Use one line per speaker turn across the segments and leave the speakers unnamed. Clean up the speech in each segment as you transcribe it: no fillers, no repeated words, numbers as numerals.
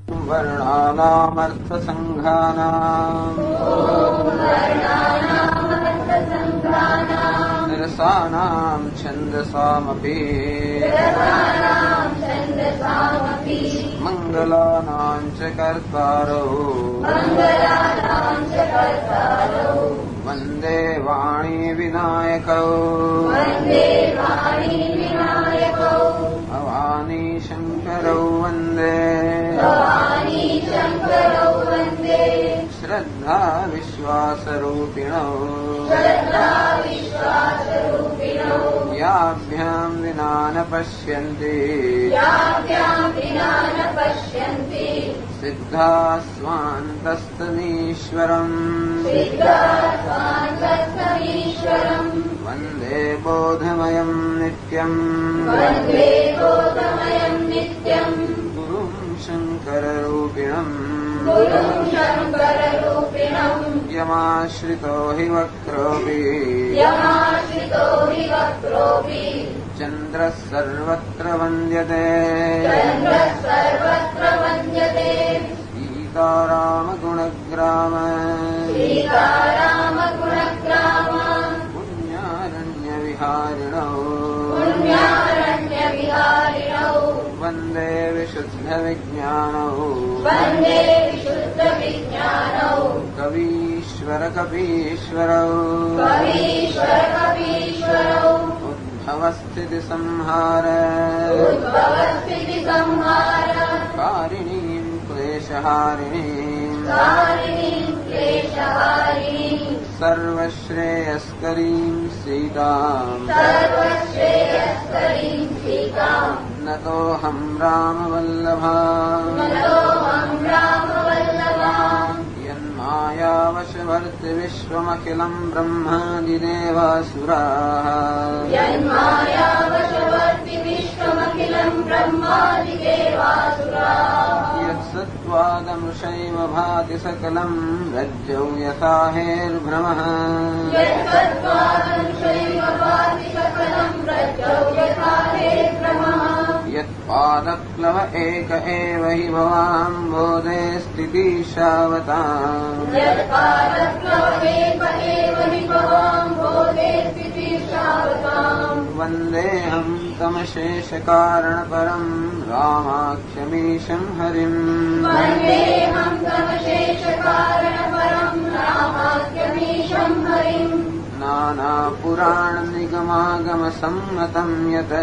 વર્ણાનામર્થસંઘાનામ નિરસાનામ છંદસામપી મંગલાનાં ચ કર્તારો વંદે વાણી વિનાયકૌ ભવાની શંકરૌ વંદે શ્રદ્ધા વિશ્વાસરૂપિણૌ યાભ્યામ વિના ન પશ્યન્તિ સિદ્ધા સ્વાંતસ્તમીશ્વરમ વંદે બોધમયં નિત્યં ગુરું શંકરરૂપિણં યમાશ્રિતો હિ વક્રોપી ચંદ્રઃ સર્વત્ર વંદ્યતે સીતારામ ગુણગ્રામ પુણ્યારણ્ય વિહારિણૌ વંદે વિશુદ્ધ વિજ્ઞાનૌ કવીશ્વર કપીશ્વરૌ ઉદ્ભવસ્થિતિ સંહાર કારિણીં ક્લેશહારિણીં સર્વશ્રેયસ્કરીં સીતાં નતોऽહં રામવલ્લભા યન્માયાવશવર્તિ વિશ્વમખિલં બ્રહ્માદિદેવાસુરાઃ યત્સત્त्वादमृषैव भाति सकलं रज्जौ यथा हेर्भ्रमः यत्पादप्लव एक एव हि भवाम्भोधे स्थितिशावताम् वन्देऽहं तमशेषकारणपरं रामाख्यमीशं हरिम् नानापुराणनिगमागमसम्मतं यत्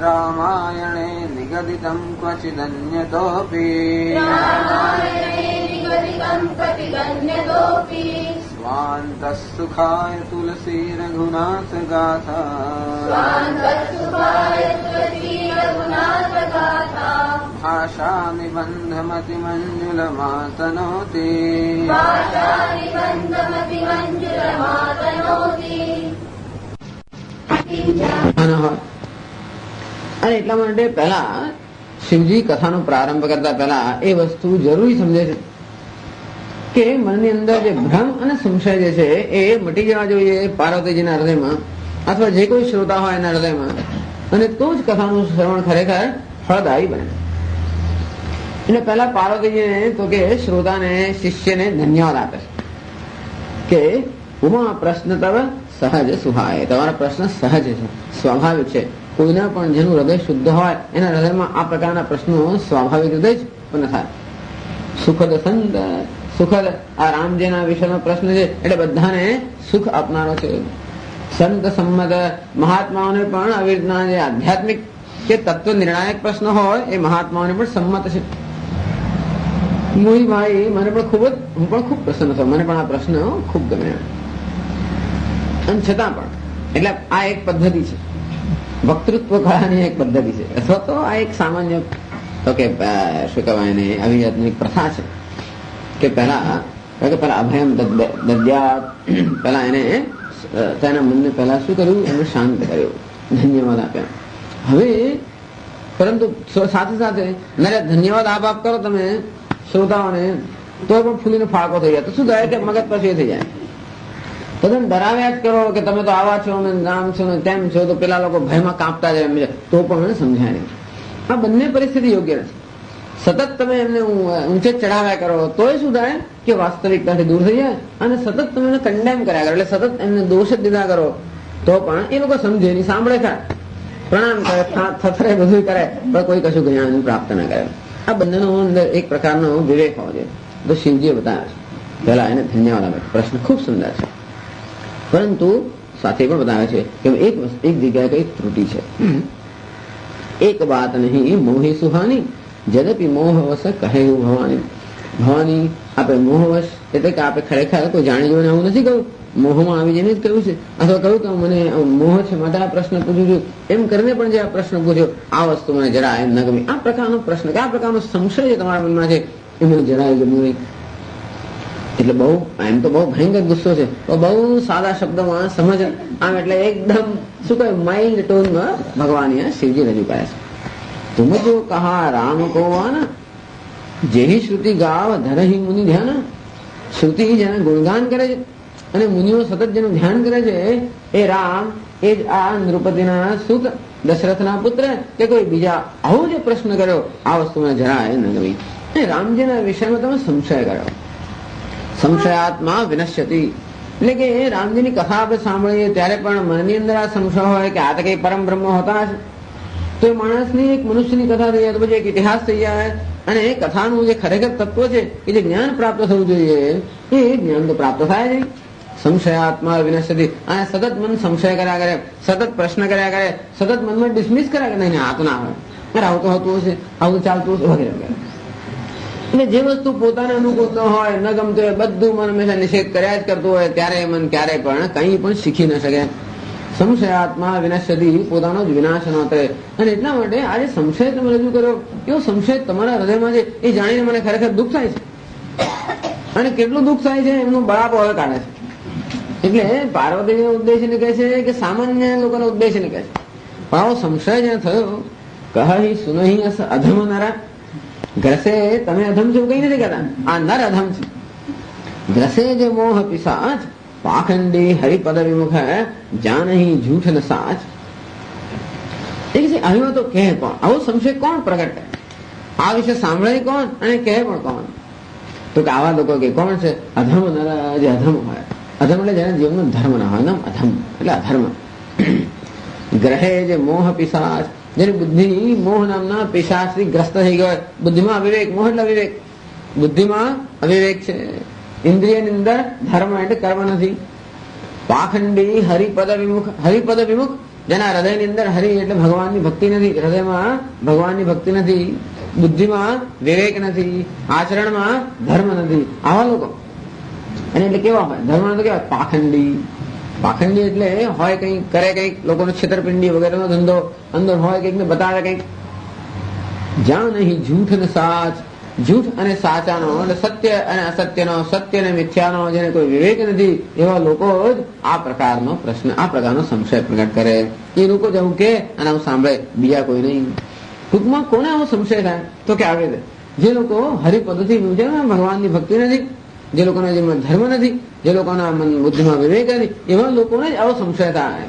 रामायणे निगदितं क्वचिदन्यतोऽपि स्वान्तः सुखाय तुलसी रघुनाथगाथा भाषानिबन्धमतिमञ्जुलमातनोति
અને એટલા માટે પહેલા શિવજી કથાનો પ્રારંભ કરતા પહેલા એ વસ્તુ જરૂરી સમજે છે કે મનની અંદર જે ભ્રમ અને સંશય જે છે એ મટી જવા જોઈએ પાર્વતીજીના હૃદયમાં અથવા જે કોઈ શ્રોતા હોય એના હૃદયમાં, અને તો જ કથાનું શ્રવણ ખરેખર ફળદાયી બને. એટલે પહેલા પાર્વતીજીને તો કે શ્રોતાને શિષ્યને ધન્યવાદ આપે છે કે ઉમા પ્રશ્ન તવ સહજ સુહાય, તમારા પ્રશ્ન સહજ છે, સ્વાભાવિક છે. કોઈના પણ જેનું હૃદય શુદ્ધ હોય એના હૃદયમાં આ પ્રકારના પ્રશ્નો સ્વાભાવિક રીતે જ ઉત્પન્ન થાય. સુખદ સંત સુખદ આ રામજીના વિષયનો પ્રશ્ન છે એટલે બધાને સુખ આપનારો છે. સંત સંમત મહાત્માઓને પણ આવી રીતના જે આધ્યાત્મિક કે તત્વ નિર્ણાયક પ્રશ્ન હોય એ મહાત્માઓને પણ સંમત છે. મોહીભાઈ મને પણ હું પણ ખૂબ પ્રસન્ન થયો, મને પણ આ પ્રશ્ન ખૂબ ગમે. અને છતાં પણ એટલે આ એક પદ્ધતિ છે, વક્તૃત્વ કળાની એક પદ્ધતિ છે, અથવા તો આ એક સામાન્ય તો કે શું કહેવાય ને આવી જાતની એક પ્રથા છે કે પેલા અભયમ દદ્યાત, પેલા એને તેના મનને પેલા શું કર્યું, એને શાંત કર્યું, ધન્યવાદ આપ્યા. હવે પરંતુ સાથે સાથે ધન્યવાદ આપ કરો તમે શ્રોતાઓને તો પણ ફૂલીને ફાળકો થઈ જાય તો શું થાય કે મગજ પછી થઈ જાય. તો સદન ડરાવ્યા જ કરો કે તમે તો આવા છો ને આમ છો ને તેમ છો, તો પેલા લોકો ભયમાં કાંપતા જાય એમ છે, તો પણ સમજાય નહીં. આ બંને પરિસ્થિતિ યોગ્ય નથી. સતત તમે એમને ઊંચે ચડાવ્યા કરો તોય શું થાય કે વાસ્તવિકતાથી દૂર થઈ જાય, અને સતત તમે એને કન્ડેમ કર્યા કરો, એટલે સતત એમને દોષ જ દીધા કરો તો પણ એ લોકો સમજે નહીં, સાંભળે ખરા, પ્રણામ કરે, થથરે, બધું કરે, પણ કોઈ કશું જ્ઞાન પ્રાપ્ત ના કરે. આ બંનેનો અંદર એક પ્રકારનો વિવેક હોવો જોઈએ. તો શિવજીએ બતાવ્યા છે. પહેલા એને ધન્યવાદ આપે. પ્રશ્ન ખૂબ સુંદર છે, પરંતુ સાથે પણ બતાવે છે કે એક જગ્યાએ કઈ ત્રુટિ છે. એક વાત નહીં મોહી સુહાની જદપી મોહવશ કહે ભવાની. ભવાની આપણે મોહવશ એટલે કે આપણે ખરેખર કોઈ જાણી જોઈને આવું નથી કહ્યું, મોહમાં આવી જઈને જ કહ્યું છે, અથવા કહ્યું કે મને મોહ છે માટે આ પ્રશ્ન પૂછું છું, એમ કરીને પણ જે આ પ્રશ્ન પૂછ્યો આ વસ્તુ મને જરા એમ ન ગમી, આ પ્રકારનો પ્રશ્ન કે આ પ્રકારનો સંશય જે તમારા મનમાં છે એ મને જરાય ગમ્યું નહીં. એટલે બહુ એમ તો બહુ ભયંકર ગુસ્સો છે, તો બહુ સાદા શબ્દોમાં સમજ આમ એટલે એકદમ શું કહે માઇલ્ડ ટોનમાં ભગવાન શિવજી રજૂ કરે છે. તુમ જો કહા રામ કો આના જેહી શ્રુતિ ગાવ ધરહી મુનિ ધ્યાન. શ્રુતિ જેને ગુણગાન કરે છે અને મુનિઓ સતત જેનું ધ્યાન કરે છે એ રામ, એ જ આ નૃપતિના સુત દશરથના પુત્ર કે કોઈ બીજા આવો જે પ્રશ્ન કર્યો આ વસ્તુ મને જરાય ન ગમી. રામજીના વિષયમાં તમે સંશય કર્યો. સંશયાત્મા વિનશ્યતિ એટલે કે રામજીની કથા આપણે સાંભળીએ ત્યારે પણ મનની અંદર આ સંશય હોય કે આ તો કઈ પરમ બ્રહ્મ હોતા હશે, તો એ માણસની એક મનુષ્યની કથા થઈ જાય, તો પછી એક ઇતિહાસ થઈ જાય, અને એ કથાનું જે ખરેખર તત્વ છે કે જે જ્ઞાન પ્રાપ્ત થવું જોઈએ એ જ્ઞાન તો પ્રાપ્ત થાય નહીં. સંશયાત્મા વિનશ્યતિ, અને સતત મન સંશય કર્યા કરે, સતત પ્રશ્ન કર્યા કરે, સતત મનમાં ડિસમિસ કર્યા કરે, નહીં આ તો ના હોય, આવું તો હોતું હશે, આવું ચાલતું હશે વગેરે વગેરે. એટલે જે વસ્તુ પોતાને અનુકૂળ ન હોય, ન ગમતું હોય, બધું મન હંમેશા નિષેધ કર્યા જ કરતું હોય, ત્યારે મન ક્યારેય પણ કંઈ પણ શીખી ન શકે. સંશયાત્મા વિનશ્યતિ, પોતાનો જ વિનાશ ન કરે. અને એટલા માટે આ જે સંશય તમે રજૂ કર્યો એવો સંશય તમારા હૃદયમાં છે એ જાણીને મને ખરેખર દુઃખ થાય છે, અને કેટલું દુઃખ થાય છે એમનું બળાપો હવે કાઢે છે. એટલે પાર્વતીને ઉદ્દેશીને કહે છે કે સામાન્ય લોકોને ઉદ્દેશીને કહે છે, પણ આવો સંશય જ્યાં થયો કહી સુનહી અધમ નરા. ગ્રસે તમે અધમ છો કઈ નથી કહેતા, આ નર અધમ છે. ગ્રસે જે મોહ પિશાચ પાખંડી હરિપદ વિમુખ જાનહી જૂઠ ન સાચ. આવ્યો તો કહે કોણ? આવો સંશય કોણ પ્રગટ કરે? આ વિશે સાંભળે કોણ અને કહે પણ કોણ? તો કે આવા લોકો કે કોણ છે? અધમ નર, જે અધમ હોય. અધમ એટલે જેના જીવનનો ધર્મ ના હોય, નામ અધમ એટલે અધર્મ. ગ્રહે જે મોહ પિશાચ, જેની બુદ્ધિ મોહ નામના પિશાચથી ગ્રસ્ત થઈ ગયો, બુદ્ધિમાં અવિવેક, મોહ એટલે અવિવેક, બુદ્ધિમાં અવિવેક છે. ઇન્દ્રિયની અંદર ધર્મ એટલે કર્મ નથી. પાખંડી હરિપદ વિમુખ, હરિપદ વિમુખ જેના હૃદયની અંદર હરિ એટલે ભગવાનની ભક્તિ નથી, હૃદયમાં ભગવાનની ભક્તિ નથી, બુદ્ધિમાં વિવેક નથી, આચરણમાં ધર્મ નથી, આવા લોકો. અને એટલે કેવા હોય? ધર્મ તો કેવા? પાખંડી. પાખંડી એટલે હોય કંઈક કરે, કંઈક લોકોનો છેતરપિંડી વગેરેનો ધંધો અંદર હોય, કંઈક ને બતાવે કંઈક. જ્યાં નહીં જૂઠ ને સાચ, જૂઠ અને સાચાનો એટલે સત્ય અને અસત્યનો, સત્ય અને મિથ્યાનો જેને કોઈ વિવેક નથી એવા લોકો જ આ પ્રકારનો પ્રશ્ન, આ પ્રકારનો સંશય પ્રગટ કરે. એ લોકો જ આવું કે અને આવું સાંભળે, બીજા કોઈ નહીં. ટૂંકમાં કોને આવો સંશય થાય? તો કે આવે છે જે લોકો હરિપદથી ભગવાનની ભક્તિ નથી, જે લોકોના જીવનમાં ધર્મ નથી, જે લોકોના મન બુદ્ધિમાં વિવેક નથી, એવા લોકોને જ આવો સંશય થાય,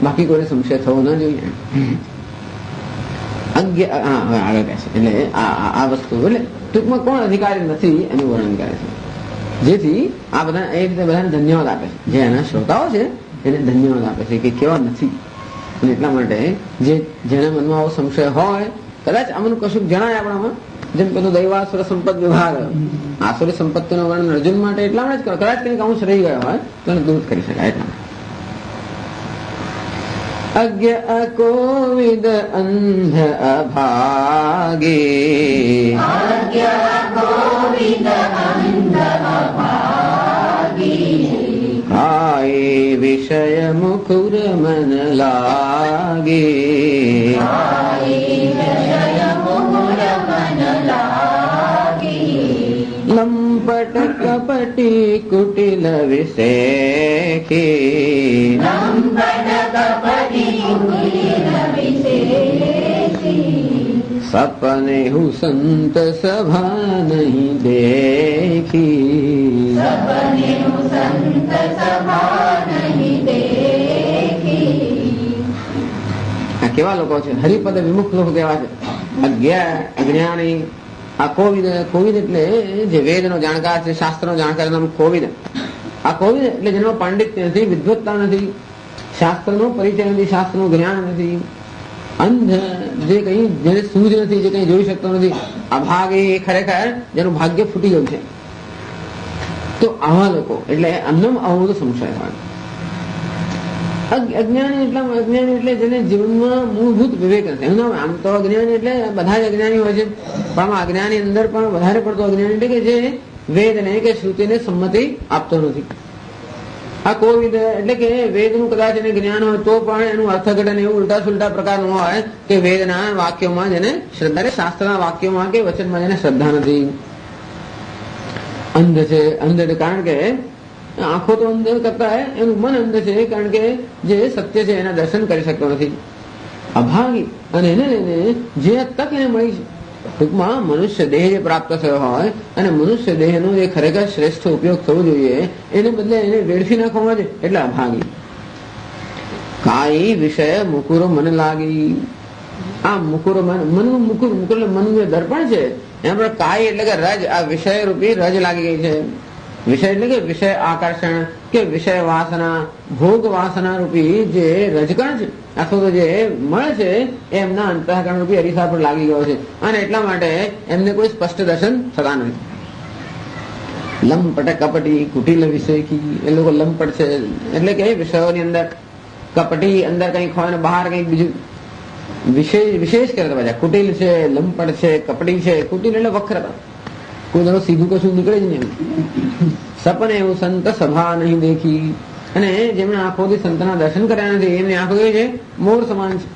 બાકી કોઈને સંશય થવો ન જોઈએ. આગળ કહે છે એટલે આ વસ્તુ એટલે ટૂંકમાં કોણ અધિકારી નથી એનું વર્ણન કરે છે, જેથી આ બધા એ રીતે બધાને ધન્યવાદ આપે છે. જે એના શ્રોતાઓ છે એને ધન્યવાદ આપે છે કે કેવા નથી. અને એટલા માટે જેના મનમાં આવો સંશય હોય, કદાચ આમનું કશું જણાય આપણામાં, જેમ પેલું દૈવાસુર સંપત્ત વિભાગ, આસુરી સંપત્તિનું વર્ણન અર્જુન માટે એટલા માટે જ કરો, કદાચ કંઈક અંશ રહી ગયો હોય તો એને દૂર કરી શકાય. એટલા અજ્ઞ અકોવિદ અંધ અભાગે, ખાય વિષય મુખુર મન લાગે, લંપટ કપટી કુટિલ વિષેખી, सपने हूँ संत सभा नहीं देखी,
सपने हूँ संत सभा नहीं देखी।
આ કેવા લોકો છે? હરિપદ વિમુખ લોકો કેવા છે? અજ્ઞાની. આ કોવિદ. કોવિદ એટલે જે વેદનો જાણકાર છે, શાસ્ત્રનો જાણકાર, નામ કોવિદ. આ કોવિદ એટલે જેનો પાંડિત્ય નથી, વિદ્વત્તા નથી, શાસ્ત્રનો પરિચય નથી, શાસ્ત્રનું જ્ઞાન નથી, અંધ, જે કઈ જેને સૂઝ નથી, જે કઈ જોઈ શકતો નથી, અભાગ, એ ખરેખર જેનું ભાગ્ય ફૂટી ગયું છે. તો આવા લોકો એટલે અન્નમ આવો બધો સંશય હોય. અજ્ઞાની એટલે જેને જીવનમાં મૂળભૂત વિવેક નથી. એનું નામ આમ તો અજ્ઞાની એટલે બધા જ અજ્ઞાની હોય છે, પણ આમાં અજ્ઞાની અંદર પણ વધારે પડતો અજ્ઞાની એટલે કે જે વેદને કે શ્રુતિને સંમતિ આપતો નથી. આ કોવિદ એટલે કે વેદનું કદાચ એને જ્ઞાન હોય તો પણ એનું અર્થઘટન એવું ઉલટા સુલટા પ્રકારનું હોય કે વેદના વાક્યોમાં જેને શ્રદ્ધા, શાસ્ત્રના વાક્યોમાં કે વચનમાં જેને શ્રદ્ધા નથી. અંધ છે. અંધ કારણ કે આંખો તો અંધ કરતા હે, એનું મન અંધ છે, કારણ કે જે સત્ય છે એના દર્શન કરી શકતો નથી. અભાગી, અને એને લઈને જે તક એને મળી છે, ટૂંકમાં મનુષ્ય દેહ જે પ્રાપ્ત થયો હોય અને મનુષ્ય દેહનો જે ખરેખર શ્રેષ્ઠ ઉપયોગ થવો જોઈએ એને બદલે એને વેડફી નાખવામાં છે, એટલે અભાગી. કાઈ વિષય મુકુરો મન લાગી. આ મુકુરો મનનું મુકુર એટલે મનનું જે દર્પણ છે એમ પણ કાઈ એટલે કે રજ, આ વિષય રૂપી રજ લાગી ગઈ છે. વિષય એટલે કે વિષય આકર્ષણ કે વિષય વાસના, ભોગ વાસના રૂપી જે રજકણ છે અથવા તો જે મળ છે એ એમના અંતઃકરણ રૂપી અરીસા પર લાગી ગયો છે, અને એટલા માટે એમને કોઈ સ્પષ્ટ દર્શન થતા નથી. લંપટ કપટી કુટિલ વિષયકી. એ લોકો લંપટ છે એટલે કે વિષયોની અંદર કપટી, અંદર કંઈક હોય ને બહાર કંઈક બીજું વિશેષ કરે પાછા. કુટિલ છે, લંપટ છે, કપટી છે. કુટિલ એટલે વક્રતા, કોઈ દરો સીધું કશું નીકળે જ નહીં. સપને એવું સંત સભા નહીં દેખી. અને જેમણે આંખોથી સંતના દર્શન કર્યા નથી એમની આંખો કેવી છે? મોર સમાન છે,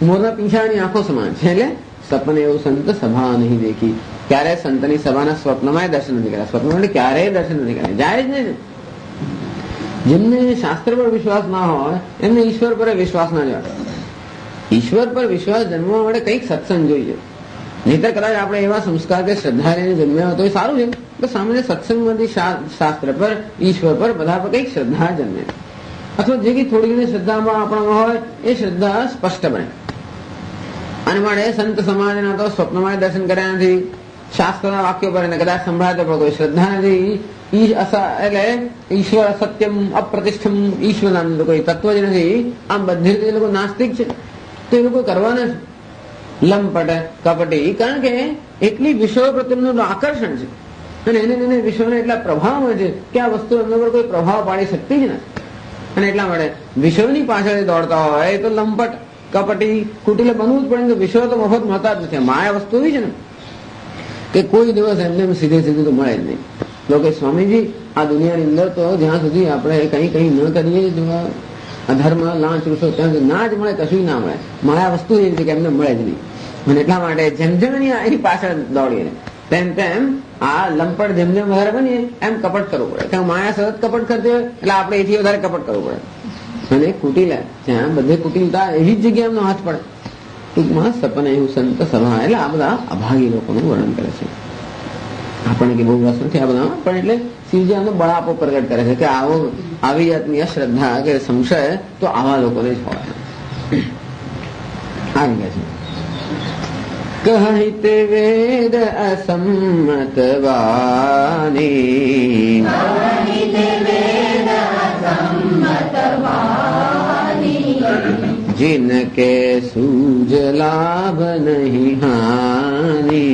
મોરના પીંછાની આંખો સમાન છે. એટલે સપને એવું સંત સભા નહીં દેખી. ક્યારેય સંતની સભાના સ્વપ્નમાં દર્શન નથી કર્યા. સ્વપ્નમાં એટલે ક્યારેય દર્શન નથી કર્યા, જાય જ નહીં. જેમને શાસ્ત્ર પર વિશ્વાસ ના હોય એમને ઈશ્વર પર વિશ્વાસ ના જવાય. ઈશ્વર પર વિશ્વાસ જન્મવા માટે કંઈક સત્સંગ જોઈએ. નહીતર કદાચ આપણે એવા સંસ્કાર કે શ્રદ્ધા લઈને જન્મ્યા હોય તો એ સારું છે, તો સામાન્ય સત્સંગમાંથી શાસ્ત્ર પર, ઈશ્વર પર, બધા પર કંઈક શ્રદ્ધા જન્મે, અથવા જે કંઈ થોડી ઘણી શ્રદ્ધામાં આપણામાં હોય એ શ્રદ્ધા સ્પષ્ટ બને. અને માટે સંત સમાજના તો સ્વપ્નમાં દર્શન કર્યા નથી, શાસ્ત્રના વાક્યો પર એને કદાચ સંભળાતો પણ કોઈ શ્રદ્ધા નથી. એટલે ઈશ્વર સત્યમ અપ્રતિષ્ઠમ, ઈશ્વર નામનું કોઈ તત્વ જ નથી. આમ બધી રીતે એ લોકો નાસ્તિક છે, તો એ લોકો કરવાના છે. લંપટ કપટી, કારણ કે એટલી વિષયો પ્રત્યેનું આકર્ષણ છે અને એને વિશ્વના એટલા પ્રભાવમાં છે કે આ વસ્તુ એમના પર કોઈ પ્રભાવ પાડી શકતી જ નથી. અને એટલા માટે વિષયોની પાછળ દોડતા હોય તો લંપટ કપટી કુટિલે બનવું જ પડે. વિષયો તો મફત મળતા જ નથી. માયા વસ્તુ એવી છે ને કે કોઈ દિવસ એમને સીધે સીધું તો મળે જ નહીં. લોકો સ્વામીજી આ દુનિયાની અંદર તો જ્યાં સુધી આપણે કઈ ન કરીએ, અધર્મ લાંચ રૂસો ત્યાં ના જ મળે, કશું ના મળે. માયા વસ્તુ એવી છે કે એમને મળે જ નહીં. અને એટલા માટે જેમ જેમ એની પાછળ દોડીએ તેમ તેમ આ લંપટ જેમ જેમ વધારે બનીએ એમ કપટ કરવું પડે. કારણ માયા સતત કપટ કરતી હોય એટલે આપણે એથી વધારે કપટ કરવું પડે. અને કુટિલા જ્યાં બધે કુટિલતા એવી જ જગ્યાએ એમનો હાથ પડે. ટૂંકમાં સપને એવું સંત સભા, એટલે આ બધા અભાગી લોકોનું વર્ણન કરે છે. આપણને કે બહુ રસ નથી આ બધા, પણ એટલે શિવજી આનો બળાપો પ્રગટ કરે છે કે આવી જાતની અશ્રદ્ધા કે સંશય તો આવા લોકોને જ હોય. આવી ગયા છે કહિત વેદ અસંમત વાણી, जिनके सूझ लाभ नहीं हानि,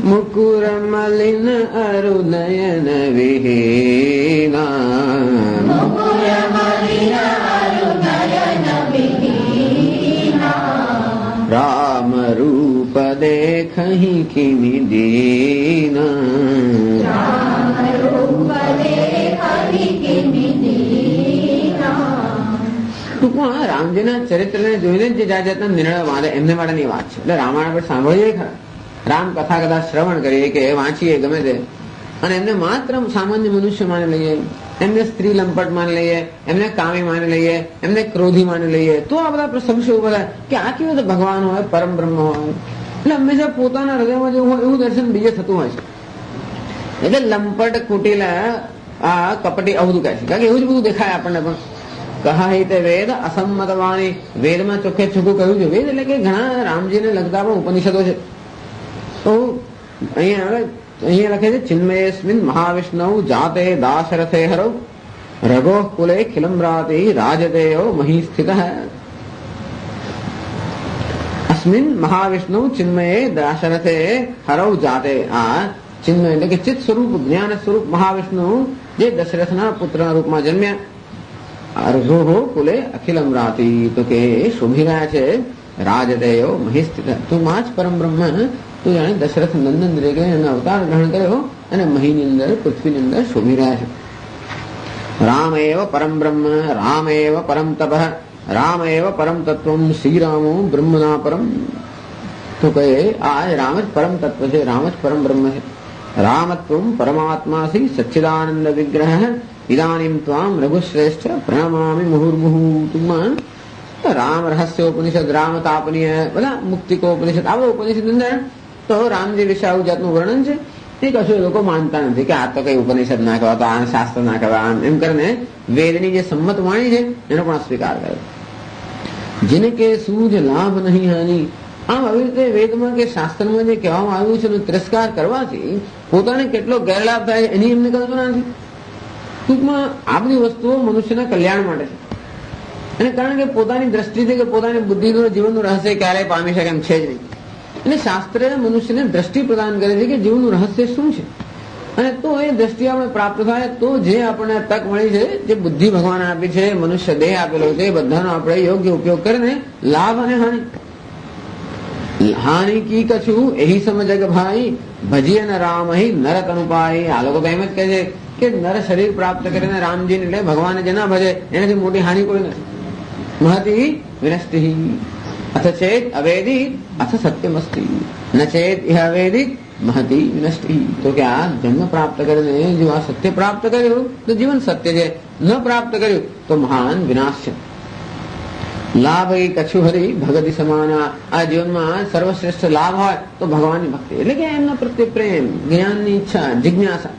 मुकुर मलिन अरु नयन विहीना, राम रूप देखहि किमि दीना, ટૂંકમાં રામજીના ચરિત્રને જોઈને જે જાત જાતના નિર્ણય બાંધે એમને માટેની વાત છે. એટલે રામાયણ આપણે સાંભળીએ ખરા, રામ કથા કદાચ શ્રવણ કરીએ કે વાંચીએ ગમે તે, અને એમને માત્ર સામાન્ય મનુષ્ય માની લઈએ એમને સ્ત્રી લંપટ માની લઈએ, એમને કામી માની લઈએ, એમને ક્રોધી માની લઈએ, તો આ બધા સંશયો ઉભા થાય કે આ કેવું તો ભગવાન હોય, પરમ બ્રહ્મ હોય. એટલે હંમેશા પોતાના હૃદયમાં જેવું હોય એવું દર્શન બીજે થતું હોય છે. એટલે લંપટ, કુટિલ, આ કપટી આવું બધું કહે છે, કારણ કે એવું જ બધું દેખાય આપણને. પણ કહા તે વેદ અસંમત વાણી, વેદમાં ચોખ્ખે ચોખ્ખું કહ્યું છે. વેદ એટલે કે ઘણા રામજીને લગતા પણ ઉપનિષદો છે. તો અહીંયા લખે છે ચિન્મયેસ્મિન મહાવિષ્ણુ જાતે દાશરથે હરૌ રઘો કુલે ખિલમ્રાતિ રાજદેયો મહી સ્થિત. અસ્મિન મહાવિષ્ણુ ચિન્મયે દાશરથે હરૌ જાતે. આ ચિન્મય એટલે કે ચિત્ત સ્વરૂપ, જ્ઞાન સ્વરૂપ મહાવિષ્ણુ જે દશરથના પુત્રના રૂપમાં જન્મ્યા. રઘો કુલે અખિલમ્રાતિ, તો કે શોભી રહ્યા છે રાજદેયો મહી સ્થિત. તું જ પરમ બ્રહ્મ, તું જાણે દશરથ નંદન તરીકે એનો અવતાર ગ્રહણ કર્યો અને મહીની અંદર, પૃથ્વીની અંદર શોભી રહ્યા છે. રામ એવ પરમ બ્રહ્મ, રામ એવ પરમ તપ, રામ એવ પરમ તત્વમ, શ્રી રામો બ્રહ્મના પરમ. તો કહે આ રામ જ પરમ તત્વ છે, રામ જ પરમ બ્રહ્મ છે. રામત્વમ પરમાત્માસી સચ્ચિદાનંદ વિગ્રહ, ઇદાનીમ ત્વામ રઘુશ્રેષ્ઠ પ્રણમામિ મુહુર્મુહુ. ટૂંકમાં રામ રહસ્યોપનિષદ, રામ તાપનીય, બધા મુક્તિકોપનિષદ, આવો ઉપનિષદ અંદર તો રામજી વિશે આવું જાતનું વર્ણન છે. એ કશું એ લોકો માનતા નથી કે આ તો કઈ ઉપનિષદ ના કહેવા, તો આ શાસ્ત્ર ના કહેવા, એમ કરીને વેદની જે સંમત વાણી છે એનો પણ અસ્વીકાર કરે. જેને કે સૂજ લાભ નહીં હાનિ, આમ આવી રીતે વેદમાં કે શાસ્ત્રમાં જે કહેવામાં આવ્યું છે એનો તિરસ્કાર કરવાથી પોતાને કેટલો ગેરલાભ થાય એની એમને કલ્પના નથી. ટૂંકમાં આ બધી વસ્તુઓ મનુષ્યના કલ્યાણ માટે છે. અને કારણ કે પોતાની દ્રષ્ટિથી કે પોતાની બુદ્ધિનું જીવનનું રહસ્ય ક્યારેય પામી શકે એમ છે જ નહીં. એટલે શાસ્ત્રે મનુષ્યને દ્રષ્ટિ પ્રદાન કરે છે કે જીવનનું રહસ્ય શું છે, અને તો એ દ્રષ્ટિ આપણે પ્રાપ્ત થાય તો જે આપણને તક મળી છે, જે બુદ્ધિ ભગવાન આપી છે, મનુષ્ય દેહ આપેલો છે, એ બધાનો આપણે યોગ્ય ઉપયોગ કરીને લાભ અને હાનિ કી કછું એહી સમજગ ભાઈ, ભજીએ ન રામ હિ નર તનુપાઈ. આ લોકો તો એમ જ કહે છે કે નર શરીર પ્રાપ્ત કરીને રામજીને એટલે ભગવાને જે ના ભજે એનાથી મોટી હાનિ કોઈ નથી. મહતી વિનષ્ટિ અથ ચેત અવેદિત અથ સત્યમસ્તિ, ન ચેત ઇહ અવેદિત મહતી વિનષ્ટિ. તો કે આ જન્મ પ્રાપ્ત કરીને જો આ સત્ય પ્રાપ્ત કર્યું તો જીવન સત્ય છે, ન પ્રાપ્ત કર્યું તો મહાન વિનાશ છે. લાભ એ કછું હરી ભગતિ સમાના. આ જીવનમાં સર્વશ્રેષ્ઠ લાભ હોય તો ભગવાનની ભક્તિ, એટલે કે એમના પ્રત્યે પ્રેમ, જ્ઞાનની ઈચ્છા, જિજ્ઞાસા.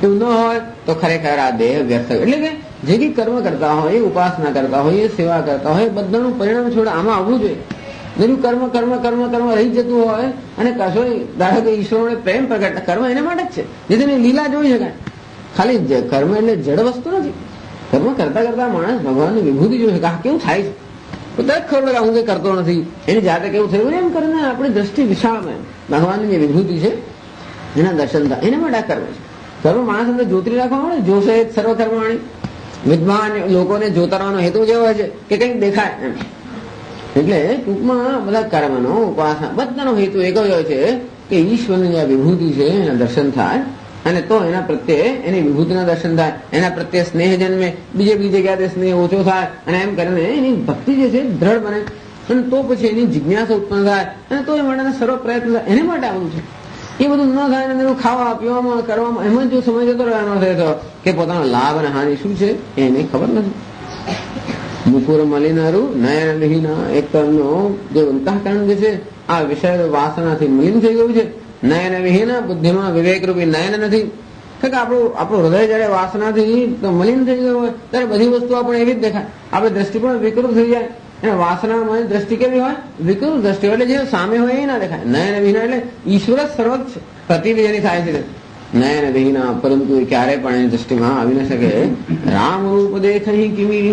એવું ન હોય તો ખરેખર આ દેહ વ્યર્થ. એટલે કે જે કઈ કર્મ કરતા હોય, ઉપાસના કરતા હોય, સેવા કરતા હોય, બધાનું પરિણામ છોડે આમાં આવવું જોઈએ. જેનું કર્મ કર્મ કર્મ કર્મ રહી જતું હોય અને કશો ધારો કે ઈશ્વરોને પ્રેમ પ્રગટ, કર્મ એના માટે જ છે જેથી લીલા જોઈ શકાય. ખાલી કર્મ એટલે જડ વસ્તુ નથી. કર્મ કરતા કરતા માણસ ભગવાનની વિભૂતિ જોઈ શકે. આ કેવું થાય છે દરેક ખબર હું કઈ કરતો નથી, એની જાતે કેવું થયું એમ કરીને આપણી દ્રષ્ટિ વિશાળ, ભગવાનની જે વિભૂતિ છે એના દર્શન થાય એના માટે આ કર્મ છે. કર્મ માણસ અંદર જ્યોતિ રાખવા મળે, જોશે સર્વકર્માણી. વિદ્વાન લોકોને જોતરવાનો હેતુ જેવો હોય છે કે કંઈક દેખાય એમ. એટલે ટૂંકમાં બધા કર્મનો, ઉપાસના બધાનો હેતુ એક જ હોય છે કે ઈશ્વરની જે વિભૂતિ છે એના દર્શન થાય, અને તો એના પ્રત્યે એની વિભૂતિના દર્શન થાય, એના પ્રત્યે સ્નેહ જન્મે, બીજે બીજી જગ્યાએ સ્નેહ ઓછો થાય, અને એમ કરીને એની ભક્તિ જે છે દ્રઢ બને, અને તો પછી એની જિજ્ઞાસા ઉત્પન્ન થાય, અને તો એ માટેના સર્વ પ્રયત્ન થાય. એને માટે આવું છે. એ બધું ન થાય અને ખાવા પીવામાં કરવામાં એમાં જો સમય જતો રહેવાનો થાય તો કે પોતાનો લાભ અને હાનિ શું છે એને ખબર નથી. મુકુર મલિનારું નયન વિહીના, એક તો એમનો જે અંતઃકરણ જે છે આ વિષય વાસનાથી મલિન થઈ ગયું છે. નયન વિહીના, બુદ્ધિમાં વિવેકરૂપી નયન નથી. આપણું હૃદય જયારે વાસનાથી તો મલિન થઈ ગયું હોય ત્યારે બધી વસ્તુ આપણે એવી જ દેખાય, આપણે દ્રષ્ટિ પણ વિકૃત થઈ જાય. અને વાસનામાં દ્રષ્ટિ કેવી હોય? વિકૃત દ્રષ્ટિ, એટલે જે સામે હોય એ ના દેખાય. નયન વિહીના એટલે ઈશ્વર સર્વત્ર પ્રતિનિધિ જેની થાય છે. નયન વિહીના, પરંતુ ક્યારેય પણ એની દ્રષ્ટિમાં આવી ન શકે. રામ રૂપ દેખહી કિમી,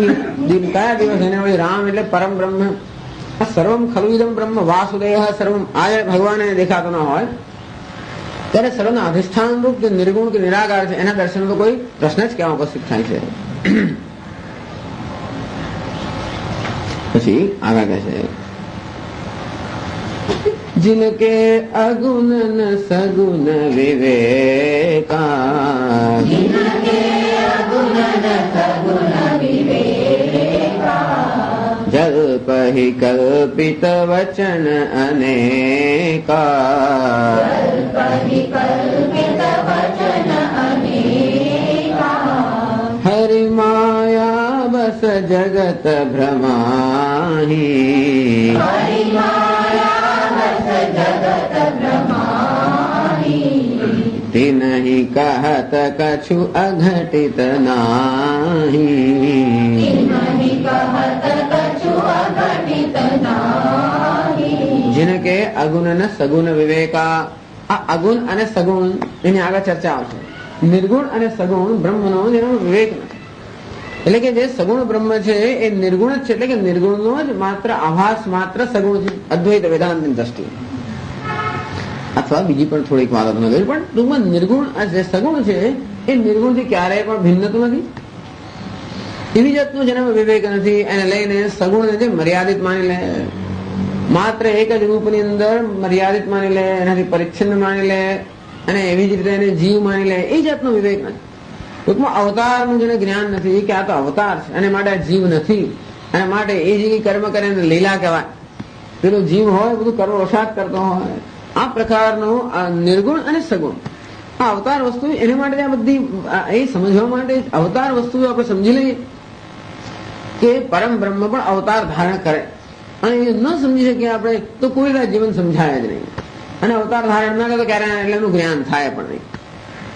કયા દિવસ એને વળી રામ એટલે પરમ બ્રહ્મ, સર્વમ ખલુદમ બ્રહ્મ વાસુદેવ સર્વમ, આ ભગવાન દેખાતો ના હોય ત્યારે સર્વના અધિષ્ઠાન રૂપ જે નિર્ગુણ કે નિરાકાર છે એના દર્શન તો કોઈ પ્રશ્ન જ કેવા ઉપસ્થિત થાય છે. પછી આગળ કહે છે जिनके अगुण न सगुण विवेका,
जिनके अगुण न सगुण विवेका,
जल्प ही कल्पित वचन अनेका,
जल्प ही कल्पित वचन अनेका,
બસ જગત ભ્રમાહી,
હરિ માયા બસ જગત ભ્રમાહી,
તિનહિ કહત કछु અઘટિત નાહી,
તિનહિ કહત કछु અઘટિત નાહી.
जिनके अगुण न सगुण विवेका, આ અગુણ અને સગુણ એની આગળ ચર્ચા આવશે. નિર્ગુણ અને સગુણ બ્રહ્મનો જેનો વિવેક નથી, એટલે કે જે સગુણ બ્રહ્મ છે એ નિર્ગુણ જ છે, એટલે કે નિર્ગુણનો જ માત્ર આભાસ માત્ર સગુણ છે અદ્વૈત વેદાંતની દ્રષ્ટિએ, અથવા બીજી પણ થોડીક વાતો ન કરી, પણ ટૂંકમાં નિર્ગુણ જે સગુણ છે એ નિર્ગુણથી ક્યારેય પણ ભિન્નતું નથી. એવી જાતનો જેનામાં વિવેક નથી એને લઈને સગુણને જે મર્યાદિત માની લે, માત્ર એક જ રૂપની અંદર મર્યાદિત માની લે, એનાથી પરિચ્છિન્ન માની લે અને એવી જ રીતે એને જીવ માની લે, એ જાતનો વિવેક નથી. ટૂંકમાં અવતારનું જેને જ્ઞાન નથી કે આ તો અવતાર છે અને માટે જીવ નથી, અને માટે એ જે કર્મ કરે એને લીલા કહેવાય. પેલો જીવ હોય બધું કર્મ વશાત કરતો હોય, આ પ્રકારનો નિર્ગુણ અને સગુણ આ અવતાર વસ્તુ, એના માટે આ બધી એ સમજવા માટે અવતાર વસ્તુ આપણે સમજી લઈએ કે પરમ બ્રહ્મ પણ અવતાર ધારણ કરે, અને એ ન સમજી શકીએ આપણે તો કોઈ જીવન સમજાય જ નહીં, અને અવતાર ધારણ ના કરે તો ક્યારે એટલે એનું જ્ઞાન થાય પણ નહીં.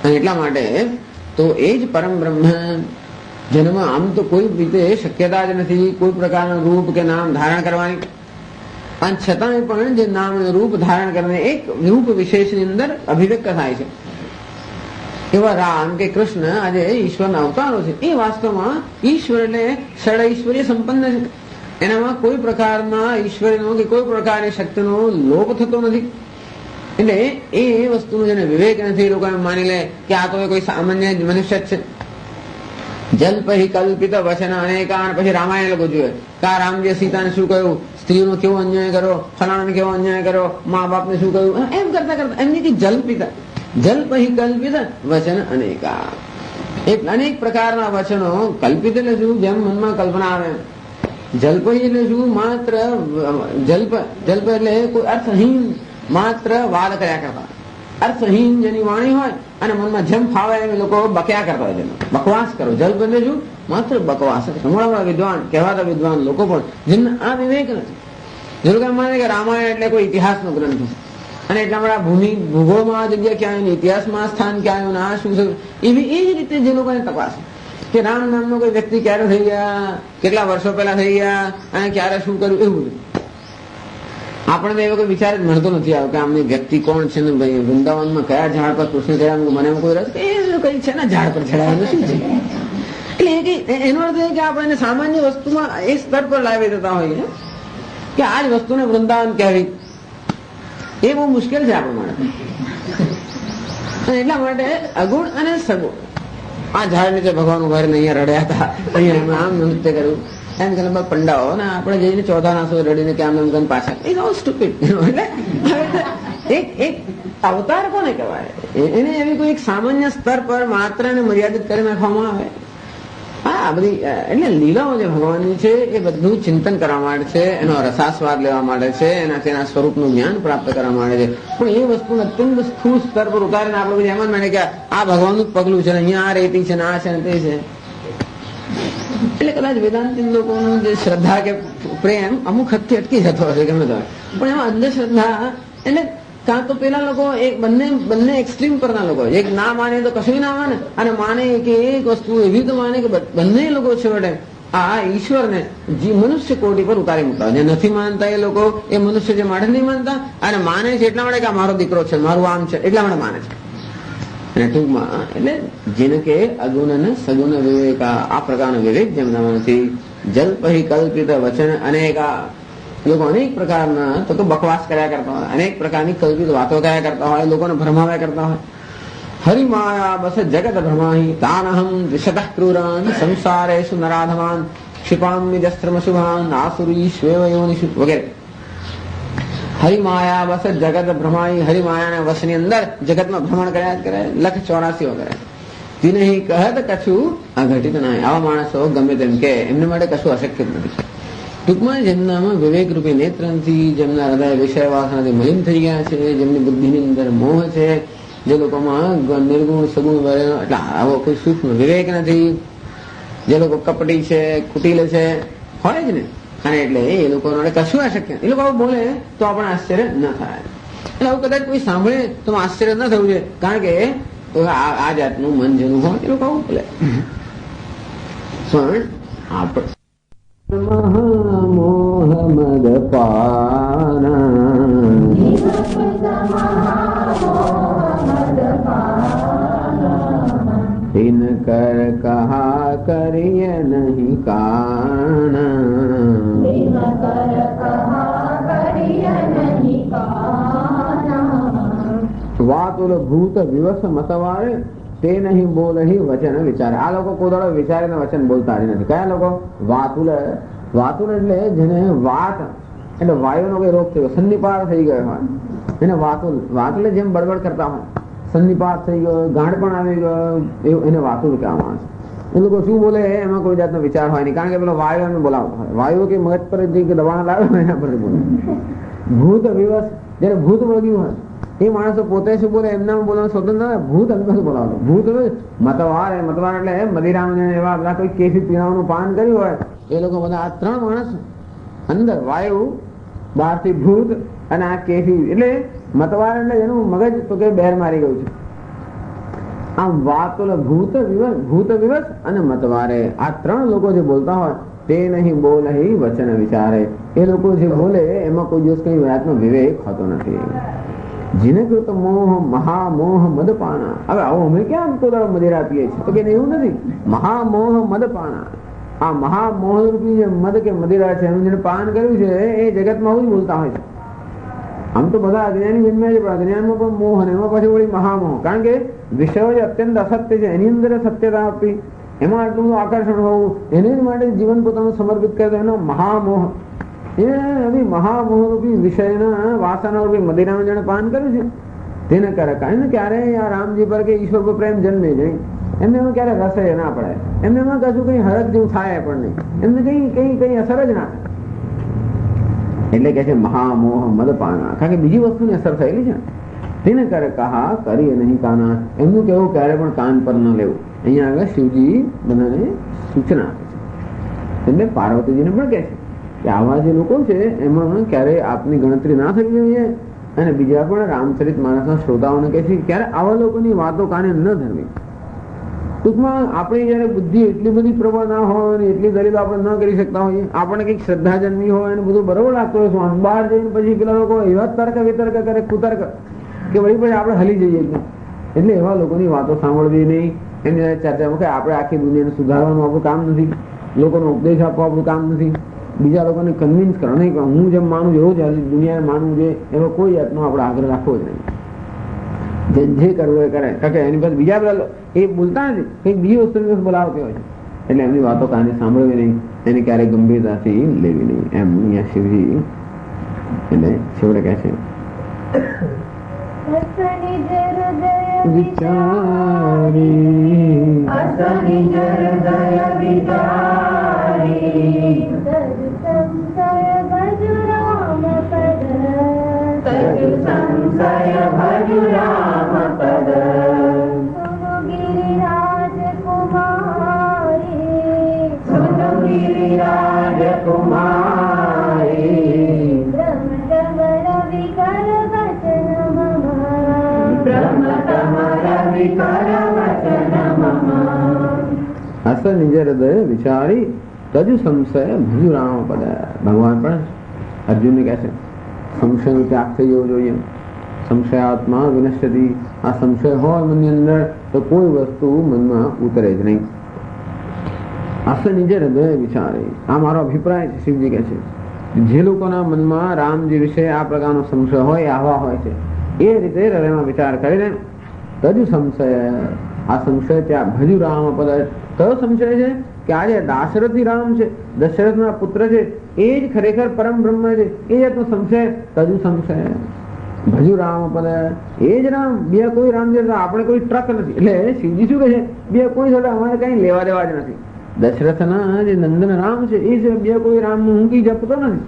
અને એટલા માટે તો એ જ પરમ બ્રહ્મ જેનામાં આમ તો કોઈ રીતે શક્યતા જ નથી કોઈ પ્રકારનું રૂપ કે નામ ધારણ કરવાની, અને છતાંય પણ જે નામ રૂપ ધારણ કરીને એક રૂપ વિશેષની અંદર અભિવ્યક્ત થાય છે. એવા રામ કે કૃષ્ણ આજે ઈશ્વરના અવતારો છે, એ વાસ્તવમાં ઈશ્વર એટલે સળ ઐશ્વર્ય સંપન્ન છે, એનામાં કોઈ પ્રકારના ઈશ્વરનો કે કોઈ પ્રકારની શક્તિનો લોપ થતો નથી. એટલે એ વસ્તુનો જેને વિવેક નથી એ લોકો એમ માની લે કે આ તો કોઈ સામાન્ય મનુષ્ય જ છે. જલ્પહિ કલ્પિત વચન અનેકાન, પછી રામાયણ લોકો જોઈએ કે આ રામજી સીતાને શું કહ્યું, સ્ત્રીનો કેવો અન્યાય કર્યો, ફલાણાને કેવો અન્યાય કર્યો, મા બાપને શું કહ્યું, એમ કરતા કરતા એમની કે જલ્પિત જલ્પહિ કલ્પિત વચન અનેકા, એક અનેક પ્રકારના વચનો કલ્પિત એટલે શું, જેમ મનમાં કલ્પના આવે. જલ્પહિ એટલે શું, માત્ર જલ્પ એટલે કોઈ અર્થહીન માત્ર વાદ કર્યા કરતા, અર્થહીન જેની વાણી હોય અને મનમાં જેમ ફાવે એમ લોકો બક્યા કરતા હોય, જેનો બકવાસ કરો. જલ્પ એટલે શું, માત્ર બકવાસ. સમોળાવાળા વિદ્વાન કહેવાતા વિદ્વાન લોકો પણ જેમને આ વિવેક નથી, જે લોકો માને કે રામાયણ એટલે કોઈ ઇતિહાસનો ગ્રંથ છે અને એટલા માટે ભૂગોળમાં આ જગ્યા ક્યાં આવ્યું, ઇતિહાસમાં સ્થાન ક્યાં આવ્યું, આ શું થયું, એવી એ જ રીતે જે લોકોને તપાસ કે રામ નામનો કોઈ વ્યક્તિ ક્યારે થઈ ગયા, કેટલા વર્ષો પહેલા થઈ ગયા અને ક્યારે શું કર્યું, એવું બધું આપણને એવો કોઈ વિચાર જ મળતો નથી આવ્યો કે આમની વ્યક્તિ કોણ છે ને ભાઈ વૃંદાવનમાં કયા ઝાડ પર કૃષ્ણ ચડ્યા, મને કોઈ રસ એ કઈ છે ને ઝાડ પર ચડાવવાનું શું છે. એટલે એનો અર્થ એ કે આપણે સામાન્ય વસ્તુમાં એ સ્તર પર લાવી દેતા હોઈએ કે આ જ વસ્તુને વૃંદાવન કહેવી, એ બહુ મુશ્કેલ છે આપણા માટે. અને એટલા માટે અગુણ અને સગુણ, આ ઝાડ નીચે ભગવાન ઉભા રહીને અહીંયા રડ્યા હતા, અહીંયા આમ નૃત્ય કર્યું, એમ કે પંડાઓ ને આપણે જઈને ચોથા નાસો રડીને કે આમ એમ પાછા, એ નો સ્ટુપિડ. એટલે એક અવતાર કોને કહેવાય, એને એવી કોઈ એક સામાન્ય સ્તર પર માત્ર એને મર્યાદિત કરી નાખવામાં આવે. હા બધી એટલે લીલાઓ જે ભગવાનની છે એ બધું ચિંતન કરવા માટે છે, એનો રસાસ્વાદ લેવા માટે છે, એના સ્વરૂપનું જ્ઞાન પ્રાપ્ત કરવા માટે છે. પણ એ વસ્તુને અત્યંત સ્થૂળ સ્તર પર ઉતારીને આપણે બધું એમ જ માને કે આ ભગવાનનું જ પગલું છે, અહીંયા આ રેતી છે ને આ છે ને તે છે. એટલે કદાચ વેદાંતિ લોકોનું જે શ્રદ્ધા કે પ્રેમ અમુક હદથી અટકી જતો હશે ગમે તો, પણ એમાં અંધશ્રદ્ધા એટલે કાં તો પેલા લોકો એક બંને એક્સ્ટ્રીમ પરના લોકો, એક ના માને તો કશું ના માને અને માને કે એક વસ્તુ એવી તો માને કે બંને લોકો છેવટે આ ઈશ્વરને મનુષ્ય કોટી પર ઉતારી મૂકતા. જે નથી માનતા એ લોકો એ મનુષ્ય જે માટે નહીં માનતા અને માને છે એટલા માટે કે મારો દીકરો છે, મારું આમ છે, એટલા માટે માને છે. અને ટૂંકમાં એટલે જેને કે અગુણ અને સગુણ વિવેક, આ પ્રકારનો વિવેક જેમનામાં નથી. જલ્પહિ કલ્પિત વચન અનેકા, લોકો અનેક પ્રકારના તો બકવાસ કર્યા કરતા હોય, અનેક પ્રકારની કલ્પિત વાતો કર્યા કરતા હોય, લોકોને ભ્રમાવ્યા કરતા હોય. હરિમાયા બસ જગત ભ્રમાહી તાનહમ દ્વિષતઃ ક્રૂરાન સંસારેષુ નરાધમાન ક્ષિપામ્યજસ્ત્રમ શુભાન આસુરી શ્વેવ યોનિષુ વગેરે. હરિમાયા બસ જગત ભ્રમાઈ, હરિમાયાના વશની અંદર જગતમાં ભ્રમણ કર્યા જ કરે, લખ 84 કરે. તિનહિ કહત કશું અઘટિત નહીં. આવા માણસો ગમે તેમ કે એમને માટે કશું અશક્ય જ નથી. ટૂંકમાં જેમનામાં વિવેક રૂપી નેત્ર નથી, જેમના હૃદય વિષય વાસનાથી મલિન થઈ ગયા છે, જેમની બુદ્ધિની અંદર મોહ છે, જે લોકોમાં નિર્ગુણ સગુણ એટલે આવો કોઈ સૂક્ષ્મ વિવેક નથી, જે લોકો કપટી છે, કુટિલ છે, હોય જ ને. અને એટલે એ લોકો કશું અશક્ય, એ લોકો આવું બોલે તો આપણે આશ્ચર્ય ન થાય. એટલે આવું કદાચ કોઈ સાંભળે તો આશ્ચર્ય ન થવું જોઈએ, કારણ કે આ જાતનું મન જેનું હોય એ લોકો આવું બોલે. પણ આપણે મહામોહ મદ તિન કર કહા કરીય નહીં વાતુલ ભૂત વિવશ મતવારે તે નહીં બોલહી વચન વિચારે. આ લોકો કોદાળો વિચારીને વચન બોલતા જ નથી. કયા લોકો? વાતુલ. વાતુલ એટલે જેને વાત એટલે વાયુનો કઈ રોગ થયો, સન્નિપાત થઈ ગયો હોય એને વાતુલ. વાતુલ જેમ બળબડ કરતા હોય, સન્નિપાત થઈ ગયો, ગાંઠ પણ આવી ગયો, એને વાતુલ કહેવામાં આવે છે. એ લોકો શું બોલે એમાં કોઈ જાતનો વિચાર હોય નહીં, કારણ કે પેલો વાયુ એમને બોલાવતો હોય. વાયુ કે મગજ પર જે દબાણ લાવે એના પર બોલે. ભૂત વિવશ, જયારે ભૂત વળગ્યું હોય એ માણસો પોતે શું બોલે એમના બોલવાનું સ્વતંત્ર હોય. ભૂત અંદર બોલાવતો. ભૂત મતવાર. મતવાર એટલે મદિરામ એવા બધા કોઈ કેફી પીણાનું પાન કર્યું હોય એ લોકો બધા. આ ત્રણ માણસ અંદર વાયુ, બહારથી ભૂત અને આ કેફી. એટલે મતવાર એટલે એનું મગજ તો કે બેર મારી ગયું છે. આમ વાતુલ ભૂત વિવશ અને મતવારે આ ત્રણ લોકો જે બોલતા હોય તે નહીં બોલહી વચન વિચારે. એ લોકો જે બોલે એમાં કોઈ દિવસ કઈ વાતનો વિવેક હોતો નથી. જીને કૃત મોહ મહામોહ મદપાના. હવે આવો અમે ક્યાં મદિરા પીએ છીએ? તો કે એવું નથી. મહામોહ મદપાના, આ મહામોહ રૂપી જે મદ કે મદિરા છે એનું જેને પાન કર્યું છે એ જગતમાં આવું જ બોલતા હોય છે. આમ તો બધા અજ્ઞાની જન્મ્યા છે, પણ અજ્ઞાનમાં પણ મોહ, અને એમાં પછી વળી મહામોહ. કારણ કે વિષયો જે અત્યંત અસત્ય છે એની અંદર સત્યતા આપવી, એમાં આટલું બધું આકર્ષણ હોવું, એને જ માટે જીવન પોતાનું સમર્પિત કરે એનો મહામોહ. એ મહામોહ રૂપી વિષયના વાસના રૂપી મદિરાનું જેને પાન કર્યું છે તેને કરે કાંઈ ને ક્યારે આ રામજી પર કે ઈશ્વર પર પ્રેમ જન્મે નહીં. એમને એમાં ક્યારે રસે ના પડે, એમને એમાં કશું કઈ હરક જેવું થાય પણ નહીં, એમને કઈ અસર જ ના થાય. એટલે કે છે મહામોહ મદપાના, કારણ કે બીજી વસ્તુની અસર થયેલી છે. તેને કરે કહા કરીએ નહીં કાના. એમનું કેવું ક્યારે પણ કાન પર ન લેવું. અહીંયા આગળ શિવજી બધાને સૂચના આપે છે. એટલે પાર્વતીજીને પણ કહે છે કે આવા જે લોકો છે એમાં ક્યારે આપની ગણતરી ના થવી જોઈએ. અને બીજા પણ રામચરિત માનસના શ્રોતાઓને કહે છે ક્યારે આવા લોકોની વાતો કાને ન ધરવી. ટૂંકમાં આપણી જયારે બુદ્ધિ એટલી બધી પ્રબળ ના હોય અને એટલી દલીલો આપણે ન કરી શકતા હોઈએ, આપણને કઈક શ્રદ્ધા જન્મી હોય અને બધું બરોબર લાગતું હોય, બહાર જઈને પછી પેલા લોકો એવા તર્ક વિતર્ક કરે, કુતર્ક, કે વળી પછી આપણે હલી જઈએ. એટલે એવા લોકોની વાતો સાંભળવી નહીં. એની ચર્ચામાં કે આપણે આખી દુનિયાને સુધારવાનું આપણું કામ નથી, લોકોનો ઉપદેશ આપવો આપણું કામ નથી, બીજા લોકોને કન્વિન્સ કરો નહીં. હું જેમ માનું છું એવું જ દુનિયાને માનવું જોઈએ એવો કોઈ જાતનો આપણે આગ્રહ રાખવો જ નહીં. જે કરવું એ કરે, કારણ કે એની પાસે બીજા બધા એ બોલતા નથી, કંઈક બીજી વસ્તુ બોલાવતી હોય છે. એટલે એમની વાતો કાને સાંભળવી નહીં, એને ક્યારેય ગંભીરતાથી લેવી નહીં. એમ અહીંયા શિવજી એટલે છેવડે કહે છે
સંશય ભજુ રામ પદ સુનો ગિરિરાજ કુમારી, સુનો ગિરિરાજ કુમારી. બ્રહ્મ તમર વિકર વચન મમ, બ્રહ્મ તમર વિકર વચન મમ.
હસ નિજ હૃદય વિચારી તજુ સંશય ભજુ રામ પદ. ભગવાન પણ અર્જુનને કહે છે સંશયનો ત્યાગ થઈ જવો જોઈએ. સંશયાત્મા વિનશ્યતિ. આ સંશય હોય મનની અંદર તો કોઈ વસ્તુ મનમાં ઉતરે જ નહીં. અસ નિજ હૃદય વિચારે. આ મારો અભિપ્રાય છે. શિવજી કહે છે જે લોકોના મનમાં રામજી વિશે આ પ્રકારનો સંશય હોય, આવા હોય છે, એ રીતે હૃદયમાં વિચાર કરીને તજુ સંશય, આ સંશય ત્યાં ભજુ રામ પદ. કયો સંશય છે? કે આજે દાશરથી રામ છે, દશરથના પુત્ર છે, એ જ ખરેખર પરમ બ્રહ્મ છે. એ જાતનો સંશય તજુ સંશય ભજુ રામ પદ. એ જ રામ, બે કોઈ રામ છે. આપણે કોઈ ટ્રક નથી. એટલે શિવજી શું કહે છે? બે કોઈ જોડે અમારે કઈ લેવા દેવા જ નથી. દશરથના જે નંદન રામ છે એ છે, બે કોઈ રામ હું કઈ જપતો નથી.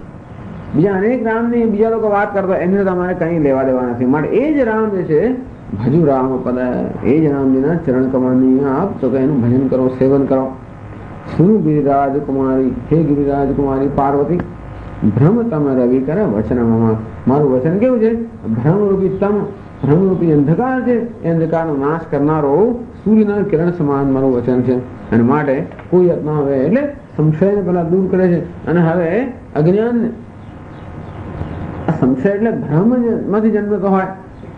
બીજા અનેક રામ ની બીજા લોકો વાત કરતા એમને તો અમારે કઈ લેવા દેવા નથી. માટે એ જ રામ જે છે ભજુ રામ પદ, એ જ રામજીના ચરણ કમળની આપ તો કે એનું ભજન કરો, સેવન કરો. સુરુ ગિરિરાજ કુમારી, હે ગિરિરાજ કુમારી પાર્વતી, ભ્રમ તમ રવિ કર વચનમાં. મારું વચન કેવું છે? ભ્રમરૂપી તમ, ભ્રમરૂપી અંધકાર છે, એ અંધકારનો નાશ કરનારો સૂર્યના કિરણ સમાન મારું વચન છે. અને માટે કોઈ યત્ન હવે એટલે સંશયને પેલા દૂર કરે છે. અને હવે અજ્ઞાનને, સંશય એટલે ભ્રમ માંથી જન્મતો હોય,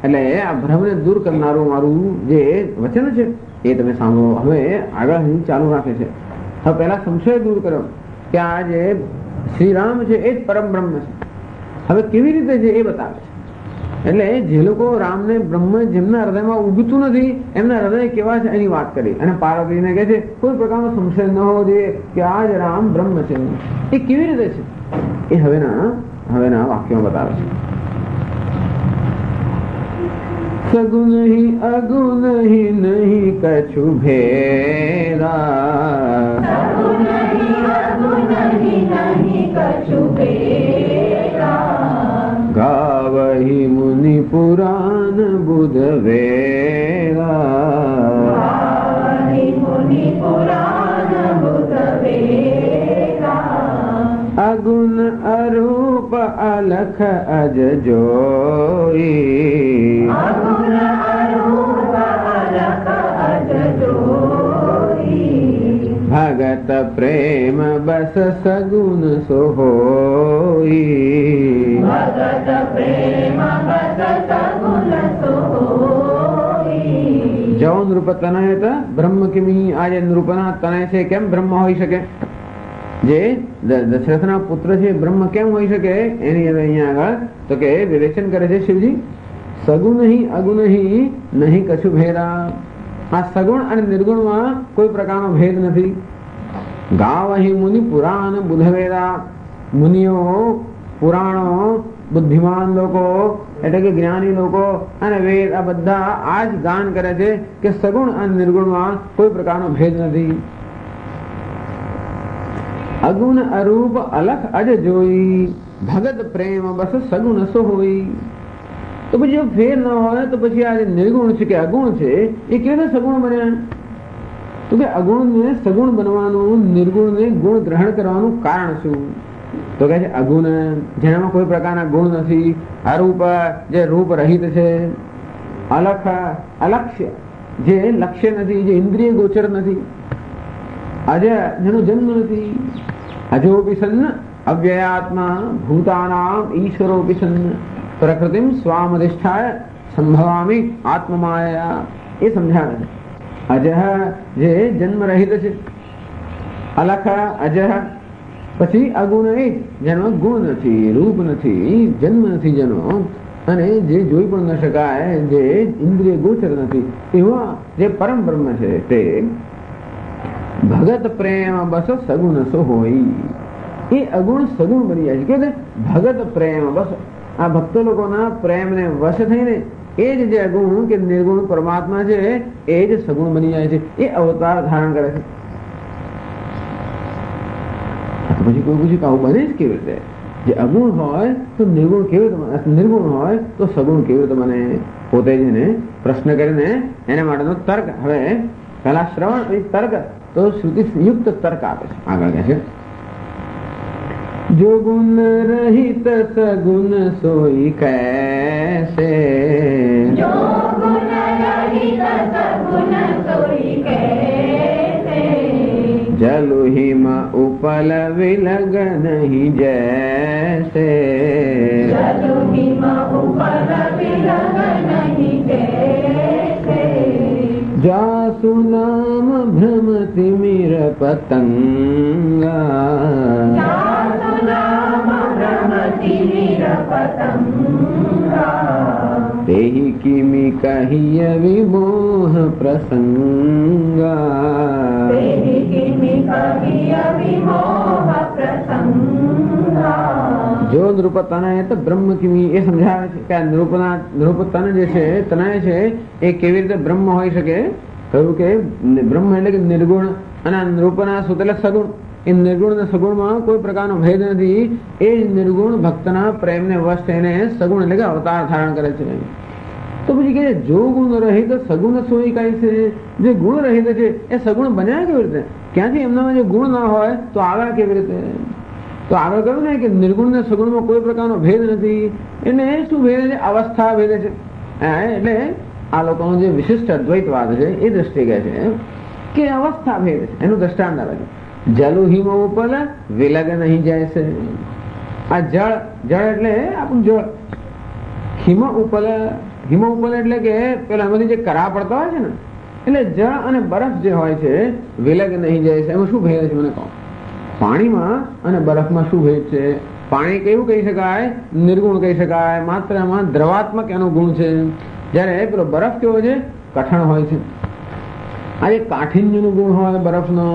એટલે આ ભ્રમને દૂર કરનારું મારું જે વચન છે એ તમે સાંભળો. હવે આગળ ચાલુ રાખે છે. હવે પહેલા સંશય દૂર કર્યો કે આ જે શ્રી રામ છે એ જ પરમ બ્રહ્મ છે. હવે કેવી રીતે છે એ બતાવે છે. એટલે જે લોકો રામને બ્રહ્મ જેમના હૃદયમાં ઉગતું નથી એમના હૃદય કેવા છે એની વાત કરી. અને પાર્વતીને કહે છે કોઈ પ્રકારનો સંશય ન હોવો જોઈએ કે આ જ રામ બ્રહ્મ છે. એ કેવી રીતે છે એ હવેના વાક્યોમાં બતાવે છે. સગુણ હી અગુણ હી નહીં કછુ ભેરા, ગાવહી મુનિ પુરાણ બુધ વેરા, અગુણ અરૂપ અલખ અજ જોઈ, ભગત પ્રેમ બસ સગુણ સોહોઈ, જો નૃપ તનય બ્રહ્મ કિમી. આ જે નૃપના તનય છે કેમ બ્રહ્મ હોઈ શકે? જે દશરથના પુત્ર છે બ્રહ્મ કેમ હોઈ શકે એની હવે અહીંયા આગળ તો કે વિવેચન કરે છે શિવજી. સગુણ હી અગુણ હી નહીં કછુ ભેરા. આ સગુણ અને નિર્ગુણમાં કોઈ પ્રકારનો ભેદ નથી. ગાવહી મુનિ પુરાણ બુધવેરા. મુનિઓ, પુરાણો, બુદ્ધિમાન લોકો એટલે કે જ્ઞાની લોકો અને વેદ આ બધા આ જ ગાન કરે છે કે સગુણ અને નિર્ગુણમાં કોઈ પ્રકારનો ભેદ નથી. અગુણ અરૂપ અલખ અજ જોઈ, ભગત પ્રેમ બસ સગુણ સો હોય. તો પછી જો ફેર ન હોય તો પછી આ જે નિર્ગુણ છે કે અગુણ છે એ કેવી રીતે સગુણ બન્યા? તો કે અગુણને સગુણ બનવાનું, નિર્ગુણને ગુણ ગ્રહણ કરવાનું કારણ શું? તો કહે છે અગુણ જેનામાં કોઈ પ્રકારના ગુણ નથી, અરૂપ જે રૂપ રહિત છે, અલખ અલક્ષ્ય જે લક્ષ્ય નથી, જે ઇન્દ્રિય ગોચર નથી, અજ જેનો જન્મ નથી, અજોપી સન્ન અવ્યયાત્મા ભૂતાનામ ઈશ્વરોપી સન્ન પ્રકૃતિમ સ્વામધિષ્ઠાય સંભવામી આત્મમાયા. એ સમજાવે છે. અજહ જે જન્મ રહિત છે, અલખ અજહ, પછી અગુણ એ જેનો ગુણ નથી, રૂપ નથી, જન્મ નથી જેનો, અને જે જોઈ પણ ન શકાય, જે ઇન્દ્રિય ગોચર નથી એવા જે પરમ બ્રહ્મ છે તે ભગત પ્રેમ બસ સગુણ સો હોય. એ અગુણ સગુણ બની જાય છે. કે ભગત પ્રેમ બસ આ ભક્ત લોકોના પ્રેમને વશ થઈને એ જ જે અગુણ કે નિર્ગુણ પરમાત્મા છે એ જ સગુણ બની જાય છે. એ અવતાર ધારણ કરે છે. પછી કોઈ પૂછે કે આવું બને જ કેવી રીતે? જે અગુણ હોય તો નિર્ગુણ કેવી રીતે, નિર્ગુણ હોય તો સગુણ કેવી રીતે બને? પોતે જ એને પ્રશ્ન કરીને એના માટેનો તર્ક. હવે પેલા શ્રવણ તર્ક તો શ્રુતિ યુક્ત તર્ક આપે છે. આગળ કહે છે જો ગુણ રહિત સગુણ સોઈ કૈસે,
જો ગુણ રહિત સગુણ સોઈ કૈસે,
જલુ હિમ ઉપલ વિલગ નહીં જૈસે,
જલુ હિમ ઉપલ વિલગ નહીં જૈસે,
જાસુ નામ ભ્રમ તિમિર પતંગા,
જાસુ નામ ભ્રમ તિમિર પતંગા,
તેહી કિમિ કહિય વિમોહ પ્રસંગા,
તેહી કિમિ કહિય વિમોહ પ્રસંગા.
જો નૃપ તનય તો બ્રહ્મ કિમી. એ સમજાવે છે કે નૃપ તન જે છે, તનય છે એ કેવી રીતે બ્રહ્મ હોઈ શકે? કહ્યું કે બ્રહ્મ એટલે કે નિર્ગુણ અને નૃપના સુત એટલે સગુણ. એ નિર્ગુણ અને સગુણમાં કોઈ પ્રકારનો ભેદ નથી. એ નિર્ગુણ ભક્તના પ્રેમને વશ થઈને સગુણ એટલે કે અવતાર ધારણ કરે છે. તો પછી કે જો ગુણ રહિત સગુણ સોઈ કાંઈ છે, જે ગુણ રહિત છે એ સગુણ બન્યા કેવી રીતે? ક્યાંથી એમનામાં જે ગુણ ના હોય તો આવ્યા કેવી રીતે? તો આગળ કહ્યું ને કે નિર્ગુણ ને સગુણમાં કોઈ પ્રકારનો ભેદ નથી. એટલે શું ભેદ છે? અવસ્થા ભેદ છે. એટલે આ લોકોનો જે વિશિષ્ટ અદ્વૈતવાદ છે એ દ્રષ્ટિ કહે છે કે અવસ્થા ભેદ છે. એનું દ્રષ્ટાંત આવે છે, જલુ હિમ ઉપલ વિલગ નહીં જાય છે. આ જળ, જળ એટલે આપણું જળ. હિમ ઉપલ, હિમ ઉપલ એટલે કે પેલા એમાંથી જે કરા પડતા હોય છે ને, એટલે જળ અને બરફ જે હોય છે વિલગ નહીં જાય છે. એમાં શું ભેદ છે મને કહો? પાણીમાં અને બરફમાં શું ભેદ છે? પાણી કેવું કહી શકાય? નિર્ગુણ કહી શકાય, માત્ર એમાં દ્રવાત્મક એનો ગુણ છે. જ્યારે પેલો બરફ કેવો છે? કઠણ હોય છે. આ જે કાઠિન્યનો ગુણ હોય બરફનો,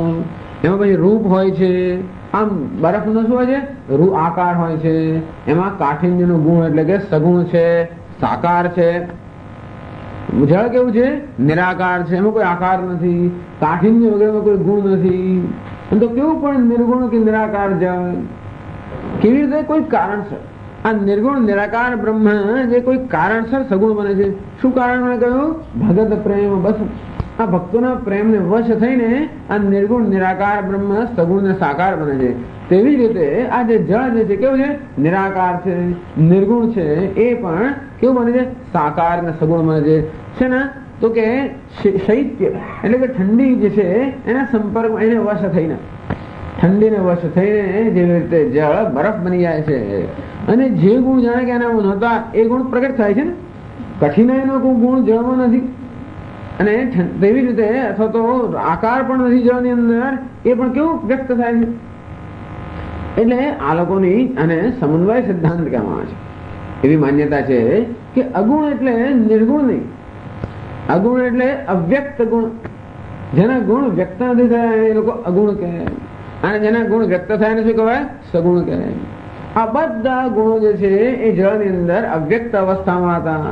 એમાં પછી રૂપ હોય છે. આમ બરફનો શું હોય છે? રૂ આકાર હોય છે. એમાં કાઠિન્યનો ગુણ એટલે કે સગુણ છે, સાકાર છે. જળ કેવું છે? નિરાકાર છે, એમાં કોઈ આકાર નથી, કાઠિન્ય વગેરેમાં કોઈ ગુણ નથી. તો કેવું પણ નિર્ગુણ કે નિરાકાર જળ? કેવી રીતે? કોઈ કારણસર. આ નિર્ગુણ નિરાકાર બ્રહ્મ જે કોઈ કારણસર સગુણ બને છે. શું કારણ મને કહ્યું? ભગત પ્રેમ. બસ આ ભક્તોના પ્રેમને વશ થઈને આ નિર્ગુણ નિરાકાર બ્રહ્મ સગુણ ને સાકાર બને છે. તેવી જ રીતે આ જે જળ જે છે કેવું છે? નિરાકાર છે, નિર્ગુણ છે, એ પણ કેવું બને છે? સાકાર ને સગુણ બને છે ને. તો કે શૈત્ય એટલે કે ઠંડી જે છે એના સંપર્કમાં એને વશ થઈને, ઠંડીને વશ થઈને જેવી રીતે જળ બરફ બની જાય છે. અને જે ગુણ જાણે કે એના નહોતા એ ગુણ પ્રગટ થાય છે ને. કઠિનાઈનો કોઈ ગુણ જળમાં નથી. અને તેવી રીતે અથવા તો આકાર પણ નથી જળની અંદર, એ પણ કેવું વ્યક્ત થાય છે. એટલે આ લોકોની અને સમન્વય સિદ્ધાંત કહેવામાં આવે છે. એવી માન્યતા છે કે અગુણ એટલે નિર્ગુણ નહીં, અગુણ એટલે અવ્યક્ત ગુણ. જેના ગુણ વ્યક્ત નથી થયા એ લોકો અગુણ કહે, અને જેના ગુણ વ્યક્ત થયા નથી કહેવાય? સગુણ કહે. આ બધા ગુણો જે છે એ જળની અંદર અવ્યક્ત અવસ્થામાં હતા.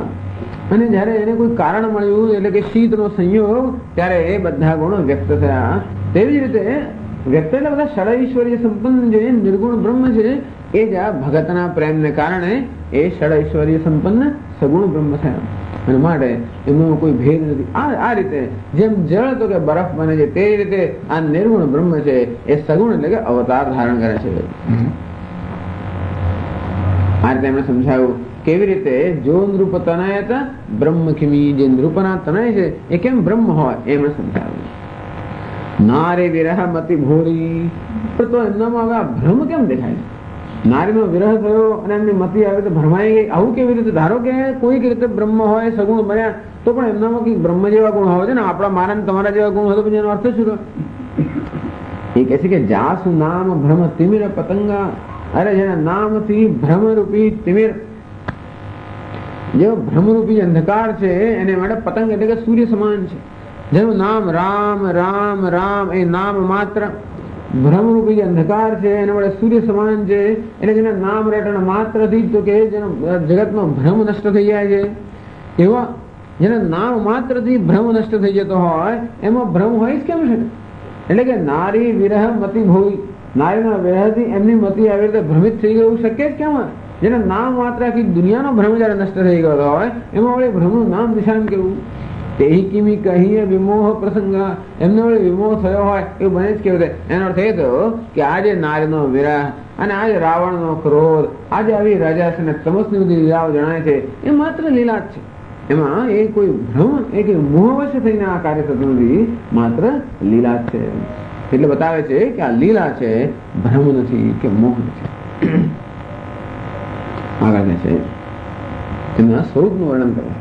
અને જયારે એને કોઈ કારણ મળ્યું એટલે કે શીતનો સંયોગ, ત્યારે એ બધા ગુણો વ્યક્ત થયા. તેવી જ રીતે વ્યક્ત એટલે બધા ષડૈશ્વર્ય સંપન્ન જે નિર્ગુણ બ્રહ્મ છે એ જ આ ભગતના પ્રેમને કારણે એ ષડૈશ્વર્ય સંપન્ન સગુણ બ્રહ્મ થયા. અને માટે એમનો કોઈ ભેદ નથી. આ રીતે જેમ જળ તો કે બરફ બને છે, તે રીતે આ નિર્ગુણ બ્રહ્મ છે એ સગુણ એટલે કે અવતાર ધારણ કરે છે. આ રીતે એમણે સમજાવ્યું કેવી રીતે જો નૃપ તનયત બ્રહ્મ ખિમી, જે નૃપના તનય છે એ કેમ બ્રહ્મ હોય એમણે સમજાવ્યું. નારી વિરહ મતિ ભોરી, તો એમનામાં હવે આ ભ્રમ કેમ દેખાય? નારીનો વિરહ થયો અને એમની મતિ આવી રીતે ભરમાઈ ગઈ. આવું કેવી રીતે? ધારો કે કોઈક રીતે બ્રહ્મ હોય, સગુણ બન્યા, તો પણ એમનામાં કઈક બ્રહ્મ જેવા ગુણ હોય છે ને. આપણા મારા તમારા જેવા ગુણ હોય તો પછી એનો અર્થ શું? એ કહે છે કે જાસુ નામ ભ્રમ તિમિર પતંગા. અરે જેના નામથી ભ્રમરૂપી તિમિર, જે ભ્રમરૂપી અંધકાર છે એને માટે પતંગ એટલે કે સૂર્ય સમાન છે. જેનું નામ રામ રામ રામ, એ નામ માત્ર ભ્રમરૂપી જે અંધકાર છે એના માટે સૂર્ય સમાન છે. એટલે જેના નામ રટણ માત્રથી તો કે જેનો જગતનો ભ્રમ નષ્ટ થઈ જાય છે, એવા જેના નામ માત્રથી ભ્રમ નષ્ટ થઈ જતો હોય એમાં ભ્રમ હોય જ કેમ છે? એટલે કે નારી વિરહ મતિ ભોઈ, નારીના વિરહથી એમની મતિ આવી રીતે ભ્રમિત થઈ ગયું શક્ય જ કેમ? જેના નામ માત્ર આખી દુનિયાનો ભ્રમ જયારે નષ્ટ થઈ ગયો હોય એમાં વળી ભ્રમનું નામ નિશાન કેવું? તે કિમી કહીએ વિમોહ પ્રસંગા, એમને વળી વિમોહ થયો હોય એવું બને જ કેવું? એનો અર્થ એ થયો કે આજે નારીનો વિરહ અને આજે રાવણનો ક્રોધ, આજે આવી રાજા અને તમસની બધી લીલાઓ જણાય છે એ માત્ર લીલા જ છે. એમાં એ કોઈ ભ્રમ એ કે મોહવશ થઈને આ કાર્ય થતું નથી, માત્ર લીલા જ છે. એટલે બતાવે છે કે આ લીલા છે, ભ્રમ નથી કે મોહ નથી. આગળ છે એમના સ્વરૂપનું વર્ણન કરે.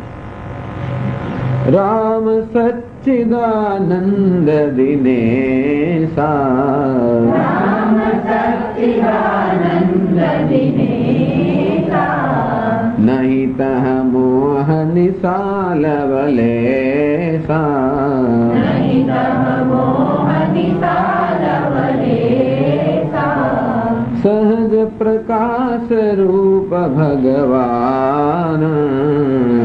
રામ સચ્ચિદાનંદ દિનેશા,
રામ સચ્ચિદાનંદ દિનેશા,
નહીં તહ મોહ નિસાલવલેસા,
નહીં તહ મોહ નિસાલવલેસા,
સહજ પ્રકાશ રૂપ ભગવાન,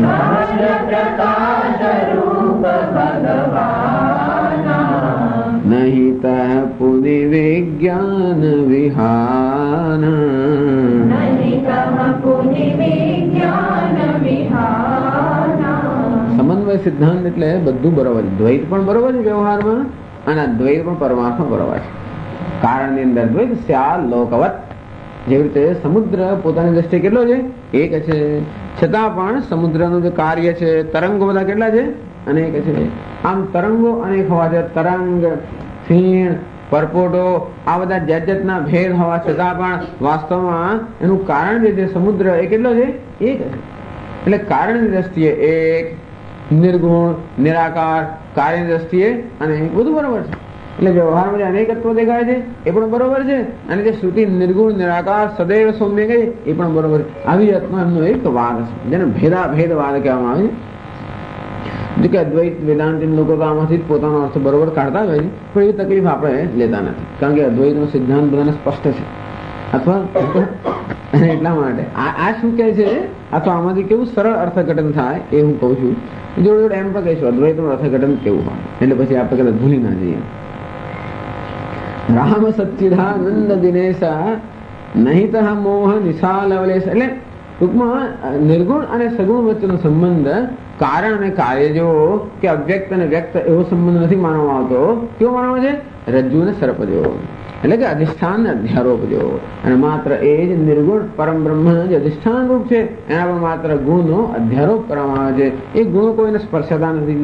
સહજ પ્રકાશ રૂપ ભગવાન,
નહીં તહ પુનિ વિજ્ઞાન વિહાન,
નહીં તહ પુનિ વિજ્ઞાન વિહાન,
સિદ્ધાંત એટલે બધું બરોબર, દ્વૈત પણ બરોબર છે વ્યવહારમાં અને અદ્વૈત પણ પરમાર્થમાં બરોબર છે. કારણની અંદર દ્વૈત સ્યા લોકવત, જેવી રીતે સમુદ્ર પોતાની દ્રષ્ટિએ કેટલો છે? એક છે, છતાં પણ સમુદ્રનું જે કાર્ય છે, તરંગો બધા કેટલા છે? અનેક છે. આમ તરંગો અનેક હોવા છે, તરંગ, ફીણ, પરપોટો, આ બધા જાત જાતના ભેદ હોવા છતાં પણ વાસ્તવમાં એનું કારણ જે છે સમુદ્ર એ કેટલો છે? એક છે. એટલે કારણની દ્રષ્ટિએ એક, નિર્ગુણ, નિરાકાર, કાર્યની દ્રષ્ટિએ અને બધું બરોબર છે. એટલે વ્યવહારમાં જે અનેકત્વ દેખાય છે એ પણ બરોબર છે, અને જે શ્રુતિ નિર્ગુણ, નિરાકાર, સદૈવ સૌમ્ય કહે એ પણ બરોબર છે. આવી જાતનો એમનો એક વાદ છે, જેને ભેદવાદ કહેવામાં આવે છે. જો કે અદ્વૈત વેદાંતિન લોકો તો આમાંથી જ પોતાનો અર્થ બરોબર કાઢતા હોય છે, પણ એવી તકલીફ આપણે લેતા નથી, કારણ કે અદ્વૈતનો સિદ્ધાંત બધાને સ્પષ્ટ છે. અથવા એટલા માટે આ શું કહે છે, અથવા આમાંથી કેવું સરળ અર્થઘટન થાય એ હું કહું છું. જોડે જોડે એમ પણ કહીશું અદ્વૈતનું અર્થઘટન કેવું હોય, એટલે પછી આપણે કદાચ ભૂલી ના જઈએ. રામ સચ્ચિદાનંદ દિનેશા નહિત મોહ નિશાલવલેશ. એટલે ટૂંકમાં નિર્ગુણ અને સગુણ વચ્ચેનો સંબંધ કારણ અને કાર્ય જેવો કે અવ્યક્ત અને વ્યક્ત એવો સંબંધ નથી માનવામાં આવતો. કેવો માનવામાં છે? રજ્જુ અને સર્પ જેવો, એટલે કે અધિષ્ઠાન ને અધ્યારોપ જેવો. અને માત્ર એ જ નિર્ગુણ પરમ બ્રહ્મ જે અધિષ્ઠાન રૂપ છે એના પર માત્ર ગુણનો અધ્યારોપ કરવામાં આવે છે. એ ગુણો કોઈને સ્પર્શતા નથી.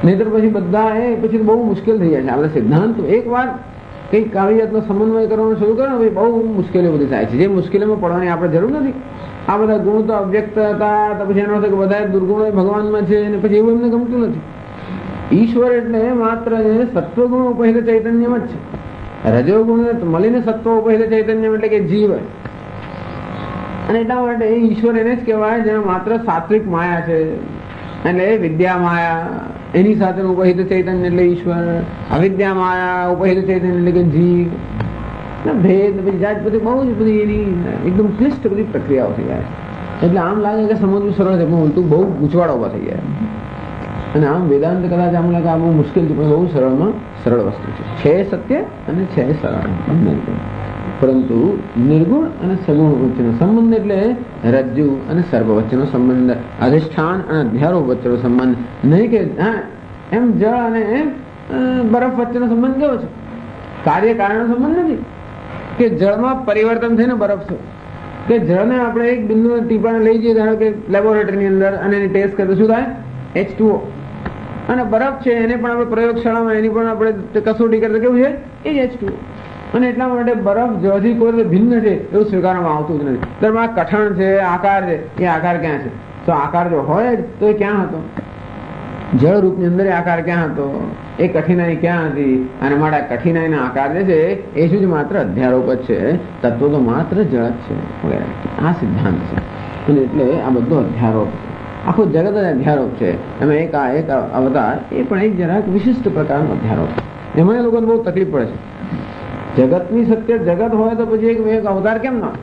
નહીતર પછી બધા એ પછી બહુ મુશ્કેલ થઈ જાય છે. આપણે સિદ્ધાંત એક વાર કંઈક આવી જાતનો સમન્વય કરવાનું શરૂ કરો ને બહુ મુશ્કેલીઓ બધી થાય છે. જે મુશ્કેલીમાં પડવાની આપણે જરૂર નથી. આ બધા ગુણ તો અવ્યક્ત હતા, તો પછી એનો અર્થ કે બધા દુર્ગુણો ભગવાનમાં છે, અને પછી એવું એમને ગમતું નથી. ઈશ્વર એટલે માત્ર સત્વગુણ ઉપહિત ચૈતન્યમ જ છે. રજોગુણ મળીને સત્વ ઉપહિત ચૈતન્યમ એટલે કે જીવ. અને એટલા માટે ઈશ્વર એને જ કહેવાય જેના માત્ર સાત્વિક માયા છે, એટલે વિદ્યા માયા એની સાથે ઉપહિત ચૈતન્ય એટલે ઈશ્વર, અવિદ્યા માયા ઉપહિત ચૈતન્ય એટલે કે જીવ. ભેદ બધી જાત બધી બહુ જ બધી એની એકદમ ક્લિષ્ટ બધી પ્રક્રિયાઓ થઈ જાય. એટલે આમ લાગે કે સમજવું સરળ છે, પણ ઉલટું બહુ ગૂંચવાડો ઉભા થઈ જાય. અને આમ વેદાંત કદાચ આમ લાગે આ બહુ મુશ્કેલ છે, પણ બહુ સરળમાં સરળ વસ્તુ છે સત્ય અને છે સરળ. પરંતુ નિર્ગુણ અને સગુણ વચ્ચેનો સંબંધ એટલે રજ્જુ અને સર્પ વચ્ચેનો સંબંધ, અધિષ્ઠાન અને અધ્યારોપ વચ્ચેનો સંબંધ. નહીં કે એમ જળ અને બરફ વચ્ચેનો સંબંધ કેવો છે? કાર્ય કારણનો સંબંધ નથી કે જળમાં પરિવર્તન થઈને બરફ છે, કે જળને આપણે એક બિંદુ ટીપાને લઈ જઈએ ધારો કે લેબોરેટરીની અંદર અને એની ટેસ્ટ કરીએ શું થાય? H2O. અને બરફ છે એને પણ આપણે પ્રયોગશાળામાં એની પણ આપણે કસોટી કરીએ કેવું છે? એ જ H2O. અને એટલા માટે બરફ જળથી કોઈ રીતે ભિન્ન છે એવું સ્વીકારવામાં આવતું જ નથી. તેમાં કઠણ છે, આકાર છે, એ આકાર ક્યાં છે? તો આકાર જો હોય જ તો એ ક્યાં હતો? જળ રૂપની અંદર આકાર ક્યાં હતો? એ કઠિનાઈ ક્યાં હતી? અને માટે કઠિનાઈના આકાર જે છે એ શું છે? માત્ર અધ્યારોપ જ છે. તત્વ તો માત્ર જળ જ છે વગેરે. આ સિદ્ધાંત છે. અને એટલે આ બધો અધ્યારોપ છે. આખું જગત જ અધ્યારોપ છે. એમાં એક અવતાર એ પણ એક જરાક વિશિષ્ટ પ્રકારનો અધ્યારોપ છે. એમાં એ લોકોને બહુ તકલીફ પડે છે. જગતની સત્ય જગત હોય તો પછી એક અવતાર કેમ ના?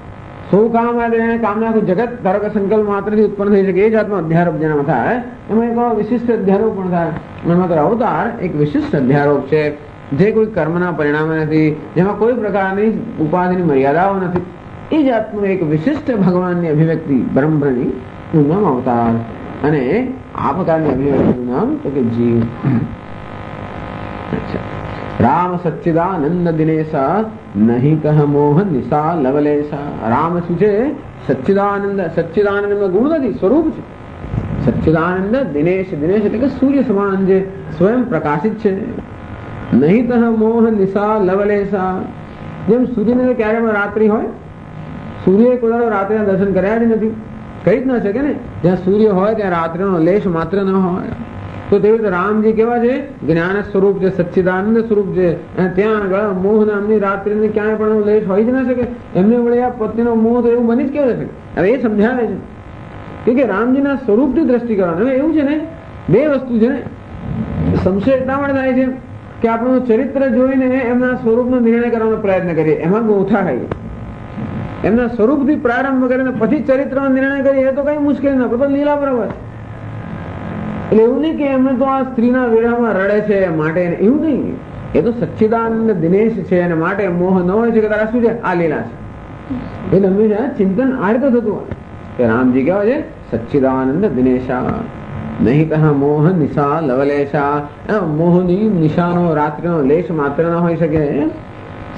સૌ કામ કામના આખું જગત ધારો કે સંકલ્પ માત્રથી ઉત્પન્ન થઈ શકે એ જાતનો અધ્યારોપ જેનામાં થાય એમાં એક વિશિષ્ટ અધ્યારોપ પણ થાય. માત્ર અવતાર એક વિશિષ્ટ અધ્યારોપ છે જે કોઈ કર્મના પરિણામે નથી, જેમાં કોઈ પ્રકારની ઉપાધિની મર્યાદાઓ નથી. એ જાતનું એક વિશિષ્ટ ભગવાનની અભિવ્યક્તિ બ્રહ્મની નું નામ અવતાર. અને આ પ્રકારની અભિવ્યક્તિનું નામ તો કે જીવ. રામ સચ્ચિદાનંદ દિનેશા નહીં કહ મોહ નિશા લવલેશા. રામ શું છે? સચ્ચિદાનંદ. સચ્ચિદાનંદ એમાં ગુણ નથી, સ્વરૂપ છે. સચ્ચિદાનંદ દિનેશ. દિનેશ એટલે કે સૂર્ય સમાન જે સ્વયં પ્રકાશિત છે. નહીં કહ મોહ નિશા લવલેશા. જેમ સૂર્યને ક્યારે રાત્રિ હોય, સૂર્ય કોઈ રાત્રિના દર્શન કર્યા જ નથી, કઈ જ ના શકે ને. જ્યાં સૂર્ય હોય ત્યાં રાત્રિનો લેશ માત્ર ન હોય. તો તેવી રીતે રામજી કેવા છે? જ્ઞાન સ્વરૂપ છે, સચ્ચિદાનંદ સ્વરૂપ છે. અને ત્યાં આગળ મોહ નામની રાત્રિને ક્યાંય પણ લેશ હોય જ ના શકે. એમને વડે આ પત્નીનો મોહ તો એવું બની જ કેવું શકે? હવે એ સમજાવે છે કે રામજીના સ્વરૂપની દ્રષ્ટિ કરવાનું. હવે એવું છે ને, બે વસ્તુ છે ને, સંશય એટલા માટે થાય છે કે આપણું ચરિત્ર જોઈને એમના સ્વરૂપનો નિર્ણય કરવાનો પ્રયત્ન કરીએ, એમાં ગોથા ખાઈએ. એમના સ્વરૂપથી પ્રારંભ કરીને પછી ચરિત્રનો નિર્ણય કરીએ એ તો કઈ મુશ્કેલ ના પડે, લીલા બરાબર. એટલે એવું નહીં કે એમને તો આ સ્ત્રીના વિરહમાં રડે છે માટે, એવું નહીં. એ તો સચ્ચિદાનંદ દિનેશ છે અને માટે મોહ ન હોય છે કે તારા શું છે? આ લીલા છે. એટલે હંમેશા ચિંતન આ રીતે થતું હોય કે રામજી કેવા છે? સચ્ચિદાનંદ દિનેશા. નહીં તહ મોહ નિશા લવલેશા, મોહની નિશાનો રાત્રિનો લેશ માત્ર ન હોઈ શકે.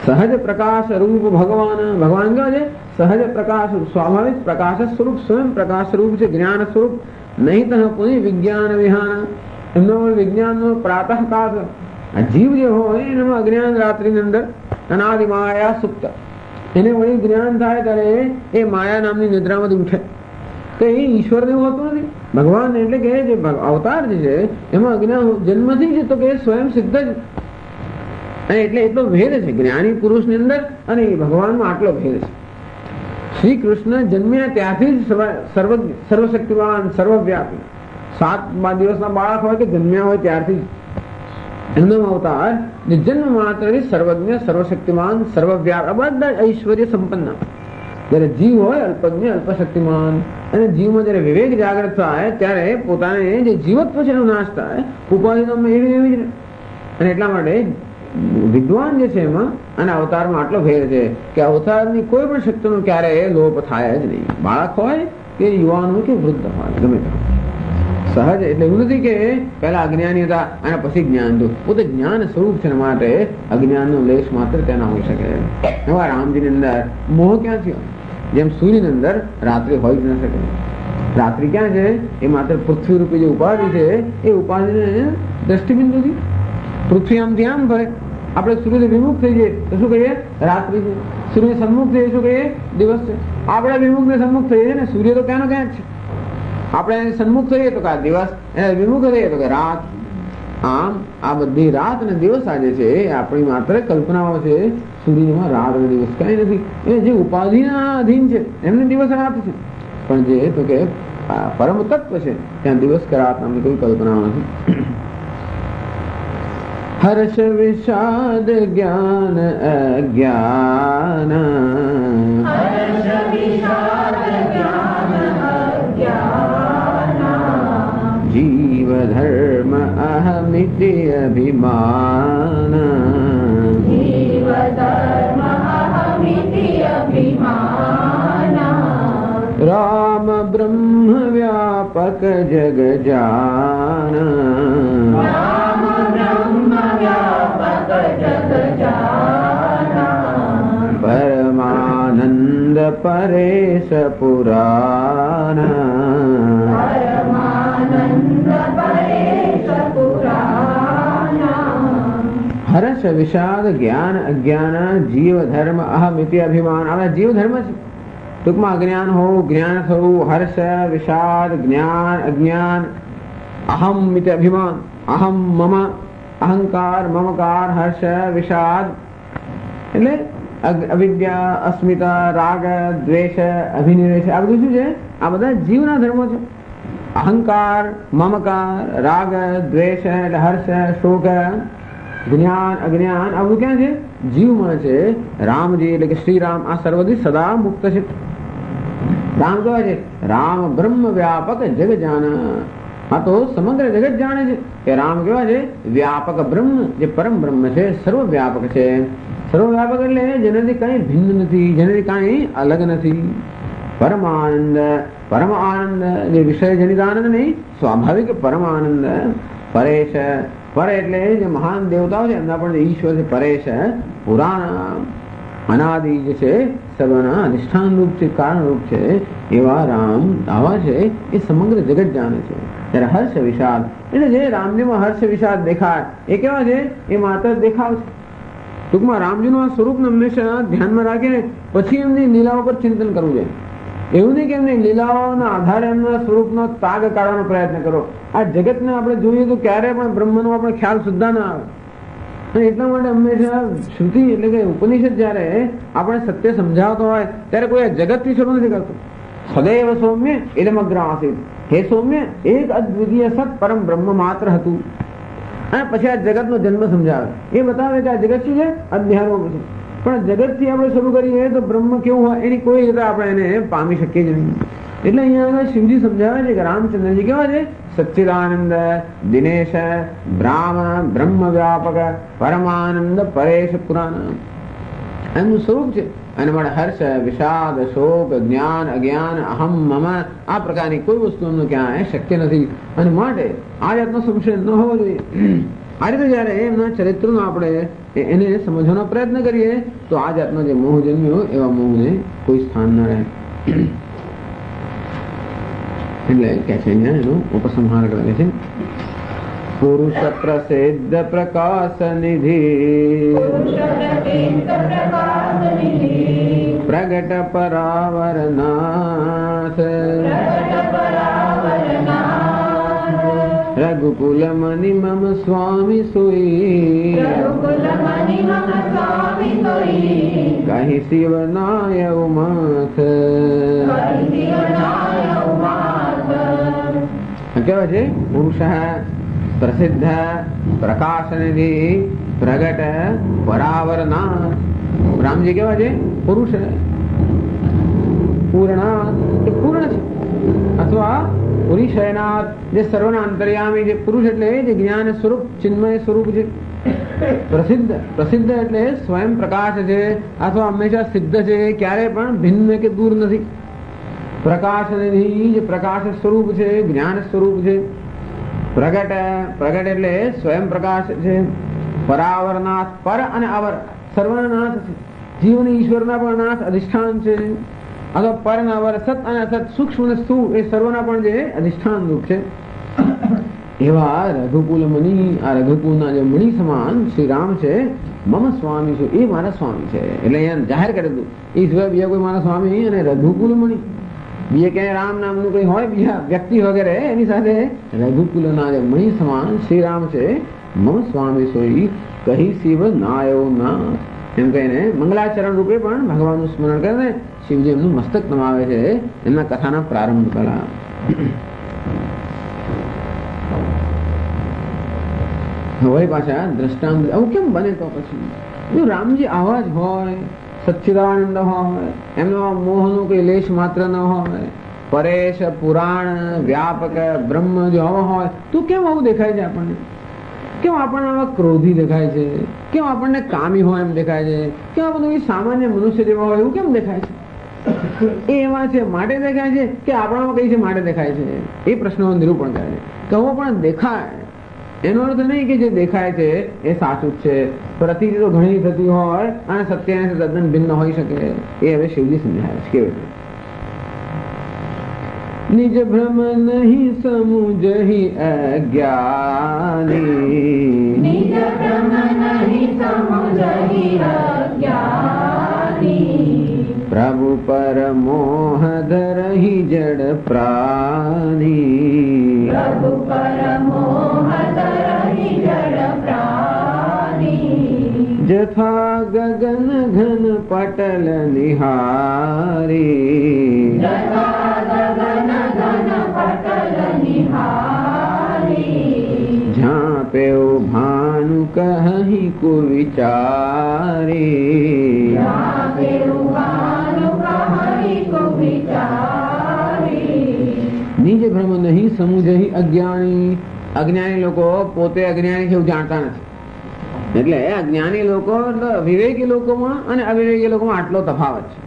સહજ પ્રકાશ રૂપ ભગવાન, ભગવાન કેવા છે? સહજ પ્રકાશ, સ્વાભાવિક પ્રકાશ સ્વરૂપ, સ્વયં પ્રકાશ રૂપ છે, જ્ઞાન સ્વરૂપ. નહીં તહ પુનિ વિજ્ઞાન વિહાન, એમનો વિજ્ઞાનનો પ્રાતઃકાળ. આ જીવ જે હોય એનામાં અજ્ઞાન રાત્રિની અંદર અનાદિ માયા સુપ્ત, એને વળી જ્ઞાન થાય ત્યારે એ માયા નામની નિદ્રામાંથી ઉઠે. તો એ ઈશ્વર એવું હોતું નથી. ભગવાન એટલે કે જે અવતાર જે છે એમાં અજ્ઞાન જન્મથી છે, તો કે સ્વયં સિદ્ધ જ. અને એટલે એટલો ભેદ છે જ્ઞાની પુરુષની અંદર અને ભગવાનમાં, આટલો ભેદ છે. શ્રી કૃષ્ણ જન્મ્યા ત્યાંથી જ સર્વજ્ઞ, સર્વશક્તિવાન, સર્વવ્યાપી. 7 દિવસના બાળક હોય કે જન્મ્યા હોય ત્યારથી એમનો અવતાર જે જન્મ માત્રથી સર્વજ્ઞ, સર્વશક્તિમાન, સર્વવ્યાપી, બધા ઐશ્વર્ય સંપન્ન. જયારે જીવ હોય અલ્પજ્ઞ, અલ્પશક્તિમાન, અને જીવમાં જયારે વિવેક જાગૃત થાય ત્યારે પોતાને જે જીવત્વ છે એનો નાશ થાય. ઉપાધિ તો એવી એવી જ. અને એટલા માટે વિદ્વાન જે છે એમાં અને અવતારમાં આટલો ભેદ છે કે અવતારની કોઈ પણ શક્તિનો ક્યારેય લોપ થાય જ નહીં. બાળક હોય કે યુવાન હોય કે વૃદ્ધ હોય, ગમે તે સહજ. એટલે એવું નથી કે પહેલા અજ્ઞાની હતા અને પછી જ્ઞાન થયું. પોતે જ્ઞાન સ્વરૂપ છે માટે અજ્ઞાનનો લેશ માત્ર ત્યાં ના હોઈ શકે. એવા રામજીની અંદર મોહ ક્યાંથી હોય? જેમ સૂર્યની અંદર રાત્રિ હોય જ ન શકે. રાત્રિ ક્યાં છે? એ માત્ર પૃથ્વી રૂપી જે ઉપાધિ છે એ ઉપાધિને દ્રષ્ટિબિંદુથી પૃથ્વી આમથી આમ ફરે. આપણે સૂર્ય વિમુખ થઈ જઈએ તો શું કહીએ? રાત્રિ છે. સૂર્ય સન્મુખ થઈએ શું કહીએ? દિવસ છે. આપણે વિમુખ ને સન્મુખ થઈએ ને સૂર્ય તો ક્યાંનો ક્યાં જ છે. આપણે સન્મુખ થઈએ તો કા દિવસ, એને વિમુખ થઈએ તો કે રાત. આમ આ બધી રાત અને દિવસ આજે છે એ આપણી માત્ર કલ્પનાઓ છે. સૂર્યમાં રાત અને દિવસ કઈ નથી. એ જે ઉપાધિના અધીન છે એમને દિવસ રાત છે. પણ જે તો કે પરમ તત્વ છે ત્યાં દિવસ કે રાત નામની કોઈ કલ્પના નથી. હર્ષ વિષાદ જ્ઞાન અજ્ઞાન,
હર્ષ વિષાદ જ્ઞાન અજ્ઞાન,
જીવ ધર્મ અહમિતિ અભિમાન,
જીવ ધર્મ અહમિતિ અભિમાન,
રામ બ્રહ્મ વ્યાપક જગ જાન,
રામ બ્રહ્મ વ્યાપક જગ જાન,
પરમાનંદ પરેશ પુરાણ,
પરમાનંદ પરેશ પુરાણ,
હર્ષ વિષાદ જ્ઞાન અજ્ઞાન, જીવ ધર્મ અહમિતિ અભિમાન. આ જીવ ધર્મ છે. ટૂંકમાં અજ્ઞાન હોવું, જ્ઞાન થવું, હર્ષ વિષાદ જ્ઞાન અજ્ઞાન, અહમ મિતિ અભિમાન, અહમ મમ, અહંકાર મમકાર, હર્ષ વિષાદ એટલે અવિદ્યા, અસ્મિતા, રાગ, દ્વેષ, અભિનિવેશ. આ બધું શું છે? આ બધા જીવના ધર્મો છે. અહંકાર, મમકાર, રાગ, દ્વેષ એટલે હર્ષ, શોક, જ્ઞાન, અજ્ઞાન આ બધું ક્યાં છે? જીવમાં છે. રામજી એટલે કે શ્રી રામ આ સર્વથી સદા મુક્ત છે. રામ કેવા છે? રામ બ્રહ્મ વ્યાપક જગ જાન. આ તો સમગ્ર જગત જાણે છે કે રામ કેવા છે? વ્યાપક બ્રહ્મ, જે પરમ બ્રહ્મ છે, સર્વવ્યાપક છે. સર્વવ્યાપક એટલે જેનાથી કઈ ભિન્ન નથી, જેનાથી કઈ અલગ નથી. પરમાનંદ, પરમ આનંદ, જે વિષય જનિત આનંદ નહીં, સ્વાભાવિક પરમ આનંદ. પરેશ, પર એટલે જે મહાન દેવતાઓ છે એમના પણ ઈશ્વર છે પરેશ. પુરાણ, અનાદિ જે છે સર્વના અધિષ્ઠાન રૂપ છે, કારણ રૂપ છે એવા રામ આવા છે એ સમગ્ર જગત જાણે છે. ત્યારે હર્ષ વિષાદ એટલે જે રામજીમાં હર્ષ વિષાદ દેખાય એ કેવા છે? એ માત્ર દેખાવ છે. ટૂંકમાં રામજીનું આ સ્વરૂપને હંમેશા ધ્યાનમાં રાખીને પછી એમની લીલાઓ પર ચિંતન કરવું જોઈએ. એવું નહીં કે એમની લીલાઓના આધારે એમના સ્વરૂપનો તાગ કાઢવાનો પ્રયત્ન કરો. આ જગતને આપણે જોઈએ તો ક્યારે પણ બ્રહ્મનો આપણે ખ્યાલ સુદ્ધા ના આવે. અને એટલા માટે હંમેશા શ્રુતિ એટલે કે ઉપનિષદ જયારે આપણે સત્ય સમજાવતો હોય ત્યારે કોઈ જગતથી શરૂ નથી કરતું. સદૈવ સૌમ્ય ઇદમગ્ર આસીત, હે સૌમ્ય એક અદ્વિતીય સત પરમ બ્રહ્મ માત્ર હતું. અને પછી આ જગતનો જન્મ સમજાવે, એ બતાવે કે આ જગત શું છે? અધ્યારોપ છે. પણ જગતથી આપણે શરૂ કરીએ તો બ્રહ્મ કેવું હોય એની કોઈ રીતે આપણે એને પામી શકીએ જ નહીં. એટલે અહીંયા શિવજી સમજાવે છે કે રામચંદ્રજી કેવા છે? સચ્ચિદાનંદ, દિનેશ, બ્રાહ્મ, બ્રહ્મ વ્યાપક, પરમાનંદ પરેશ પુરાણ. એમનું સ્વરૂપ છે. અને માટે હર્ષ, વિષાદ, શોક, જ્ઞાન, અજ્ઞાન, અહમ, મમ આ પ્રકારની કોઈ વસ્તુ એમનું ક્યાંય શક્ય નથી. અને માટે આ જાતનો સંશય ન હોવો જોઈએ. આ રીતે જયારે એમના ચરિત્રનો આપણે એને સમજવાનો પ્રયત્ન કરીએ તો આ જાતનો જે મોહ જન્મ્યો એવા મોહને કોઈ સ્થાન ન રહે. એટલે કે છે અહીંયા એનો ઉપસંહાર કરે છે. પુરુષ પ્રસિદ્ધ પ્રકાશ નિધિ પ્રગટ પરાવરનાથ રઘુકુલ મની મમ સ્વામી સોઈ કહી શિવનાય ઉમાથ. કેવા છે? પુરુષ પ્રસિદ્ધ પ્રકાશ નિધિ પ્રગટ પરાવરનાથ. રામજી કેવા છે? પુરુષ પૂર્ણ, એ પૂર્ણ છે. અથવા પુરીશયનાથ, જે સર્વના અંતર્યામી, જે પુરુષ એટલે જે જ્ઞાન સ્વરૂપ ચિન્મય સ્વરૂપ છે. પ્રસિદ્ધ, પ્રસિદ્ધ એટલે સ્વયં પ્રકાશ છે અથવા હંમેશા સિદ્ધ છે, ક્યારે પણ ભિન્ન કે દૂર નથી. પ્રકાશ નિધિ, જે પ્રકાશ સ્વરૂપ છે, જ્ઞાન સ્વરૂપ છે. પ્રગટ, પ્રગટ એટલે સ્વયં પ્રકાશ છે. પરાવરનાથ, પર અને અવર સર્વના નાથ છે. જીવન ઈશ્વરના પણ નાથ અધિષ્ઠાન છે. અથવા પર અને અવર, સત અને અસત, સૂક્ષ્મ અને સ્થૂળ એ સર્વના પણ જે અધિષ્ઠાન રૂપ છે. એવા રઘુકુલ મણિ, આ રઘુકુલના જે મણિ સમાન શ્રી રામ છે. મમ સ્વામી છે, એ મારા સ્વામી છે. એટલે અહીંયા જાહેર કરી દીધું એ સિવાય બીજા કોઈ મારા સ્વામી અને રઘુકુલ મણિ. બીજે ક્યાંય રામ નામનું કઈ હોય બીજા વ્યક્તિ વગેરે, એની સાથે રઘુકુલના જે મણિ સમાન શ્રી રામ છે. મમ સ્વામી સોઈ કહી શિવ નાયો ના, એમ કહીને મંગલાચરણ રૂપે પણ ભગવાનનું સ્મરણ કરીને શિવજી એમનું મસ્તક નમાવે છે. એમના કથાના પ્રારંભ કરા. હવે પાછા દ્રષ્ટાંત આવું કેમ બને? તો પછી જો રામજી આવા જ હોય, સચ્ચિદાનંદ હોય, એમનો મોહનો કોઈ લેશ માત્ર ન હોય, પરેશ, પુરાણ, વ્યાપક, બ્રહ્મ જો આવા હોય તો કેમ આવું દેખાય છે આપણને? કેમ આપણને આવા ક્રોધી દેખાય છે? કેમ આપણને કામી હોય એમ દેખાય છે? કેમ આપણને સામાન્ય મનુષ્ય જેવા હોય એવું કેમ દેખાય છે? એ એવા છે માટે દેખાય છે કે આપણામાં કઈ છે માટે દેખાય છે? એ પ્રશ્નનું નિરૂપણ કરે છે. કહો પણ દેખાય એનો અર્થ નહીં કે જે દેખાય છે એ સાચું જ છે. પ્રતીતિ તો ઘણી થતી હોય અને સત્યને તદ્દન ભિન્ન હોઈ શકે. એ હવે શિવજી સમજાવે છે કેવી રીતે. નિજ ભ્રમ નહીં સમુજહી અજ્ઞાની,
નિજ ભ્રમ નહીં સમુજહી અજ્ઞાની,
પ્રભુ પર મોહ ધરહી જડ પ્રાણી,
પ્રભુ પર મોહ ધરહી જડ પ્રાણી,
જથા ગગન ઘન પટલ નિહારી,
જથા ગગન ઘન પટલ નિહારી,
જ્યાં પેઉ ભાનુ કહી કો વિચારી,
જ્યાં પેઉ ભાનુ કહી કો વિચારી,
નિજ ભ્રમ નહીં સમુજહી અજ્ઞાની. અજ્ઞાની લોકો પોતે અજ્ઞાની છે એવું જાણતા નથી. એટલે અજ્ઞાની લોકો વિવેકી લોકોમાં અને અવિવેકી લોકોમાં આટલો તફાવત છે.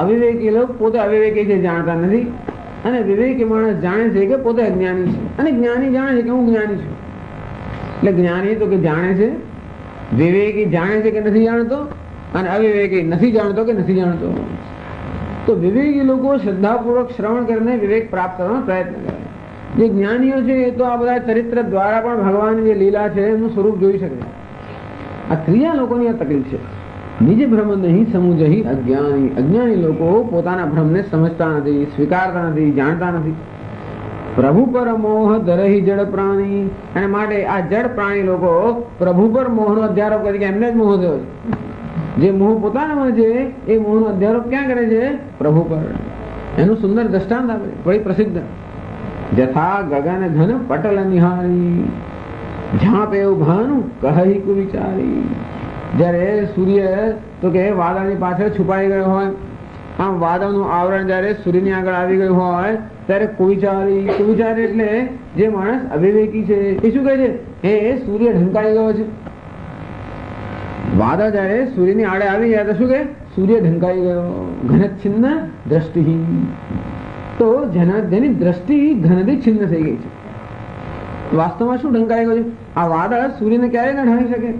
અવિવેકી લોકો પોતે અવિવેકી છે જાણતા નથી, અને વિવેકી માણસ જાણે છે કે પોતે અજ્ઞાની છે, અને જ્ઞાની જાણે છે કે હું જ્ઞાની છું. એટલે જ્ઞાની તો કે જાણે છે, વિવેકી જાણે છે કે નથી જાણતો, અને અવિવેકી નથી જાણતો કે નથી જાણતો. તો વિવેકી લોકો શ્રદ્ધાપૂર્વક શ્રવણ કરીને વિવેક પ્રાપ્ત કરવાનો પ્રયત્ન કરે. જે જ્ઞાનીઓ છે એ તો આ બધા ચરિત્ર દ્વારા પણ ભગવાનની જે લીલા છે એમનું સ્વરૂપ જોઈ શકે. આ ત્રીજા લોકોની આ તકલીફ છે. નિજ ભ્રમ નહીં સમુજહી અજ્ઞાની. અજ્ઞાની લોકો પોતાના ભ્રમને સમજતા નથી, સ્વીકારતા નથી, જાણતા નથી. પ્રભુ પર મોહ ધરહી જડ પ્રાણી. અને માટે આ જડ પ્રાણી લોકો પ્રભુ પર મોહનો અધ્યારોપ કરે કે એમને જ મોહ થયો છે. જે મોહ પોતાનામાં છે એ મોહનો અધ્યારોપ ક્યાં કરે છે? પ્રભુ પર. એનું સુંદર દ્રષ્ટાંત આપે, બડી પ્રસિદ્ધ. જથા ગગન ઘન પટલ નિહારી, જ્યાં પેવ ભાનુ કહી કુ વિચારી. જયારે સૂર્ય તો કે વાદળની પાછળ છુપાઈ ગયો હોય, આમ વાદળનું આવરણ જયારે સૂર્યની આગળ આવી ગયું હોય ત્યારે કુવિચારી. કુવિચારી એટલે જે માણસ અવિવેકી છે એ શું કહે છે? એ સૂર્ય ઢંકાઈ ગયો છે. વાદળ જયારે સૂર્યની આડે આવી જાય તો શું કે સૂર્ય ઢંકાઈ ગયો, ઘનચ્છિન્ન દ્રષ્ટિહીન. તો જેની દ્રષ્ટિ ઘનથી છિન્ન થઈ ગઈ છે. વાસ્તવમાં શું ઢંકાઈ ગયું છે? આ વાદળ સૂર્યને ક્યારેય ન ઢાંકી શકે.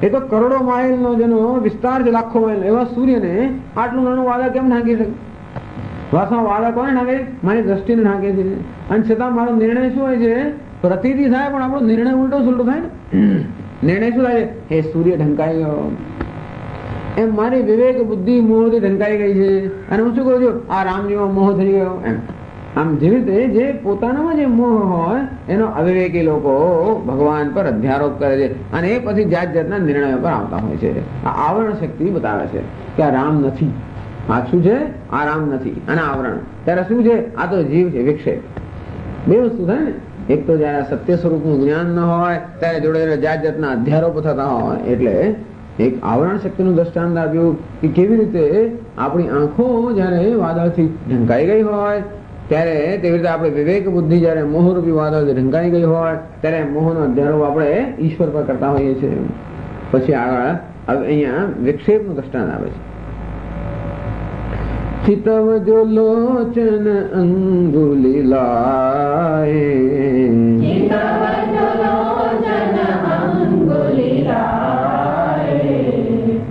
એ તો કરોડો માઇલનો જેનો વિસ્તાર છે, લાખો માઇલ, એવા સૂર્યને આટલું નાનું વાદળ કેમ ઢાંકી શકે? વાસ્તવમાં વાદળ કોને ઢાંકે? મારી દ્રષ્ટિને ઢાંકે છે. અને છતાં મારો નિર્ણય શું હોય છે? પ્રતીતિ થાય, પણ આપણો નિર્ણય ઉલટો સુલટો થાય ને. નિર્ણય શું થાય? હે સૂર્ય ઢંકાઈ ગયો, એમ મારી વિવેક બુદ્ધિ મોહથી ઢંકાઈ ગઈ છે. અને હું શું કહું છું? આ રામજીમાં મોહ થઈ ગયો. એમ આમ જેવી રીતે જે પોતાનામાં જે મોહ હોય એનો અવિવેકી લોકો ભગવાન પર અધ્યારોપ કરે છે અને એ પછી જાત જાતના નિર્ણયો પર આવતા હોય છે. આ આવરણ શક્તિ બતાવે છે કે આ રામ નથી. આ શું છે? આ રામ નથી. અને આવરણ ત્યારે શું છે? આ તો જીવ છે, વિક્ષેપ. બે વસ્તુ થાય ને. એક તો જયારે સત્ય સ્વરૂપનું જ્ઞાન ન હોય ત્યારે જોડે જાત જાતના અધ્યારોપો થતા હોય. એટલે એક આવરણ શક્તિનું દ્રષ્ટાંત આપ્યું કે કેવી રીતે આપણી આંખો જયારે વાદળથી ઢંકાઈ ગઈ હોય ત્યારે તેવી રીતે આપણે વિવેક બુદ્ધિ જયારે મોહરૂપી વાદળથી ઢંકાઈ ગઈ હોય ત્યારે મોહનો અધ્યારોપ આપણે ઈશ્વર પર કરતા હોઈએ છીએ. પછી આગળ અહીંયા વિક્ષેપનું દ્રષ્ટાંત આવે છે. ચિતવ જો લોચન અંગુલિલાએ,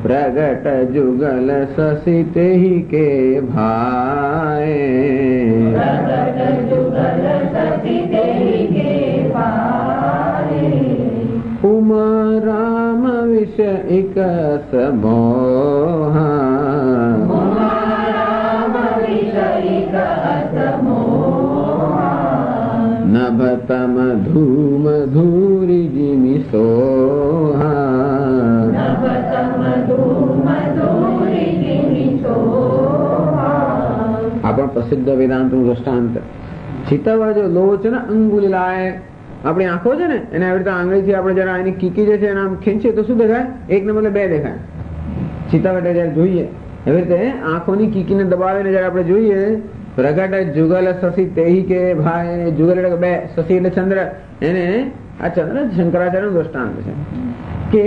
प्रगट जुगल ससिते ही के भाए, उमा राम विष एक समोहा, नभतम धूम धूरी जिमि सोहा, આપણ પ્રસિદ્ધ વેદાંતનું દ્રષ્ટાંત. ચિતવજો લોચન અંગુલિલાએ, આપણી આંખો છે ને એને આવી રીતે આંગળીથી આપણે જરા એની કીકી જે છે એના આમ ખેંચીએ તો શું દેખાય? એક ને બદલે બે દેખાય. ચિતવ એટલે જયારે જોઈએ એવી રીતે આંખોની કીકીને દબાવીને જયારે આપણે જોઈએ, પ્રગટ જુગલ શશી તેહી કે ભાઈ, જુગલ એટલે બે, શશી એટલે ચંદ્ર, એને આ ચંદ્ર શંકરાચાર્યનું દ્રષ્ટાંત છે કે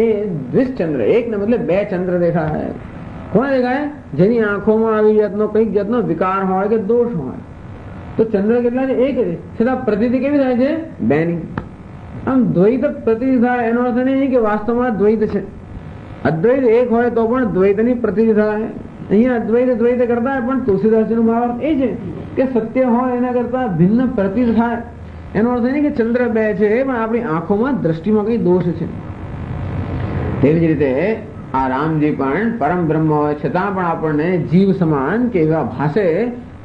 દ્વિચંદ્ર, એક ને બદલે બે ચંદ્ર દેખાય. કોણ દેખાય? જેની આંખોમાં આવી જાતનો કઈક જાતનો વિકાર હોય કે દોષ હોય. તો ચંદ્ર કેટલા છે? એક છે, છતાં પ્રતીતિ કેવી થાય છે? બેની. આમ દ્વૈત પ્રતીતિ થાય એનો અર્થ નહીં કે વાસ્તવમાં દ્વૈત છે. અદ્વૈત એક હોય તો પણ દ્વૈતની પ્રતીતિ થાય. અહીંયા અદ્વૈત દ્વૈત કરતા પણ તુલસીદાસજીનો ભાવ એ છે કે સત્ય હોય એના કરતા ભિન્ન પ્રતીત થાય. એનો અર્થ નહીં કે ચંદ્ર બે છે પણ આપણી આંખોમાં દ્રષ્ટિમાં કઈ દોષ છે. તેવી જ રીતે આ રામજી પણ પરમ બ્રહ્મ હોય છતાં પણ આપણને જીવ સમાન કે એવા ભાષે.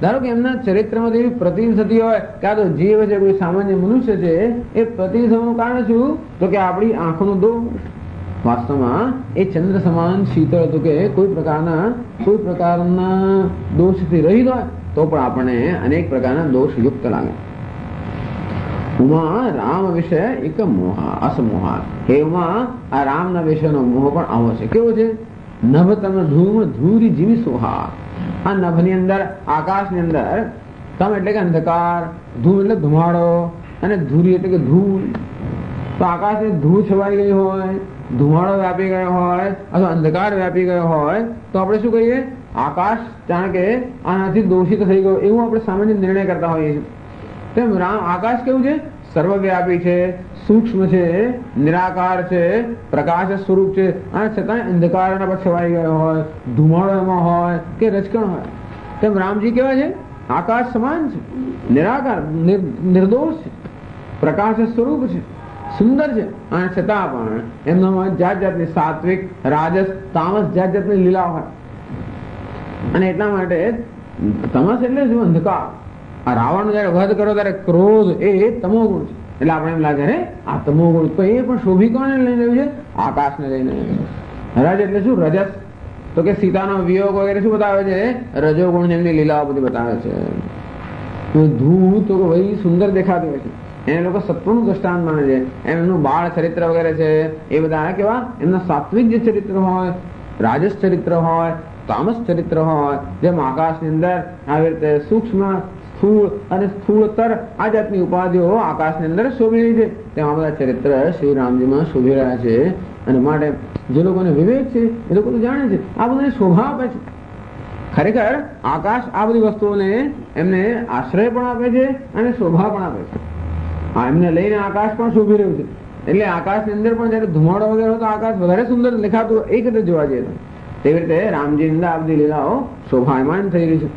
ધારો કે એમના ચરિત્રમાં એવી પ્રતીત થતી હોય કે આ તો જીવ છે, કોઈ સામાન્ય મનુષ્ય છે. એ પ્રતીત થવાનું કારણ શું? તો કે આપણી આંખોનો દોષ. વાસ્તવમાં એ ચંદ્ર સમાન શીતળ હતું કે કોઈ પ્રકારના દોષથી રહિત હોય તો પણ આપણને અનેક પ્રકારના દોષ યુક્ત લાગે. ઉમા રામ વિશે એક મોહા અસમોહા. હે ઉમા, આ રામના વિષયનો મોહ પણ આવો છે. કેવો છે? નભ તમ ધૂમ ધૂરી જીવી સોહા. આ નભની અંદર, આકાશની અંદર, તમ એટલે કે અંધકાર, ધૂમ એટલે ધુમાડો, અને ધૂરી એટલે કે ધૂળ. તો આકાશની ધૂળ છવાઈ ગઈ હોય, ધુમાડો વ્યાપી ગયો હોય અથવા અંધકાર વ્યાપી ગયો હોય તો આપણે શું કહીએ? આકાશ જાણે કે આનાથી દોષિત થઈ ગયો એવું આપણે સામાન્ય નિર્ણય કરતા હોઈએ છીએ. તેમ રામ આકાશ કેવું છે? સર્વવ્યાપી છે, સૂક્ષ્મ છે, નિરાકાર છે, પ્રકાશ સ્વરૂપ છે. અને છતાં અંધકારના પર છવાઈ ગયો હોય, ધુમાડો એમાં હોય કે રચકણ હોય. તેમ રામજી કેવા છે? આકાશ સમાન છે, નિરાકાર, નિર્દોષ છે, પ્રકાશ સ્વરૂપ છે, સુંદર છે. અને છતાં પણ એમનામાં જાત જાતની સાત્વિક, રાજસ, તામસ જાત જાતની લીલા હોય. અને એટલા માટે તમસ એટલે શું? અંધકાર. આ રાવણ જયારે વધ કરો ત્યારે ક્રોધ એ તમો ગુણ છે. એટલે આપણે એમ લાગે અરે આ તમો ગુણ તો એ પણ શોભી કોને લઈને રહ્યું છે? આકાશને લઈને. રજ એટલે શું? રજસ. તો કે સીતાનો વિયોગ વગેરે શું બતાવે છે? રજોગુણ એમની લીલાઓ બધી બતાવે છે. ધૂળ તો ભાઈ સુંદર દેખાતી હોય છે, એને લોકો સત્વનું દ્રષ્ટાંત માને છે. એમનું બાળ ચરિત્ર વગેરે છે એ બધા કેવા? એમના સાત્વિક જે ચરિત્ર હોય, રાજસ ચરિત્ર હોય, તામસ ચરિત્ર હોય. જેમ આકાશની અંદર આવી રીતે સૂક્ષ્મ, સ્થૂળ અને સ્થૂળતર આ જાતની ઉપાધિઓ આકાશની અંદર શોભી રહી છે, તેમાં બધા ચરિત્ર શ્રી રામજીમાં શોભી રહ્યા છે. અને માટે જે લોકોને વિવેક છે એ લોકો તો જાણે છે, આ બધાને શોભા આપે છે. ખરેખર આકાશ આ બધી વસ્તુઓને એમને આશ્રય પણ આપે છે અને શોભા પણ આપે છે. એમને લઈને આકાશ પણ શોભી રહ્યું છે. એટલે આકાશની અંદર પણ જયારે ધુમાડો વગેરે હોય તો આકાશ વધારે સુંદર દેખાતું એક રીતે જોવા જઈએ તો. તેવી રીતે રામજી અંદર આ બધી લીલાઓ શોભાયમાન થઈ રહી છે.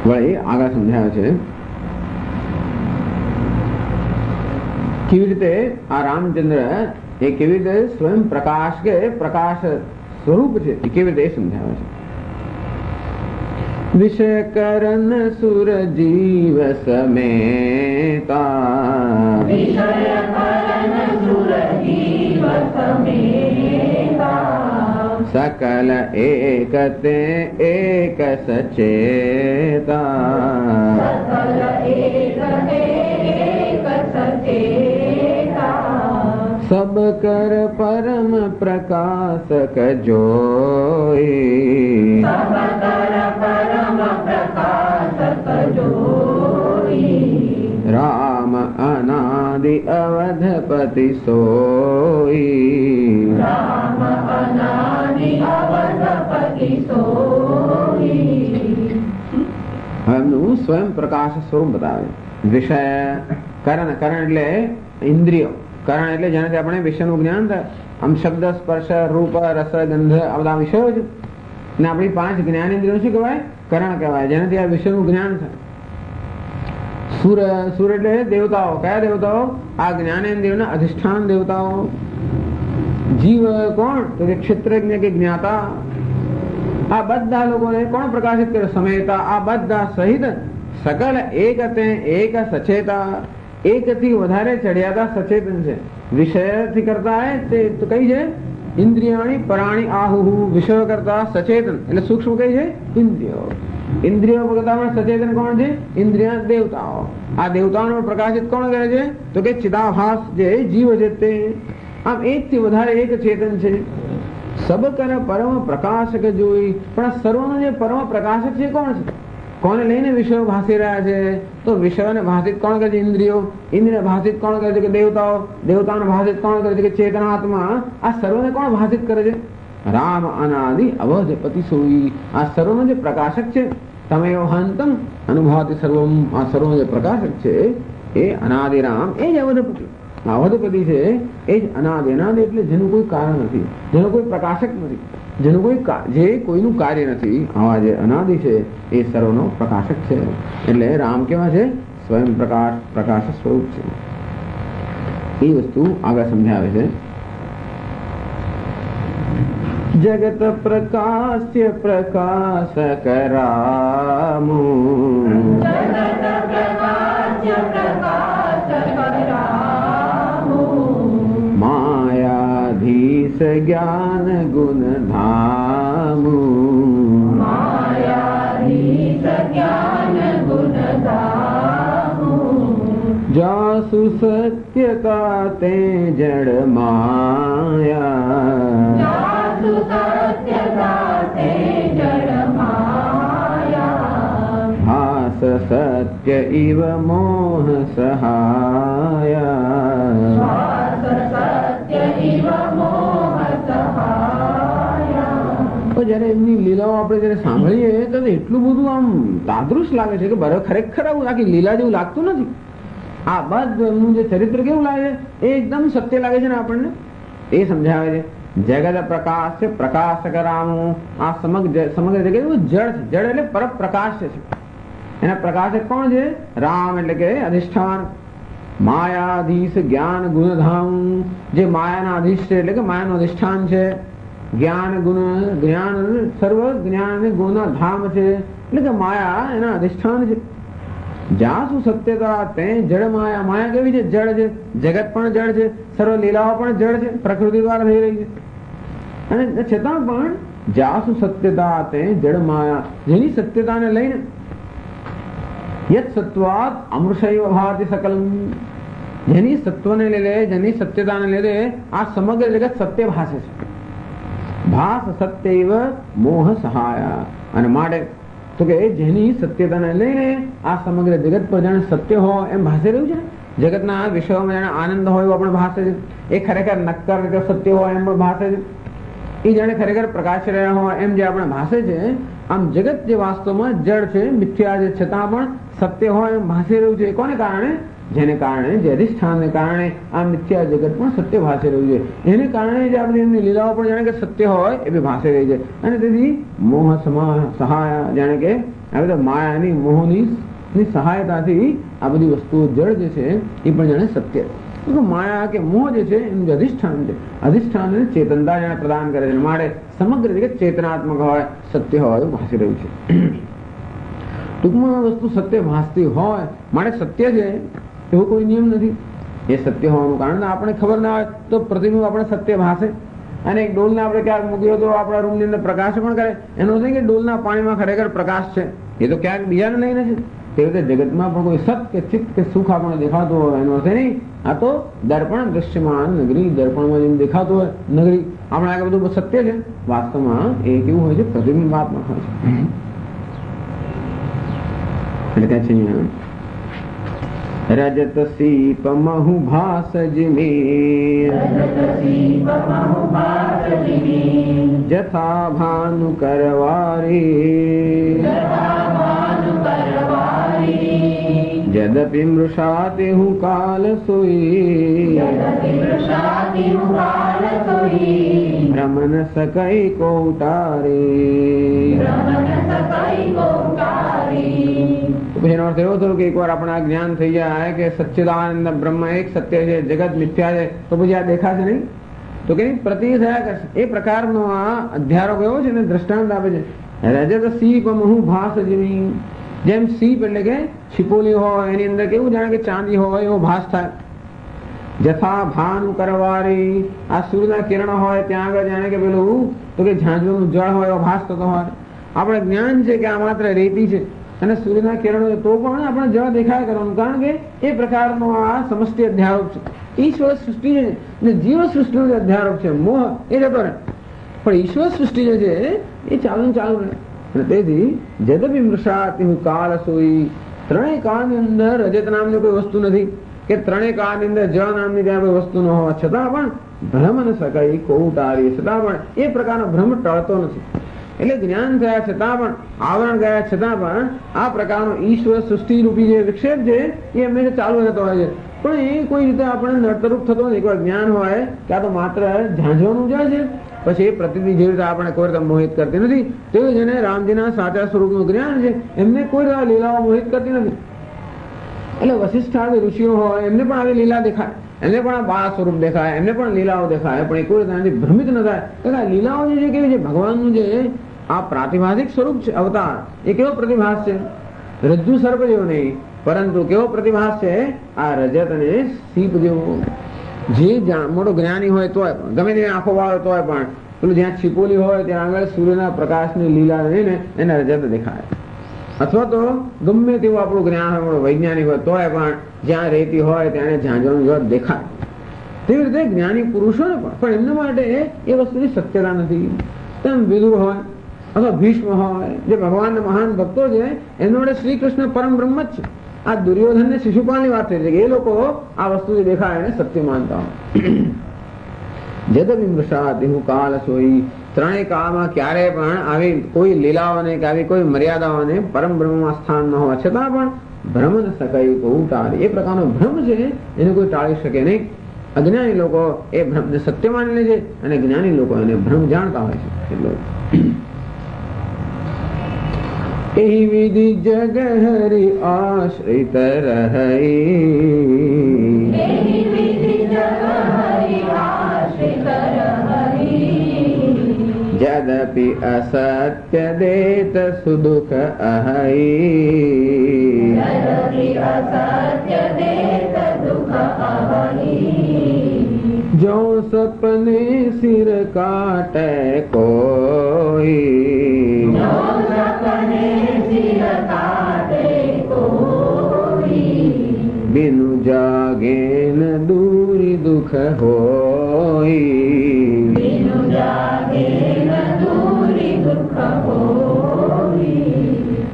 વળી આગળ સમજાવે છે કેવી રીતે આ રામચંદ્ર એ કેવી રીતે સ્વયં પ્રકાશ કે પ્રકાશ સ્વરૂપ છે એ કેવી રીતે સમજાવે છે. વિષય કરન સુર જીવ સમેતા, सकल एकते एक सचेता, सब कर परम प्रकाशक जोई, राम अनादि अवधपति सोई, हमनु स्वयं प्रकाश स्वरूप बतावे. विषय करण, करण એટલે ઇન્દ્રિયો, કરણ એટલે જેનાથી આપણે વિષયનું જ્ઞાન થાય. આમ શબ્દ સ્પર્શ રૂપ રસ ગંધ આ બધા વિષયો છે ને આપણી 5 જ્ઞાનેન્દ્રિયો શું કહેવાય? કરણ કહેવાય, જેનાથી આ વિષયનું જ્ઞાન થાય. સુર, સુર એટલે દેવતાઓ. કયા દેવતાઓ? આ જ્ઞાનેન્દ્રિયોના અધિષ્ઠાન દેવતાઓ. જીવ કોણ? તો કે ક્ષેત્રજ્ઞ કે જ્ઞાતા. આ બધા લોકોને કોણ પ્રકાશિત કરે? સમેતા. આ બધા સહિત સકલ એકતે એક સચેતા, એકથી વધારે ચડિયાતા સચેતન છે. વિષયથી કરતા હે તે તો કઈ છે? ઇન્દ્રિયાણી પરાણી આહુહુ. વિષયો કરતા સચેતન એટલે સૂક્ષ્મ કઈ છે? ઇન્દ્રિયો. ઇન્દ્રિયો કરતા સચેતન કોણ છે? ઇન્દ્રિય દેવતાઓ. આ દેવતાઓનો પ્રકાશિત કોણ કરે છે? તો કે ચિદાભાસ જે જીવ છે તે. આમ એકથી વધારે એક ચેતન છે. સબ કર પરમ પ્રકાશક જોઈ. પણ સર્વનો જે પરમ પ્રકાશક છે કોણ છે? કોને લઈને વિષયો ભાસી રહ્યા છે? તો વિષયોને ભાષિત કોણ કરે છે? ઇન્દ્રિયો. ઇન્દ્રિય ભાષિત કોણ કરે છે? કે દેવતાઓ. દેવતાઓને ભાષિત કોણ કરે છે? કે ચેતનાત્મા. આ સર્વને કોણ ભાષિત કરે છે? રામ અનાદિ અવધપતિ સોઈ. આ સર્વનો જે પ્રકાશક છે, તમેવ હંતમ અનુભવાતિ સર્વમ. આ સર્વનો જે પ્રકાશક છે એ અનાદિ રામ, એ જ અવધપતિ. અવધપતિ છે એ જ અનાદિ. અનાદિ એટલે જેનું કોઈ કારણ નથી, જેનું કોઈ પ્રકાશક નથી, જેનું કોઈ જે કોઈનું કાર્ય નથી. આવા જે અનાદિ છે એ સર્વનો પ્રકાશક છે. એટલે રામ કેવા છે? સ્વયં પ્રકાશ, પ્રકાશ સ્વરૂપ છે. એ વસ્તુ આગળ સમજાવે છે. જગત પ્રકાશ્ય પ્રકાશક રામુ, માયાધીશ જ્ઞાન ગુણ ધામુ, જાસુ સત્યતા તે જડ માયા, હાસ સત્ય ઇવ મોહ સહાયા. જયારે એમની લીલાઓ આપણે જયારે સાંભળીએ તો એટલું બધું આમ તાદૃશ લાગે છે કે બરાબર ખરેખર આવું આખી લીલા જેવું લાગતું નથી. આ બધું એમનું જે ચરિત્ર કેવું લાગે છે? એ એકદમ સત્ય લાગે છે ને આપણને. એ સમજાવે છે. જગત પ્રકાશ છે પ્રકાશક રામુ. આ સમગ્ર જગત જડ છે. જડ એટલે પર પ્રકાશ છે. એના પ્રકાશક કોણ છે? રામ એટલે કે અધિષ્ઠાન. માયાધીશ જ્ઞાન ગુણધામ. જે માયાના અધીશ છે એટલે કે માયાનું અધિષ્ઠાન છે. જ્ઞાન ગુણ, જ્ઞાન સર્વ જ્ઞાન ગુણના ધામ છે એટલે કે માયા એના અધિષ્ઠાન છે. જાસુ સત્યતા તે જડ માયા. માયા કેવી છે? જડ છે. જગત પણ જડ છે, સર્વ લીલાઓ પણ જડ છે, પ્રકૃતિ દ્વારા થઈ રહી છે. અને છતાં પણ જાસુ સત્યતા તે જડ માયા, જેની સત્યતાને લઈને યત સત્વાત અમૃષૈવ ભાતિ સકલમ. જેની સત્વને લીધે, જેની સત્યતાને લીધે આ સમગ્ર જગત સત્ય ભાસે છે. ભાસ સત્યૈવ મોહ સહાયા. અને માટે તો કે જેની સત્યતાને લઈને આ સમગ્ર જગત પર જાણે સત્ય હોય એમ ભાસી રહ્યું છે. જગતના વિષયોમાં જાણે આનંદ હોય એવું આપણે ભાષે છે, એ ખરેખર નક્કર રીતે સત્ય હોય એમ પણ ભાષે છે, એ જાણે ખરેખર પ્રકાશ રહ્યા હોય એમ જે આપણે ભાષે છે. આમ જગત જે વાસ્તવમાં જડ છે, મિથ્યા છે, છતાં પણ સત્ય હોય એમ ભાષી રહ્યું છે. કોને કારણે? જેને કારણે, જે અધિષ્ઠાનને કારણે આ મિથ્યા જગત પણ સત્ય ભાષી રહ્યું છે. એને કારણે જે આપણી એમની લીલાઓ પણ જાણે કે સત્ય હોય એ બી ભાષી રહી છે. અને તેથી મોહ સહાય, જાણે કે આ બધા માયાની મોહની સહાયતાથી આ બધી વસ્તુઓ જડ જે છે એ પણ જાણે સત્ય. માયા કે મોહ જે છે એનું જે અધિષ્ઠાન છે, અધિષ્ઠાનને ચેતનતા જાણે પ્રદાન કરે છે. માટે સમગ્ર રીતે ચેતનાત્મક હોય, સત્ય હોય એવું ભાષી રહ્યું છે. ટૂંકમાં વસ્તુ સત્ય ભાસતી હોય માટે સત્ય છે એવો કોઈ નિયમ નથી. એ સત્ય હોવાનું કારણ આપણે ખબર ના હોય તો પ્રતિબિંબ આપણે સત્ય ભાસે. અને એક ડોલને આપણે ક્યાંક મૂક્યો તો આપણા રૂમની અંદર પ્રકાશ પણ કરે. એનો નથી કે ડોલના પાણીમાં ખરેખર પ્રકાશ છે, એ તો ક્યાંક બીજાને લઈને છે. તે રીતે જગતમાં પણ કોઈ સત કે ચિત્ત કે સુખ આપણને દેખાતું હોય એનો અર્થ નહીં આ તો દર્પણ દૃશ્યમાન નગરી, દર્પણમાં જેમ દેખાતું હોય નગરી, આપણે આગળ બધું સત્ય છે. વાસ્તવમાં એ કેવું હોય છે? પ્રતિબિંબાત્મક હોય છે. એટલે ત્યાં છે રજત સીપ મહુ ભાસ જીમી જથા ભાનુ કરવારી જદપિ મૃષાતિ હું કાલ સોઈ ભ્રમન સકઈ કૌટારી. એનો અર્થ એવો થયો કે એકવાર આપણા જ્ઞાન થઈ જાય કે સચ્ચિદાનંદ બ્રહ્મ એક સત્ય છે, જગત મિથ્યા છે, તો પછી આ દેખાશે નહીં, તો કે પ્રતિ થયા કરશે. એ પ્રકારનો આ અધ્યારો કયો છે ને દ્રષ્ટાંત આપે છે. રજત સીપ મહુ ભાસ જેવી, જેમ સીપ એટલે કે છિપોલી હોય એની અંદર કેવું જાણે કે ચાંદી હોય એવો ભાસ થાય. જથા ભાન કરવારી, આ સૂર્યના કિરણ હોય ત્યાં આગળ જાણે કે પેલું તો કે ઝાંઝવાનું જળ હોય એવો ભાસ થતો હોય. આપણે જ્ઞાન છે કે આ માત્ર રેતી છે અને સૂર્યના કિરણો તો પણ આપણે જળ દેખાય કરવાનું, કારણ કે એ પ્રકારનો આ સમષ્ટિ અધ્યારોપ છે. ઈશ્વર સૃષ્ટિ છે ને જીવ સૃષ્ટિનો જે અધ્યારોપ છે મોહ એ જતો રહે, પણ ઈશ્વર સૃષ્ટિ જે છે એ ચાલુ ચાલુ રહે. અને તેથી જદપિ મૃષાતિ હું કાલ સોઈ, ત્રણેય કાળની અંદર રજત નામની કોઈ વસ્તુ નથી કે ત્રણેય કાળની અંદર જળ નામની ત્યાં કોઈ વસ્તુ ન હોવા છતાં પણ ભ્રમ ન શકાય કૌટારી, છતાં પણ એ પ્રકારનો ભ્રમ ટળતો નથી. એટલે જ્ઞાન થયા છતાં પણ, આવરણ ગયા છતાં પણ આ પ્રકારનો ઈશ્વર સૃષ્ટિ રૂપી જે વિક્ષેપ છે એ હંમેશા ચાલુ રહેતો હોય છે. પણ એ કોઈ રીતે આપણે નડતરૂપ થતો નથી. એકવાર જ્ઞાન હોય કે આ તો માત્ર ઝાંઝવાનું જાય છે, પછી એ પ્રતિનિધિ જે રીતે આપણે કોઈ રીતે મોહિત કરતી નથી. તે જેને રામજીના સાચા સ્વરૂપનું જ્ઞાન છે એમને કોઈ રીતે લીલાઓ મોહિત કરતી નથી. એટલે વશિષ્ઠ આદિ ઋષિઓ હોય એમને પણ આવી લીલા દેખાય, એમને પણ આ બાળ સ્વરૂપ દેખાય, એમને પણ લીલાઓ દેખાય, પણ એ કોઈ રીતે ભ્રમિત ન થાય. લીલાઓ જે છે કેવી છે? ભગવાનનું જે આ પ્રાતિભાષિક સ્વરૂપ છે અવતાર, એ કેવો પ્રતિભાસ છે? રજ્જુ સર્પ જેવો નહીં, પરંતુ કેવો પ્રતિભાસ છે? આ રજત અને સીપ જેવો. જે મોટો જ્ઞાની હોય તોય પણ, ગમે તે આંખો વાળો તોય પણ પેલું જ્યાં છિપોલી હોય ત્યાં આગળ સૂર્યના પ્રકાશની લીલા રહીને એને રજત દેખાય. અથવા તો ગમે તેવું આપણું જ્ઞાન હોય, વૈજ્ઞાનિક હોય તોય પણ જ્યાં રેતી હોય ત્યાં ઝાંઝવાનું જળ દેખાય. તેવી રીતે જ્ઞાની પુરુષોને પણ એમના માટે એ વસ્તુની સત્યતા નથી. તેમ વિદુર હોય અથવા ભીષ્મ હોય, જે ભગવાનના મહાન ભક્તો છે એમના માટે શ્રી કૃષ્ણ પરમ બ્રહ્મ જ છે. આ દુર્યોધન ને શિશુપાલની વાત થઈ છે કે એ લોકો આ વસ્તુ જે દેખાય એને સત્ય માનતા હોય. જદપિ મૃષાતિ હું કાલ સોઈ, ત્રણેય કાળમાં ક્યારે પણ આવી કોઈ લીલાઓને કે આવી કોઈ મર્યાદાઓને પરમ બ્રહ્મમાં સ્થાન ન હોવા છતાં પણ ભ્રમ ન શકાય કૌટારી. એ પ્રકારનો ભ્રમ છે એને કોઈ ટાળી શકે નહીં. અજ્ઞાની લોકો એ ભ્રમને સત્ય માની લે છે અને જ્ઞાની લોકો એને ભ્રમ જાણતા હોય છે. એટલે એહી વિધિ જગ હરિ આશ્રિત રહી, જદપિ અસત્ય દેત સુદુખ અહઈ, જો સપને સિર કાટે કોઈ, બિनु જાગે ન દૂરી દુઃખ હોય,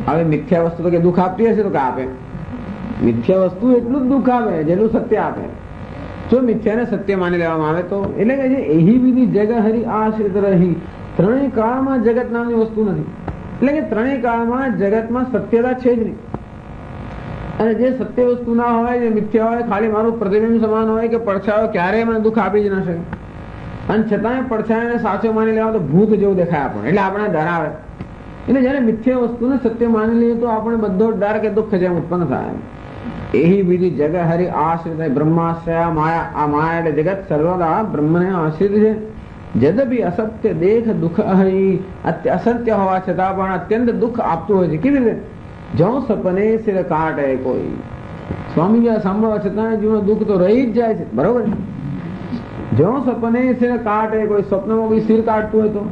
હવે મિથ્યા વસ્તુ તો કે દુઃખ આપતી હશે તો કે આપે, મિથ્યા વસ્તુ એટલું જ દુઃખ આવે જેટલું સત્ય આપે. જો મિથ્યાને સત્ય માની લેવામાં આવે તો એટલે કે છે એહી વિધિ જગ હરી આશ્રિત રહી. ત્રણેય કાળમાં જગત નામની વસ્તુ નથી. એટલે કે ત્રણેય કાળમાં જગતમાં સત્યતા છે જ નહીં. અને જે સત્ય વસ્તુ ના હોય, જે મિથ્યા હોય, ખાલી મારું પ્રતિબિંબ સમાન હોય કે પડછાયો, ક્યારેય મને દુઃખ આપી જ ન શકે. અને છતાંય પડછાયાને સાચો માની લેવા તો ભૂત જેવું દેખાય આપણને, એટલે આપણે ડરાવે. એટલે જયારે મિથ્યા વસ્તુને સત્ય માની લઈએ તો આપણે બધો ડર કે દુઃખ જેમ ઉત્પન્ન થાય. એહી વિધિ જગ હરિ આશ્રિત બ્રહ્માશ્રયા માયા. આ માયા એટલે જગત સર્વદા બ્રહ્મને આશ્રિત છે. જદપી અસત્ય દેખ દુઃખ હરી. અસત્ય હોવા છતાં પણ અત્યંત દુઃખ આપતું હોય છે. કેવી રીતે? જો સપને સિર કાટે કોઈ. સ્વામી સાંભળવા છતાં જીવન દુઃખ તો રહી જ જાય છે. બરોબર. જો સપને સિર કાટે કોઈ. સ્વપ્નમાં કોઈ સિર કાટતું હોય તો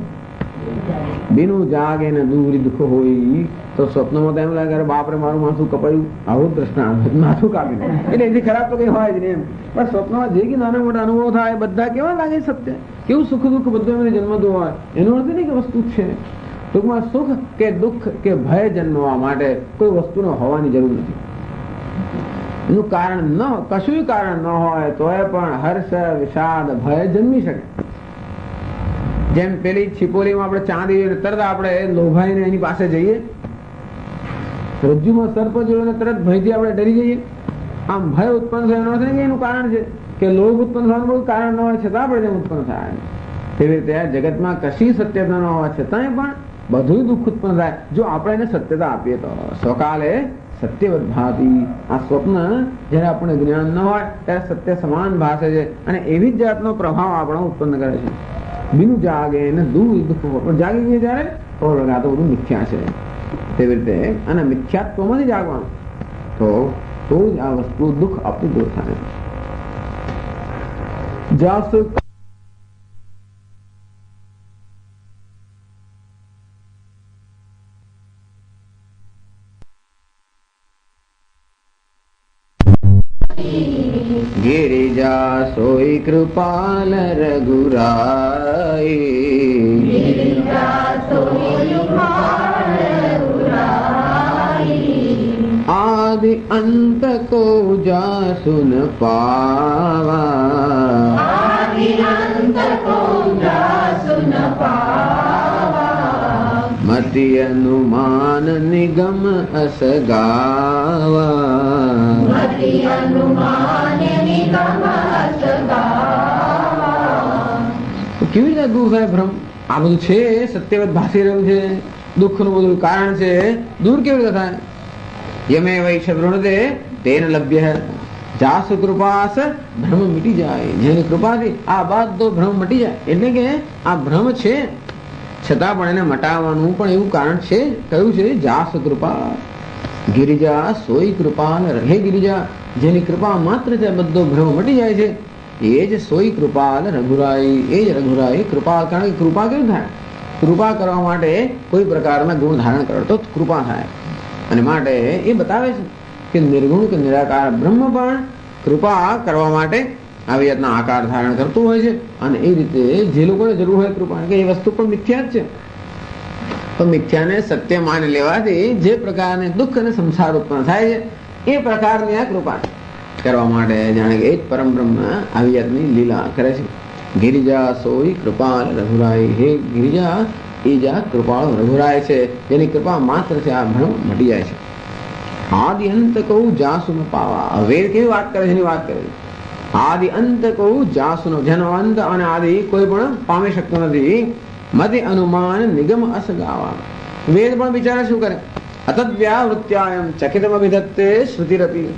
બીનું જાગે ને દૂરી દુઃખ હોય તો સ્વપ્નમાં તો એમ લાગે બાપરે મારું માથું કપાયું, આવું દ્રષ્ટાંત, માથું કાપી. એટલે એથી ખરાબ તો કઈ હોય જ નહીં એમ. પણ સ્વપ્નમાં જે નાના મોટા અનુભવ થાય બધા કેવા લાગે સત્ય, કેવું સુખ દુઃખ બધું એમને જન્મતું હોય. એનો અર્થ નહીં કે વસ્તુ છે. ટૂંકમાં સુખ કે દુઃખ કે ભય જન્મવા માટે કોઈ વસ્તુનો હોવાની જરૂર નથી. એનું કારણ ન કશું કારણ ન હોય તો પણ હર્ષ વિષાદ ભય જન્મી શકે. જેમ પેલી છીપોલીમાં આપણે ચાંદી તરત આપણે લોભાઈને એની પાસે જઈએ, રજ્જુમાં સર્પ જોઈને તરત ભયથી આપણે ડરી જઈએ. આમ ભય ઉત્પન્ન થયો નથી કે એનું કારણ છે કે લોભ ઉત્પન્ન થવાનું કોઈ કારણ ન હોય છતાં આપણે ઉત્પન્ન થાય. તેવી રીતે જગતમાં કશી સત્યતા ન હોવા છતાંય પણ બધું દુઃખ ઉત્પન્ન થાય જો આપણે એને સત્યતા આપીએ તો. સ્વકાલે સત્યવત ભાતી. આ સ્વપ્ન જયારે આપણે જ્ઞાન ન હોય ત્યારે સત્ય સમાન ભાષે છે અને એવી જ જાતનો પ્રભાવ આપણો ઉત્પન્ન કરે છે. બીનું જાગે ને દુઃખ જાગી ગયે જયારે તો આ તો બધું મિથ્યા છે. તેવી રીતે અને મિથ્યાત્વમાંથી જાગવાનું તો જ આ વસ્તુ દુઃખ આપતું દૂર થાય. જાસુ गिरिजा सोई कृपाल रघुराई. आदि अंत को जासुन पावा. मति अनुमान निगम अस गावा. કેવી રીતે દૂર થાય ભ્રમ? આ બધું છે સત્યવત ભાસી રહ્યું છે, દુઃખ નું બધું કારણ છે, દૂર કેવી રીતે થાય? યમે વૈશ વૃણતે તેન લભ્ય. જાસુ કૃપાસ ભ્રમ મિટી જાય. જેની કૃપાથી આ બધો ભ્રમ મટી જાય. એટલે કે આ ભ્રમ છે છતાં પણ એને મટાવવાનું પણ એવું કારણ છે. કયું છે? જાસ કૃપા. ગિરિજા સોઈ કૃપા. હે ગિરિજા, જેની કૃપા માત્ર છે બધો ભ્રમ મટી જાય છે, એ જ સોઈ કૃપાલ રઘુરાઈ. એ જ રઘુરાઈ કૃપા. કારણ કે કૃપા કેવું થાય? કૃપા કરવા માટે કોઈ પ્રકારના ગુણ ધારણ કરો તો કૃપા થાય. અને માટે એ બતાવે છે કે નિર્ગુણ કે નિરાકાર બ્રહ્મ પણ કૃપા કરવા માટે આવી જાતના આકાર ધારણ કરતું હોય છે. અને એ રીતે જે લોકોને જરૂર હોય કૃપા, કે એ વસ્તુ પણ મિથ્યા જ છે, તો મિથ્યાને સત્ય માની લેવાથી જે પ્રકારની દુઃખ અને સંસાર ઉત્પન્ન થાય છે એ પ્રકારની આ કૃપા કરવા માટે જાણે કે એ જ પરમ બ્રહ્મ આવી જાતની લીલા કરે છે. ગિરિજા સોઈ કૃપાલ રઘુરાય. હે ગિરિજા, એ જ આ કૃપાળ રઘુરાય છે, જેની કૃપા માત્ર છે આ ભ્રમ મટી જાય છે. આદિ અંત કહું જાસુ ન પાવા. વેદ કેવી વાત કરે છે એની વાત કરે છે. આદિ અંત કહું જાસુનો, જેનો અંત અને આદિ કોઈ પણ પામી શકતો નથી. મતિ અનુમાન નિગમ અસ ગાવા. વેદ પણ બિચારા શું કરે? અતદ્વ્યાવૃત્યાયમ ચકિતમ અભિધત્તે શ્રુતિરપી.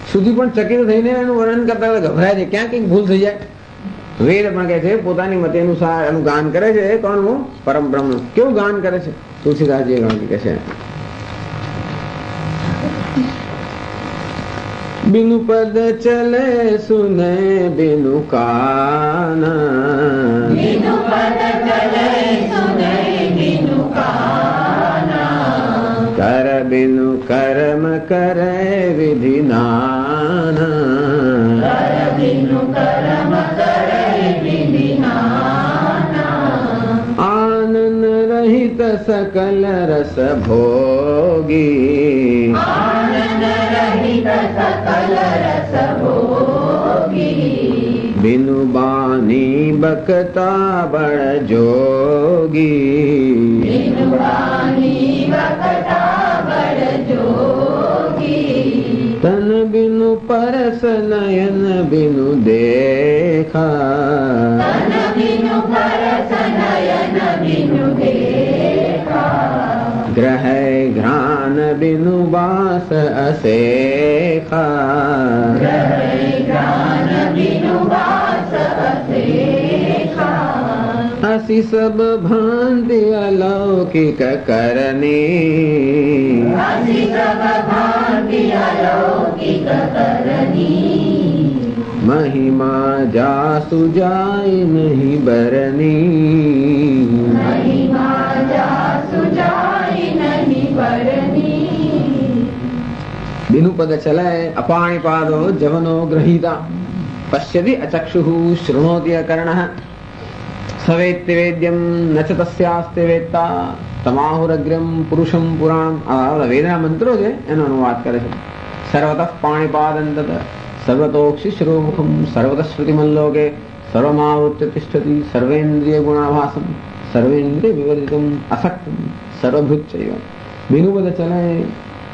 શ્રુતિ પણ ચકિત થઈને એનું વર્ણન કરતા ગભરાય છે, ક્યાં કંઈક ભૂલ થઈ જાય. વેદ પણ કહે છે પોતાની મતે અનુસાર એનું ગાન કરે છે. કોનું? પરમ બ્રહ્મ. કેવું ગાન કરે છે? તુલસીદાસજી ગાન કહે છે, बिनु पद चले सुने बिनु काना. बिनु पद चले सुने बिनु काना. कर बिनु कर्म करे विधि नाना. कर बिनु कर्म करे विधि नाना. आनंद रहित रहित सकल रस भोगी
आनंद रहित सकल रस भोगी
बिनु बानी बकता बड़ जोगी
बिनु बानी बकता बड़ जोगी
तन बिनु परस नयन बिनु देखा
तन बिनु परस नयन बिनु देखा
ग्रह घ्राण बिनु बास असेखा
ज्ञान बिनु बास असेखा
असी सब भांति अलौकिक करनी
असी सब भांति अलौकिक करनी
महिमा जासु जाय नहीं बरनी
महिमा जासु जाय नहीं बरनी
बिनु पद चलय अपाणिपादो जवनो गृहीता पश्यति अचक्षुः शृणोति अकर्णः सवेत्ति वेद्यं न च तस्यास्ति वेत्ता तमाहुरग्रम पुरुषम पुराण આ વેદના મંત્રો છે એનો અનુવાદ કરે છે. સર્વતઃ પાણિપાદંતત સર્વતોક્ષિ શિરોમુખમ સર્વતઃ શ્રુતિમલ્લોકે સર્વમાવૃત્ય તિષ્ઠતિ સર્વેન્દ્રિય ગુણાભાસમ સર્વેન્દ્રિય વિવર્જિતમ અસક્તમ સર્વભૃતચૈવ બિનુ પદ ચલે.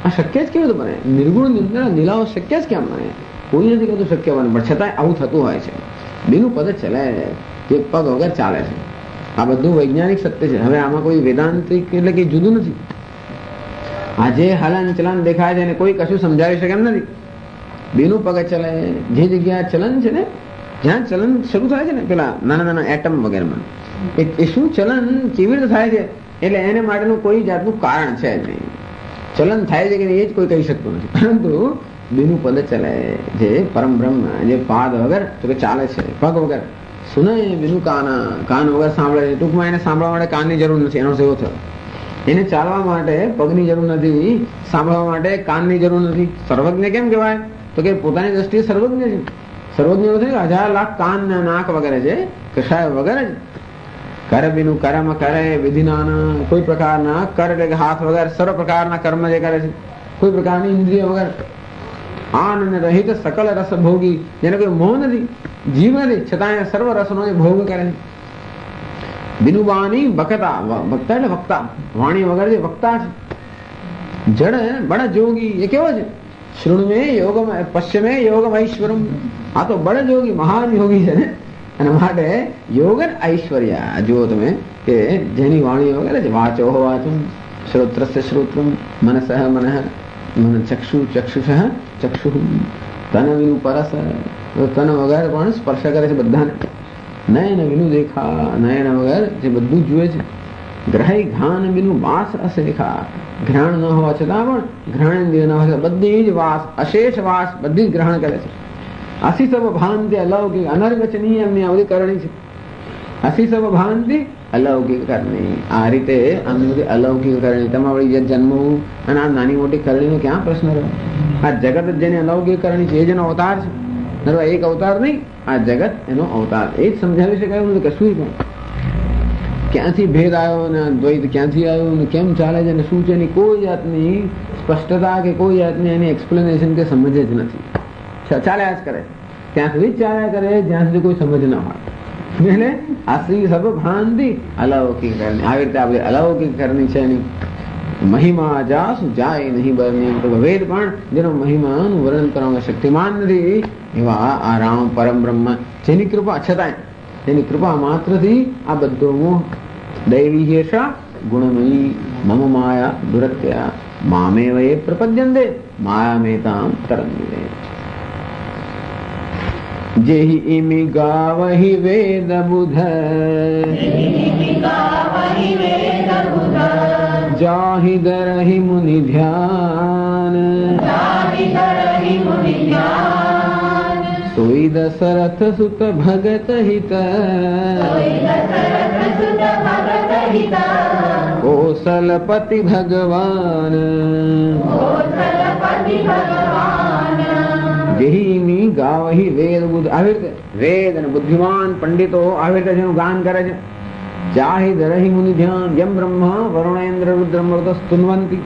આ શક્ય જ કેવું બને? નિર્ગુણ નિંદ્રા નીલાઓ શક્ય જ કેમ બને? કોઈ નથી કહેતું શક્ય બને, પણ છતાંય આવું થતું હોય છે. બિનુ પદ ચલે કે પગ વગર ચાલે છે. આ બધું વૈજ્ઞાનિક સત્ય છે. હવે આમાં કોઈ વેદાંતિક એટલે કે જુદું નથી. આજે હલન ચલન દેખાય છે અને કોઈ કશું સમજાવી શકે એમ નથી. બેનું પગ ચલે. જે જગ્યાએ ચલન છે ને, જ્યાં ચલન શરૂ થાય છે ને પેલા નાના નાના એટમ વગેરેમાં, એ શું ચલન કેવી રીતે થાય છે એટલે એને માટેનું કોઈ જાતનું કારણ છે જ નહીં. ચલન થાય છે કે એ જ કોઈ કહી શકતું નથી. પરંતુ બેનું પદ ચલે, જે પરમ બ્રહ્મ, જે પાદ વગર તો કે ચાલે છે, પગ વગર સુનાય બીનું કાન વગર સાંભળે છે. ટૂંકમાં એને સાંભળવા માટે કાનની જરૂર નથી, એનો સેવો થયો. એને ચાલવા માટે પગની જરૂર નથી, સાંભળવા માટે કાનની જરૂર નથી. સર્વજ્ઞ કેમ કહેવાય? તો કે પોતાની દ્રષ્ટિએ સર્વજ્ઞ છે. સર્વજ્ઞ નથી 1000 લાખ કાન નાક વગેરે છે, કશાય વગેરે જ. કર બીનું કર્મ કરે વિધિના, કોઈ પ્રકારના કર એટલે હાથ વગર સર્વ પ્રકારના કર્મ જે કરે છે, કોઈ પ્રકારની ઇન્દ્રિય વગર. આનંદ રહિત સકલ રસ ભોગી, જેને કોઈ મોહ નથી, જીવ નથી, છતાં સર્વ રસનો એ ભોગ કરે છે. બિનુ વાણી વક્તા, વક્તા એટલે વક્તા, વાણી વગર જે વક્તા છે. જડ બળ જોગી, એ કેવો છે? શૃણમે યોગમ પશ્ચમે યોગમ ઐશ્વરમ. આ તો બળ જોગી, મહાન યોગી છે ને. અને માટે યોગ ઐશ્વર્ય જુઓ તમે કે જેની વાણી વગર છે. વાચો વાચમ, શ્રોત્રસ્ય શ્રોત્રમ, મનસઃ મનઃ, મન ચક્ષુ ચક્ષુષ ચક્ષુ, તન વિનુ પરસ, તન વગર પણ સ્પર્શ કરે છે બધાને. નયન વિનુ દેખા, નયન વગર જે બધું જુએ છે. ગ્રહી ઘ્રાણ વિનુ વાસ અશેખા, ઘ્રાણ ન હોવા છતાં પણ ઘ્રાણેન્દ્રિય ન હોય બધી જ વાસ, અશેષ વાસ બધી જ ગ્રહણ કરે છે. અસી સબ ભાંતિ અલૌકિક, અનર્વચનીય એમની આવડી કરણી છે. અસી સબ ભાંતિ અલૌકિક કરણી. આ રીતે આમની બધી અલૌકિક કરણી. તમારી જે જન્મવું અને આ નાની મોટી કરણીનો ક્યાં પ્રશ્ન રહ્યો? આ જગત જ જેને અલૌકિક કરણી છે, એ જેનો અવતાર છે. એક અવતાર નહીં, આ જગત એનો અવતાર. એ જ સમજાવી શકાય નથી કશું પણ. ક્યાંથી ભેદ આવ્યો ને દ્વૈત ક્યાંથી આવ્યો ને કેમ ચાલે છે ને શું છે એની કોઈ જાતની સ્પષ્ટતા કે કોઈ જાતની એની એક્સપ્લેનેશન કે સમજ જ નથી. ચાલ્યા જ કરે, ત્યાં સુધી જ ચાલ્યા કરે જ્યાં સુધી કોઈ સમજ ન હોય. એટલે આશ્રી સબ ભ્રાંતિ અલૌકિક કરણી. આવી રીતે આપણે અલૌકિક કરણી છે એની મહિમા જાસુ જાય નહીં બરણી. વેદ પણ જેનો મહિમાનું વર્ણન કરવામાં શક્તિમાન નથી એવા આ રામ પરમ બ્રહ્મ, જેની કૃપા છતાંય, જેની કૃપા માત્રથી આ બધો મોહ દૈવી હેષા ગુણમયી મમ માયા દુરત્યા મામેવ એ પ્રપદ્યંતે માયા મેતામ તરંગે. જેહી ઇમિ ગાવહી વેદ બુધ, જાહિ દરહિ મુનિ ધ્યાન, સોઈ દશરથ સુત ભગત હિત, કૌશલપતિ ભગવાન. જેહી ગાવહી વેદ બુદ્ધ. આવી રીતે વેદ અને બુદ્ધિમાન પંડિતો આવી રીતે જેનું ગાન કરે છે. જાહિ ધરહિ મુનિ ધ્યાન યમ બ્રહ્મ વરુણેન્દ્ર રુદ્રમૃત સ્તુન્વંતી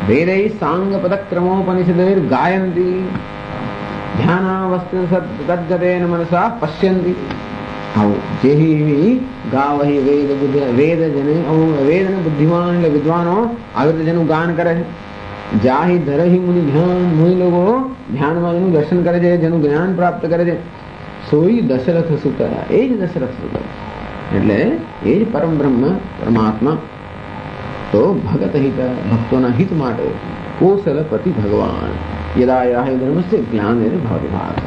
વેદૈ સાંગ પદક્રમોપનિષદૈર ગાયંતી ધ્યાનાવસ્તુ તદ્ગતેન મનસા પશ્યંતી. આવો જેહી ગાવહી વેદ બુદ્ધ વેદ જને વેદ ને બુદ્ધિમાન એટલે વિદ્વાનો આવી રીતે જેનું ગાન કરે છે. જાહી ધરહી મુનિ ધ્યાન, મુનિ લોકો ધ્યાનમાં જેનું દર્શન કરે છે, જેનું જ્ઞાન પ્રાપ્ત કરે છે, સોઈ દશરથ સુત, એ જ દશરથ સુત એટલે એ જ પરમ બ્રહ્મ પરમાત્મા. તો ભગત હિત, ભક્તોના હિત માટે કોસલપતિ ભગવાન. યદા યાહી ધર્મસ્ય જ્ઞાનેન ભવતિ ભારત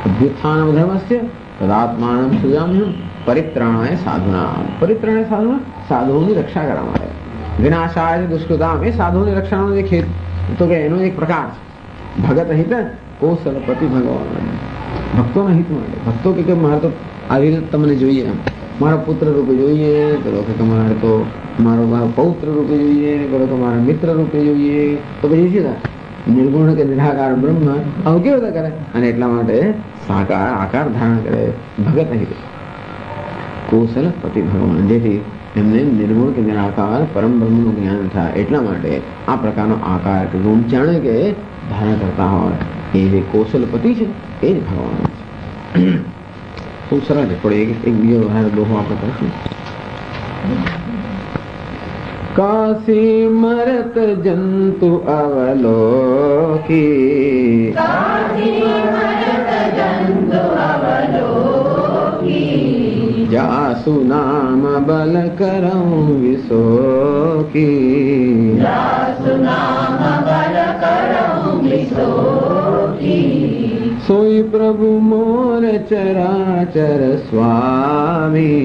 અભ્યુત્થાનમ ધર્મસ્ય તદાત્માનમ સૃજામ્યહમ પરિત્રાણાય સાધુનામ. પરિત્રાણાય સાધુના, સાધુઓની રક્ષા કરવા માટે. વિનાશાય દુષ્કૃતામ, એ સાધુઓની રક્ષાનો એક હેતુ તો કે એનો એક પ્રકાર છે. ભગત હિત કોસલપતિ ભગવાન, ભક્તોના હિત માટે. ભક્તો કે મારે તો આવી રીતે તમને જોઈએ, એમ મારા પુત્ર રૂપે જોઈએ, પેલો કે મારે તો મારો પૌત્ર રૂપે જોઈએ, પેલો કે મારા મિત્ર રૂપે જોઈએ. તો પછી શું થાય? નિર્ગુણ કે નિરાકાર બ્રહ્મ આવું કેવી રીતે કરે? અને એટલા માટે સાકાર આકાર ધારણ કરે. ભગત હિત કોસલપતિ ભગવાન, જેથી એમને નિર્ગુણ કે નિરાકાર પરમ બ્રહ્મનું જ્ઞાન થાય. એટલા માટે આ પ્રકારનો આકાર કે ગુણ જાણે કે ધારણ કરતા હોય એ જે કોસલપતિ છે એ જ ભગવાન છે. ખૂબ સરસ છે. પણ એક બીજો વધારે દોહો આપણે કરશું. કાશી મરત જંતુ અવલોકી, જાસુ નામ બલ કરઉં વિશોકી, સોઈ પ્રભુ મોર ચરાચર સ્વામી,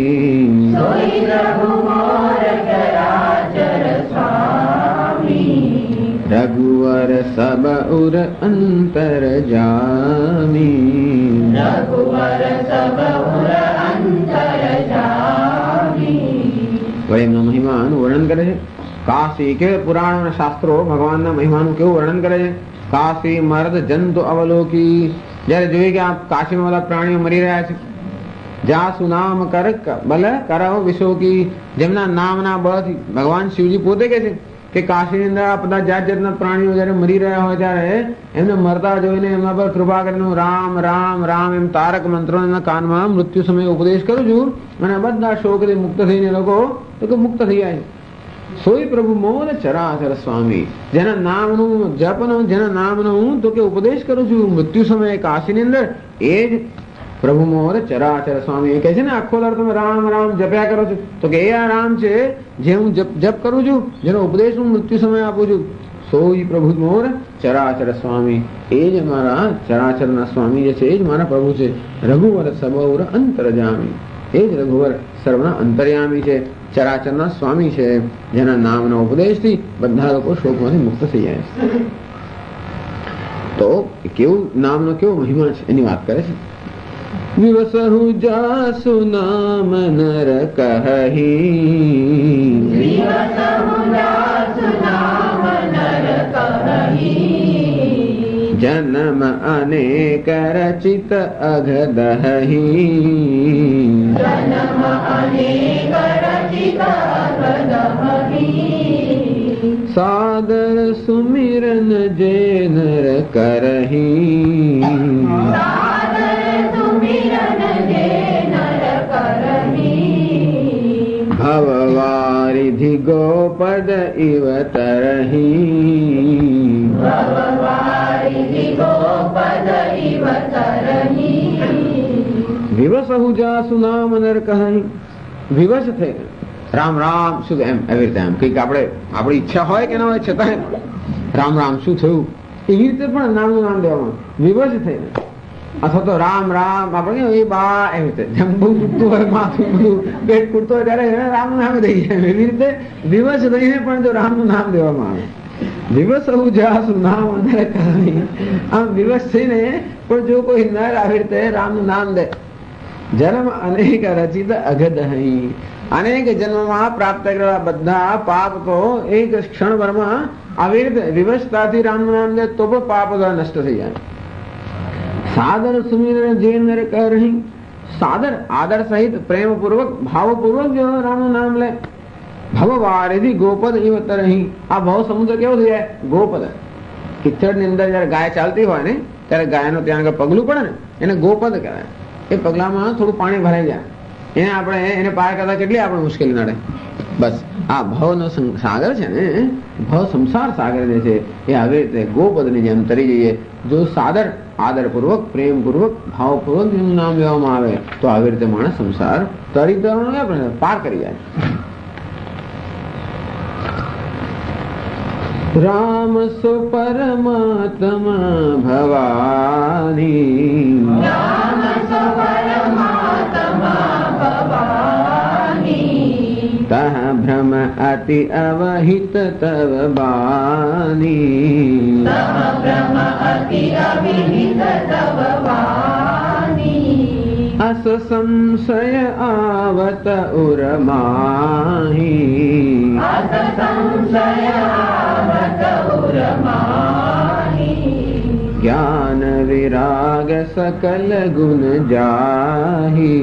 રઘુવર સબ ઉર અંતર જામી, એમનો મહિમાનું વર્ણન કરે છે. કાશી કે પુરાણ અને શાસ્ત્રો ભગવાનના મહિમાનું કેવું વર્ણન કરે છે. કાશી મર્દ જંતુ અવલોકી, જયારે જોઈએ કે આ કાશીમાં બધા પ્રાણીઓ મરી રહ્યા છે. જાસુ નામ કર બલ કરાવ વિશોકી, જેમના નામના બળથી ભગવાન શિવજી પોતે કહે છે કે કાશીની અંદર આ બધા જાત જાતના પ્રાણીઓ જયારે મરી રહ્યા હોય ત્યારે એમને મરતા જોઈને એમના પર કૃપા કરીને રામ રામ રામ એમ તારક મંત્રો એમના કાનમાં મૃત્યુ સમયે ઉપદેશ કરું છું, અને બધા શોકથી મુક્ત થઈને લોકો તો મુક્ત થઈ જાય. સોઈ પ્રભુ મોર ચરાચર સ્વામી, જેના નામનું જપનો, જેના નામનું તો કે ઉપદેશ કરું છું મૃત્યુ સમયે કાશીની અંદર, એ જ પ્રભુ મોર ચરાચર સ્વામી. એ કહે છે ને આખો દર તમે રામ રામ જપ્યા કરો છો, તો કે એ આ રામ છે જે હું જપ કરું છું, જેનો ઉપદેશ હું મૃત્યુ સમયે આપું છું. સોઈ પ્રભુ મોર ચરાચર સ્વામી, એ જ મારા ચરાચરના સ્વામી જે છે એ જ મારા પ્રભુ છે. રઘુવર સબૌર અંતરજામી, એ જ રઘુવર સર્વના અંતર્યામી છે, ચરાચરના સ્વામી છે, જેના નામના ઉપદેશથી બધા લોકો શોકમાંથી મુક્ત થઈ જાય છે. તો કેવું નામનો કેવો મહિમા છે એની વાત કરે છે. વિવસહુ જાસુ નામ નર કહી, જન્મ અનેક રચિત અઘદહી, સાદર સુમિરન જે નર કરહી, ભવવારિધિ ગોપદ ઇવ તરહી, વિવસહુ જાસુ નામ નર કહી, વિવશ થઈ રામ રામ શું એમ એવી રીતે એમ કઈક આપણે આપણી ઈચ્છા હોય કે ના હોય છતાં રામ રામ શું થયું એવી રીતે પણ નામનું નામ દેવામાં વિવશ થઈને, અથવા તો રામ રામ આપણે એ બા એવી રીતે જેમ બહુ કૂદતું હોય, માથું બધું પેટ કૂદતું હોય ત્યારે રામનું નામ દઈ જાય, એવી રીતે વિવશ થઈને પણ જો રામનું નામ દેવામાં આવે. વિવશ હું જાસુ નામ નર કહી, આમ વિવશ થઈને પણ જો કોઈ નર આવી રીતે રામનું નામ દે. જન્મ અનેક રચિત અઘદહી, અનેક જન્મમાં પ્રાપ્ત કરેલા બધા પાપ તો એક ક્ષણભરમાં આવી રીતે વિવશતાથી રામનું નામ દે તો પણ પાપ નષ્ટ થઈ જાય. સાદર સુમિરન જે નર કરહી, સાદર આદર સહિત પ્રેમ પૂર્વક ભાવ પૂર્વક જો રામનું નામ લે. ભવવારિધિ ગોપદ ઇવ તરહી. આ ભવ સમુદ્ર કેવો થઈ જાય? ગોપદ. કિચડ ની અંદર જયારે ગાય ચાલતી હોય ને ત્યારે ગાયનું ત્યાં આગળ પગલું પડે ને એને ગોપદ કહેવાય. એ પગલામાં થોડું પાણી ભરાઈ જાય, એને આપણે એને પાર કરતા કેટલી આપણે મુશ્કેલી નડે. બસ આ ભવનો સાગર છે ને, ભવ સંસાર સાગર જે છે એ આવી રીતે ગોપદની જેમ તરી જઈએ. જો સાદર આદર પૂર્વક પ્રેમ પૂર્વક ભાવ પૂર્વક જેનું નામ લેવામાં આવે તો આવી રીતે માણસ સંસાર તરી પાર કરી જાય. રામ સો પરમાત્મા ભવાની,
રામ સો પરમાત્મા ભવાની,
તહ ભ્રમ અતિ અવહિત તવ બાની,
તહ ભ્રમ અતિ અવિહિત તવ બાની,
અસ સંશય આવત ઉરમાહી,
અસ સંશય આવત ઉરમાહી,
જ્ઞાન વિરાગ સકલ ગુણ જાહી,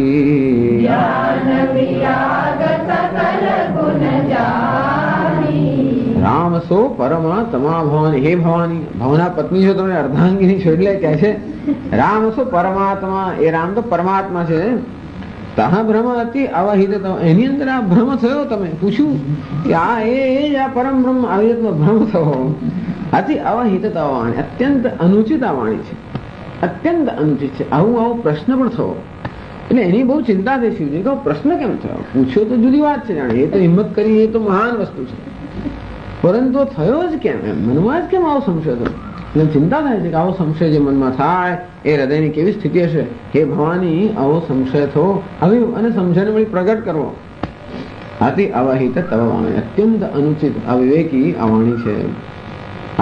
જ્ઞાન વિરાગ સકલ ગુણ જાહી.
રામ સો પરમાત્મા ભવાની. હે ભવાની, ભવના પત્ની છો તમે, અર્ધાંગીની છો એટલે કહે છે રામ સો પરમાત્મા. એ રામ તો પરમાત્મા છે. તહ ભ્રમ અતિ અવહિત. એની અંદર આ ભ્રમ થયો. તમે પૂછ્યું કે આ એ જ આ પરમ બ્રહ્મ આવી રીતનો ભ્રમ થયો. અતિ અવહિત વાણી, અત્યંત અનુચિત આ વાણી છે, અત્યંત અનુચિત છે. આવો પ્રશ્ન પણ થયો એટલે એની બહુ ચિંતા થઈ શિવજી કે પ્રશ્ન કેમ થયો. પૂછ્યો તો જુદી વાત છે, જાણે એ તો હિંમત કરી, એ તો મહાન વસ્તુ છે, પરંતુ થયો જ કેમ, એમ મનમાં જ કેમ આવો સંશય થયો. એટલે ચિંતા થાય છે કે આવો સંશય જે મનમાં થાય એ હૃદયની કેવી સ્થિતિ હશે. હે ભવાની, આવો સંશય થયો આવી અને સમજણ વળી પ્રગટ કરવો. અતિ અવહિત તવ વાણી, અત્યંત અનુચિત અવિવેકી આ વાણી છે.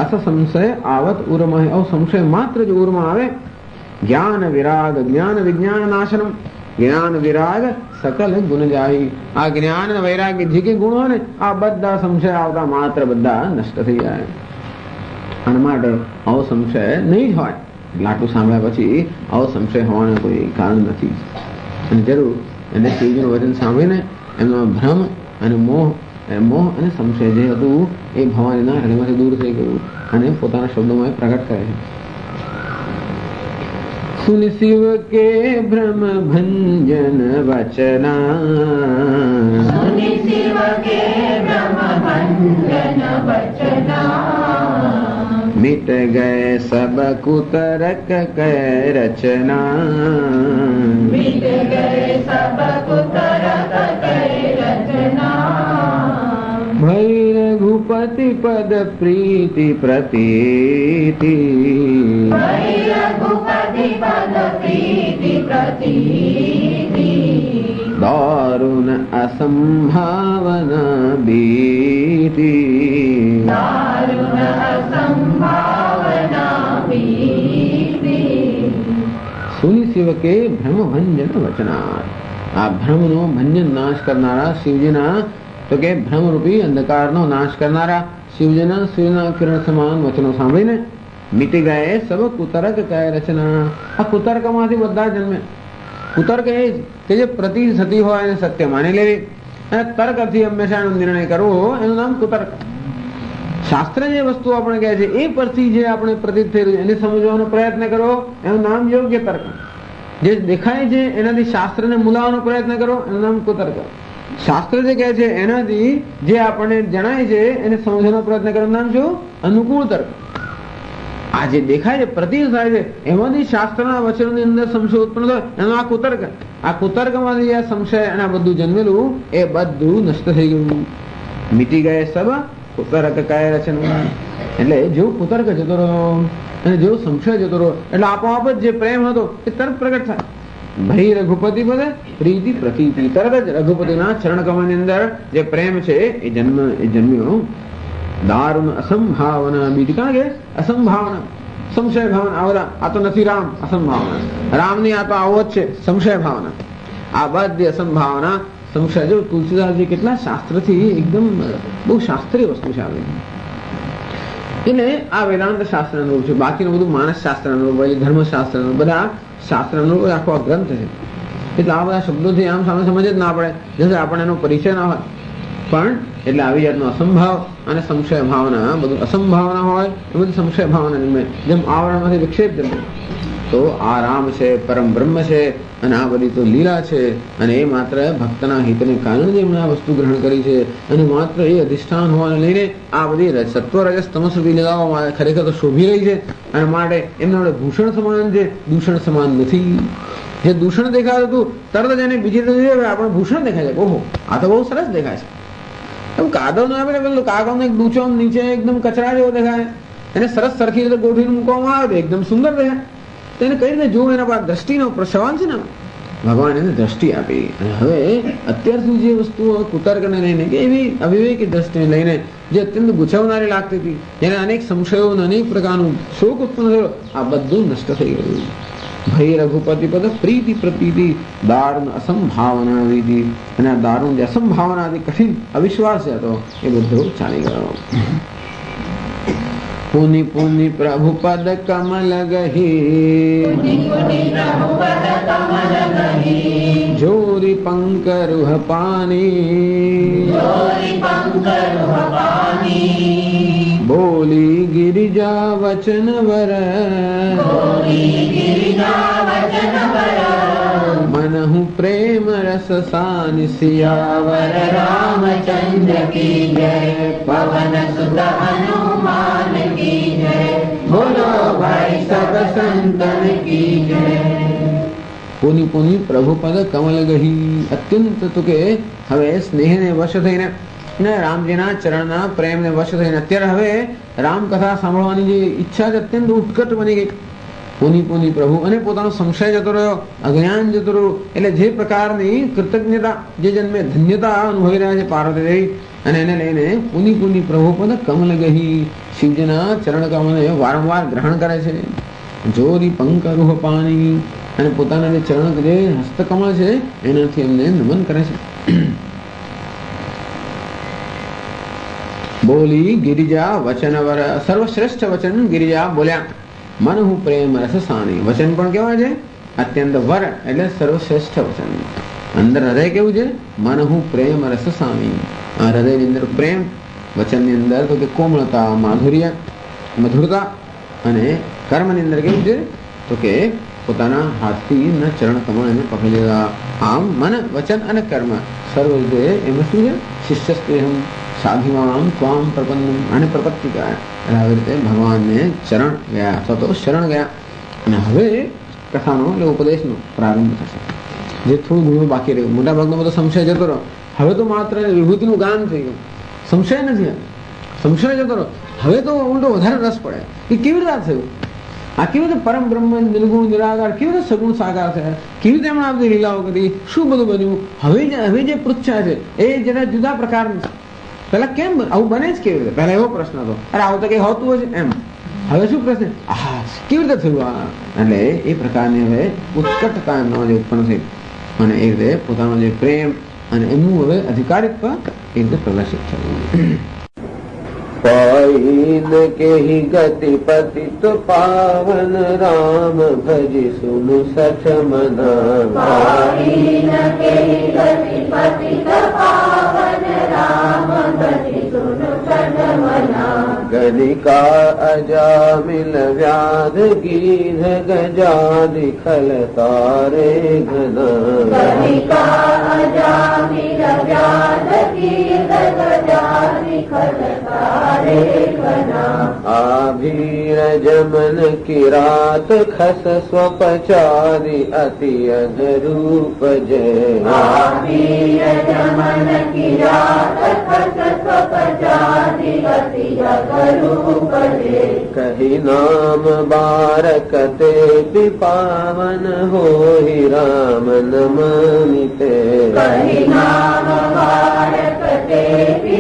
અસ સંશય આવત ઉર્મા. આવો સંશય માત્ર જો ઉર્મા આવે. જ્ઞાન વિરાગ, જ્ઞાન વિજ્ઞાન નાશનમ, જ્ઞાન વિરાગ સકલ ગુણ જાય. આ જ્ઞાન અને વૈરાગ્ય જે કે ગુણો ને આ બધા સંશય આવતા માત્ર બધા નષ્ટ થઈ જાય. આના માટે આવો સંશય નહીં જ હોય. લાટું સાંભળ્યા પછી આવો સંશય હોવાનું કોઈ કારણ નથી. અને જરૂર એને શિવજીનું વચન સાંભળીને એમનો ભ્રમ અને મોહ અને સંશય જે હતું એ ભવાનીના હૃદયમાંથી દૂર થઈ ગયું અને પોતાના શબ્દોમાં પ્રગટ કરે છે. સુન શિવ કે ભ્રમ ભંજન વચના,
સુન શિવ કે ભ્રમ ભંજન વચના,
मिट गए सब कुतरक कै रचना,
मिट गए सब कुतरक कै रचना,
भई रघुपति पद प्रीति प्रतीति,
भई रघुपति पद प्रीति प्रतीति,
दारुण असंभावना बीती,
दारुण असंभावना बीती.
સુની શિવ કે ભ્રમ ભંજન વચના. આ ભ્રમનો ભંજન નાશ કરનારા શિવજીના, તો કે ભ્રમરૂપી અંધકારનો નાશ કરનારા શિવજીના સૂર્યના કિરણ સમાન વચનો સાંભળીને મીટી ગયા સબ કુતર્ક કહે રચના. આ કુતર્કમાંથી બધા જન્મે. કુતર્ક એ જ કે જે પ્રતિ થતી હોય એને સત્ય માની લેવી અને તર્કથી હંમેશા એનો નિર્ણય કરવો, એનું નામ કુતર્ક. શાસ્ત્ર જે વસ્તુ આપણે કહે છે એ પરથી જે આપણે પ્રતીત થઈ રહ્યું એને સમજવાનો પ્રયત્ન કરવો, એનું નામ યોગ્ય તર્ક. જે દેખાય છે એનાથી શાસ્ત્રને મૂલાવાનો પ્રયત્ન કરો, એનું નામ કુતર્ક. શાસ્ત્ર જે કહે છે એનાથી જે આપણને જણાય છે એને સમજવાનો પ્રયત્ન કરવાનું નામ શું? અનુકૂળ તર્ક. આ જે દેખાય છે પ્રતીત થાય છે એમાંથી શાસ્ત્રના વચનોની અંદર સંશય ઉત્પન્ન થાય એનો આ કુતર્ક. આ કુતર્કમાંથી આ સંશય અને આ બધું જન્મેલું એ બધું નષ્ટ થઈ ગયું. મીટી ગયા સબ કુતર્ક કાય રચના. એટલે જેવું કુતર્ક જતો રહ્યો અને જેવો સંશય જતો રહ્યો એટલે આપોઆપ જ જે પ્રેમ હતો એ તરત પ્રગટ થાય. ભાઈ રઘુપતિ પદ પ્રીતિ પ્રતીતિ, તરત જ રઘુપતિના ચરણ કમળની અંદર જે પ્રેમ છે એ જન્મ્યો. દારૂણ અસંભાવના બીજી, કારણ કે અસંભાવના સંશય ભાવના આવરા આ તો નથી રામ, અસંભાવના રામની આ તો આવો જ છે સંશય ભાવના. આ બધી અસંભાવના સંશય. જો તુલસીદાસજી કેટલા શાસ્ત્રથી એકદમ બહુ શાસ્ત્રીય વસ્તુ છે આવી. એટલે આ વેદાંત શાસ્ત્ર અનુરૂપ છે, બાકીનું બધું માનસ શાસ્ત્ર અનુરૂપ હોય, ધર્મશાસ્ત્ર બધા શાસ્ત્ર અનુરૂપ આખો ગ્રંથ છે. એટલે આ બધા શબ્દોથી આમ સામે સમજ જ ના પડે, જેથી આપણને એનો પરિચય ના હોય. પણ એટલે આવી જાતનો અસંભાવ અને સંશય ભાવના, બધું અસંભાવના હોય એ બધી સંશય ભાવના જન્મે. જેમ આવરણમાંથી વિક્ષેપ જન્મે, તો આ રામ છે, પરમ બ્રહ્મ છે, અને આ બધી તો લીલા છે, અને એ માત્ર ભક્તના હિતને કારણે જ એમણે આ વસ્તુ ગ્રહણ કરી છે, અને માત્ર એ અધિષ્ઠાન હોવાને લઈને આ બધી સત્વ રજસ તમસ રૂપી લગાવવામાં આવે, ખરેખર તો શોભી રહી છે, અને માટે એમના વડે ભૂષણ સમાન છે, દૂષણ સમાન નથી. જે દૂષણ દેખાતું હતું તરત જ એને બીજી રીતે આપણે ભૂષણ દેખાય છે. ઓહો, આ તો બહુ સરસ દેખાય છે. એમ કાદવ ના આપે પેલું કાગળનો એક ડૂચો નીચે એકદમ કચરા જેવો દેખાય, એને સરસ સરખી રીતે ગોઠવીને મૂકવામાં આવે તો એકદમ સુંદર દેખાય. તો એને કઈ રીતે જોવું, એના પર દ્રષ્ટિનો સવાલ છે ને. ભગવાન એને દ્રષ્ટિ આપી, અને હવે અત્યાર સુધી જે વસ્તુઓ કુતર્કને લઈને કે એવી અવિવેકી દ્રષ્ટિને લઈને જે અત્યંત ગુચવનારી લાગતી હતી, જેને અનેક સંશયો અને અનેક પ્રકારનું શોક ઉત્પન્ન થયો, આ બધું નષ્ટ થઈ ગયું. ભય રઘુપતિ પદ પ્રીતિ પ્રતીતિ દારૂણ અસંભાવના વિધિ, અને આ દારૂણ જે અસંભાવનાથી કઠિન અવિશ્વાસ હતો એ બધો ચાલી ગયો. પુનિ પુનિ પ્રભુ પદ કમલ ગહી, જોરી પંકરુહ પાની, બોલી ગિરિજા વચન વર, मनहु प्रेम रस सान सियावर रामचंद्र की जय, पवन सुत हनुमान की जय, बोलो भाई सब संतन की जय. પુનિ પુનિ પ્રભુ પદ કમલ ગહી, અત્યંત તો કે હવે સ્નેહને વશ થઈને ને રામજીના ચરણના પ્રેમને વશ થઈને અત્યારે હવે રામ કથા સાંભળવાની જે ઈચ્છા છે અત્યંત ઉત્કટ બની ગઈ. પુનિ પુનિ પ્રભુ, અને પોતાનો સંશય જતો રહ્યો, અજ્ઞાન જતો રહ્યો. એટલે જે પ્રકારની કૃતજ્ઞતા, જે જન્મે ધન્યતા અનુભવી રહ્યા છે પાર્વતી દેવી, અને એને લઈને પુનિ પુનિ પ્રભુ પદ કમલ ગહી, શિવજીના ચરણ કમલને વારંવાર ગ્રહણ કરે છે. જોરી પંકરુહ પાણી, અને પોતાના જે ચરણ જે હસ્તકમળ છે એનાથી એમને નમન કરે છે. બોલી ગિરિજા વચન વર, સર્વશ્રેષ્ઠ વચન ગિરિજા બોલ્યા. મનહુ પ્રેમ રસ સાની, વચન પણ કેવા છે અત્યંત વર, એટલે સર્વશ્રેષ્ઠ વચન. અંદર હૃદય કેવું છે, મનહુ પ્રેમ રસ સાની, હૃદયની અંદર પ્રેમ, વચનની અંદર તો કે કોમળતા, માધુર્ય, મધુરતા, અને કર્મની અંદર કેવું છે તો કે પોતાના હાથથી ચરણ કમળ એને પકડી લીધા. આમ મન વચન અને કર્મ સર્વ રીતે એમાં શું છે, શિષ્ય સ્નેહમ સાધિમામ ત્વામ પ્રપન્નમ, અને પ્રપત્તિ કરાય. આવી રીતે ભગવાનને ચરણ ગયા અથવા તો શરણ ગયા. અને હવે કથાનો એટલે ઉપદેશનો પ્રારંભ થશે. જે થોડું ઘણું બાકી રહ્યું, મોટા ભાગનો બધો સંશય જતો રહ્યો. હવે તો માત્ર વિભૂતિનું ગાન થઈ ગયું, સંશય નથી. સંશય જતો રહ્યો, હવે તો ઉલટો વધારે રસ પડે કે કેવી રીતે થયું, આ કેવી રીતે પરમ બ્રહ્મ નિર્ગુણ નિરાકાર, કેવી રીતે સગુણ સાકાર થયા, કેવી રીતે એમણે આ બધી લીલાઓ કરી, શું બધું બન્યું. હવે જે પૃચ્છા છે એ જરા જુદા પ્રકારની છે. પેલા કેમ આવું બને જ કેવી રીતે, પેલા એવો પ્રશ્ન હતો, અરે આવું તો કઈ હોતું હશે એમ. હવે શું પ્રશ્ન, હા કેવી રીતે થયું આ, એટલે એ પ્રકારની હવે ઉત્કટતા એમના જે ઉત્પન્ન થઈ, અને એ રીતે પોતાનો જે પ્રેમ અને એમનું હવે અધિકારિત્વ એ રીતે પ્રદર્શિત થયું.
पाइन के ही गति पतित पावन राम भज सुन सठ मना,
पाइन के ही गति पतित पावन राम भज सुन सठ मना,
गणिका अजामिल व्याध गीध गजादि खल तारे घना,
गणिका अजामिल व्याध गीध गजादि खल तारे घना,
आभीर जमन किरात खस स्वपचारि अति अनुरूप जय,
आभीर जमन किरात खस स्वपचारि अति अनुरूप जय,
कही नाम बारकते पावन होहि राम नमामिते,
कहि नाम बारकते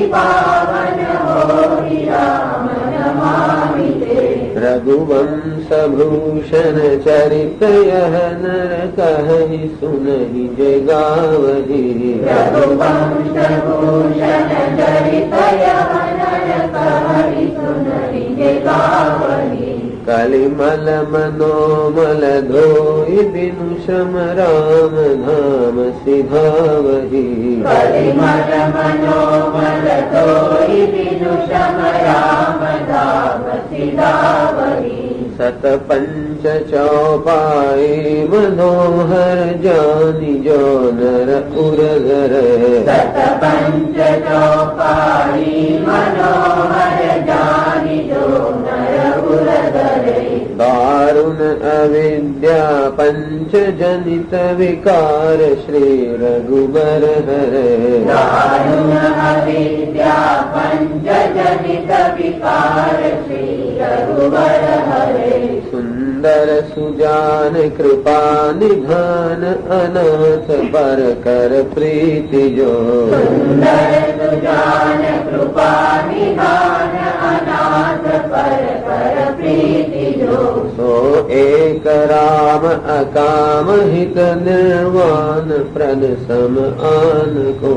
पावन होहि राम नमामिते,
रघुवंश भूषण चरित यह नर कहि सुनहि जय गावहि,
रघुवंश भूषण चरित यह नर कहि सुनहि जय गावहि,
कलिमल मनोमल धोई बिनु श्रम राम नाम सिधावही
कलिमल मनोमल धोई बिनु श्रम राम नाम सिधावही
सत पंच चौपाई मनोहर जानी जो नर उरगर
सत पंच चौपाई मनोहर जानी जो नर उरगरे
दारुण अविद्या पंच जनित विकार श्री रघुबर हरे
दारुण अविद्या पंच जनित विकार श्री रघुबर हरे
सुंदर सुजान कृपा निधान अनाथ पर कर प्रीति जो
सुंदर सुजान कृपा निधान अनाथ पर कर प्रीति जो
सो एक राम अकाम हित निर्वाण प्रद सम आन को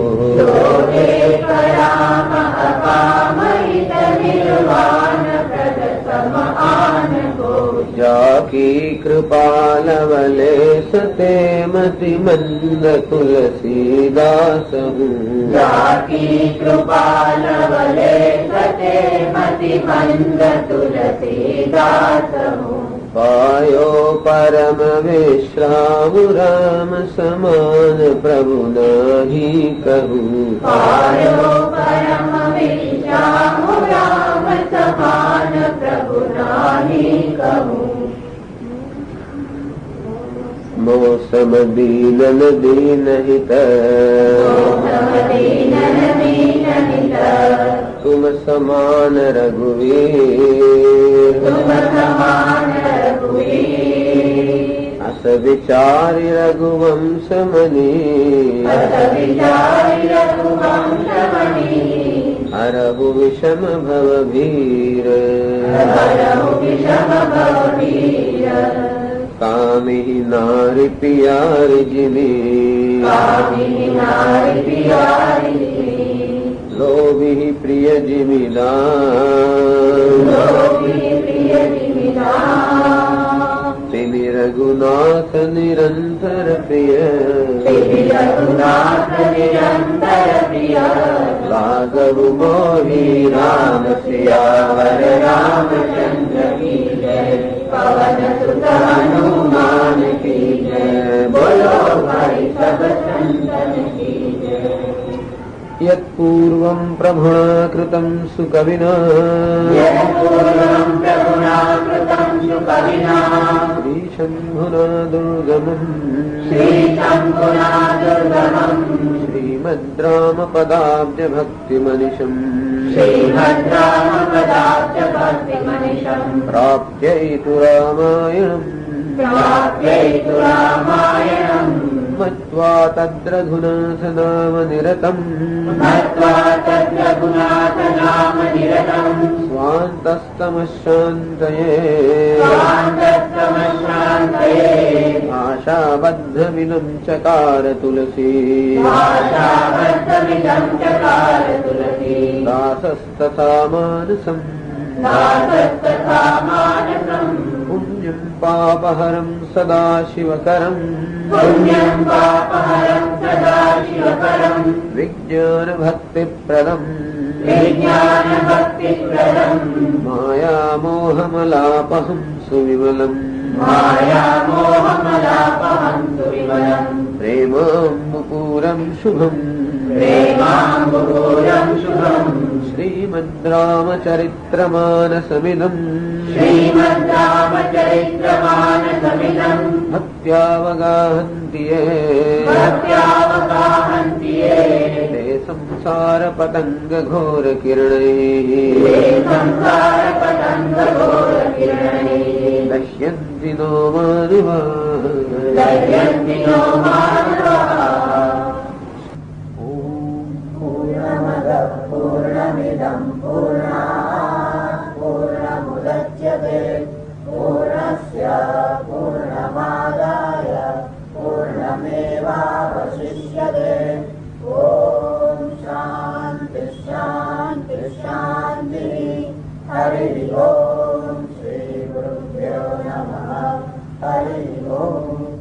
एक राम अकाम हित निर्वाण प्रद सम आन को
जाकी कृपा लवले सते मति मंद तुलसीदास हूँ
जाकी कृपा लवले सते मति मंद तुलसीदास हूँ
पायो परम विश्राम राम समान प्रभु नाही कहूँ
पायो परम विश्राम राम समान प्रभु नाही कहूँ
मौसम दीनन दीन हित
दीनन दीन हित
तुम समान रघुवीर
तुम समान रघुवीर
अस विचारि रघुवंश मनी
अस विचारि रघुवंश मनी
हरहु विषम भव भीर
हरहु विषम भव भीर
कामिहि नारि पियारि जिमी
कामिनि नारि पियारि
लोभिहि प्रिय जिमिदान
लोभी प्रिय जिमिदान
तिमि रघुनाथ निरंतर प्रिय
श्री रघुनाथ निरंतर प्रिय
राघव मोहि राम सियावर
रामचंद्र की जय पवन सुत हनुमान की जय बोलो भाई सब संतन की जय
यत्पूर्वं प्रभुणा कृतं सुकविना
यत्पूर्वं प्रभुना कृतं सुकविना
श्रीशम्भुना दुर्गमम्
श्रीशम्भुना दुर्गमम्
श्रीमद्रामपदाब्जभक्तिमनिशम्
श्रीभद्रामपदाब्जभक्तिमनिशम्
प्राप्यैतु रामायणम्
प्राप्यैतु रामायणम्
मत्वा तद्रघुनाथ नाम निरतम्
मत्वा तद्रघुनाथ नाम निरतम्
स्वान्तस्तमशान्तये
स्वान्तस्तमश्रान्तये
आशाबद्धविनं चकार तुलसी
भाषाबद्धमिदं चकार तुलसी
दासस्तथा मानसम्
दासस्तथा मानसम्
पुण्यं पापहरं सदा शिवकरम्
पुण्यं पापहरं सदा शिवकरम्
विज्ञानभक्तिप्रदम्
विज्ञानभक्तिप्रदम्
मायामोहमलापहं सुविमलम्
मायामोहमलापहं सुविमलम्
प्रेमाम्बुपूरं शुभम्
प्रेमाम्बुपूरं शुभम्
श्रीमद्रामचरित्रमानसमिदम्
श्रीमद्रामचरित्रमानसमिदम्
भक्त्यावगाहन्ति ये
भक्त्यावगाहन्ति ये
ते संसारपतङ्गघोरकिरणैः
ते संसारपतङ्गघोरकिरणैः
दश्यन्ति नो मानवाः
दह्यन्ति नो मानवाः पूर्णमिदं पूर्णात् पूर्णमुदच्यते पूर्णस्य पूर्णमादाय पूर्णमेवावशिष्यते ॐ शान्ति शान्ति शान्तिः हरिः ॐ श्रीगुरुभ्यो गुरुभ्यो नमः हरि ओम्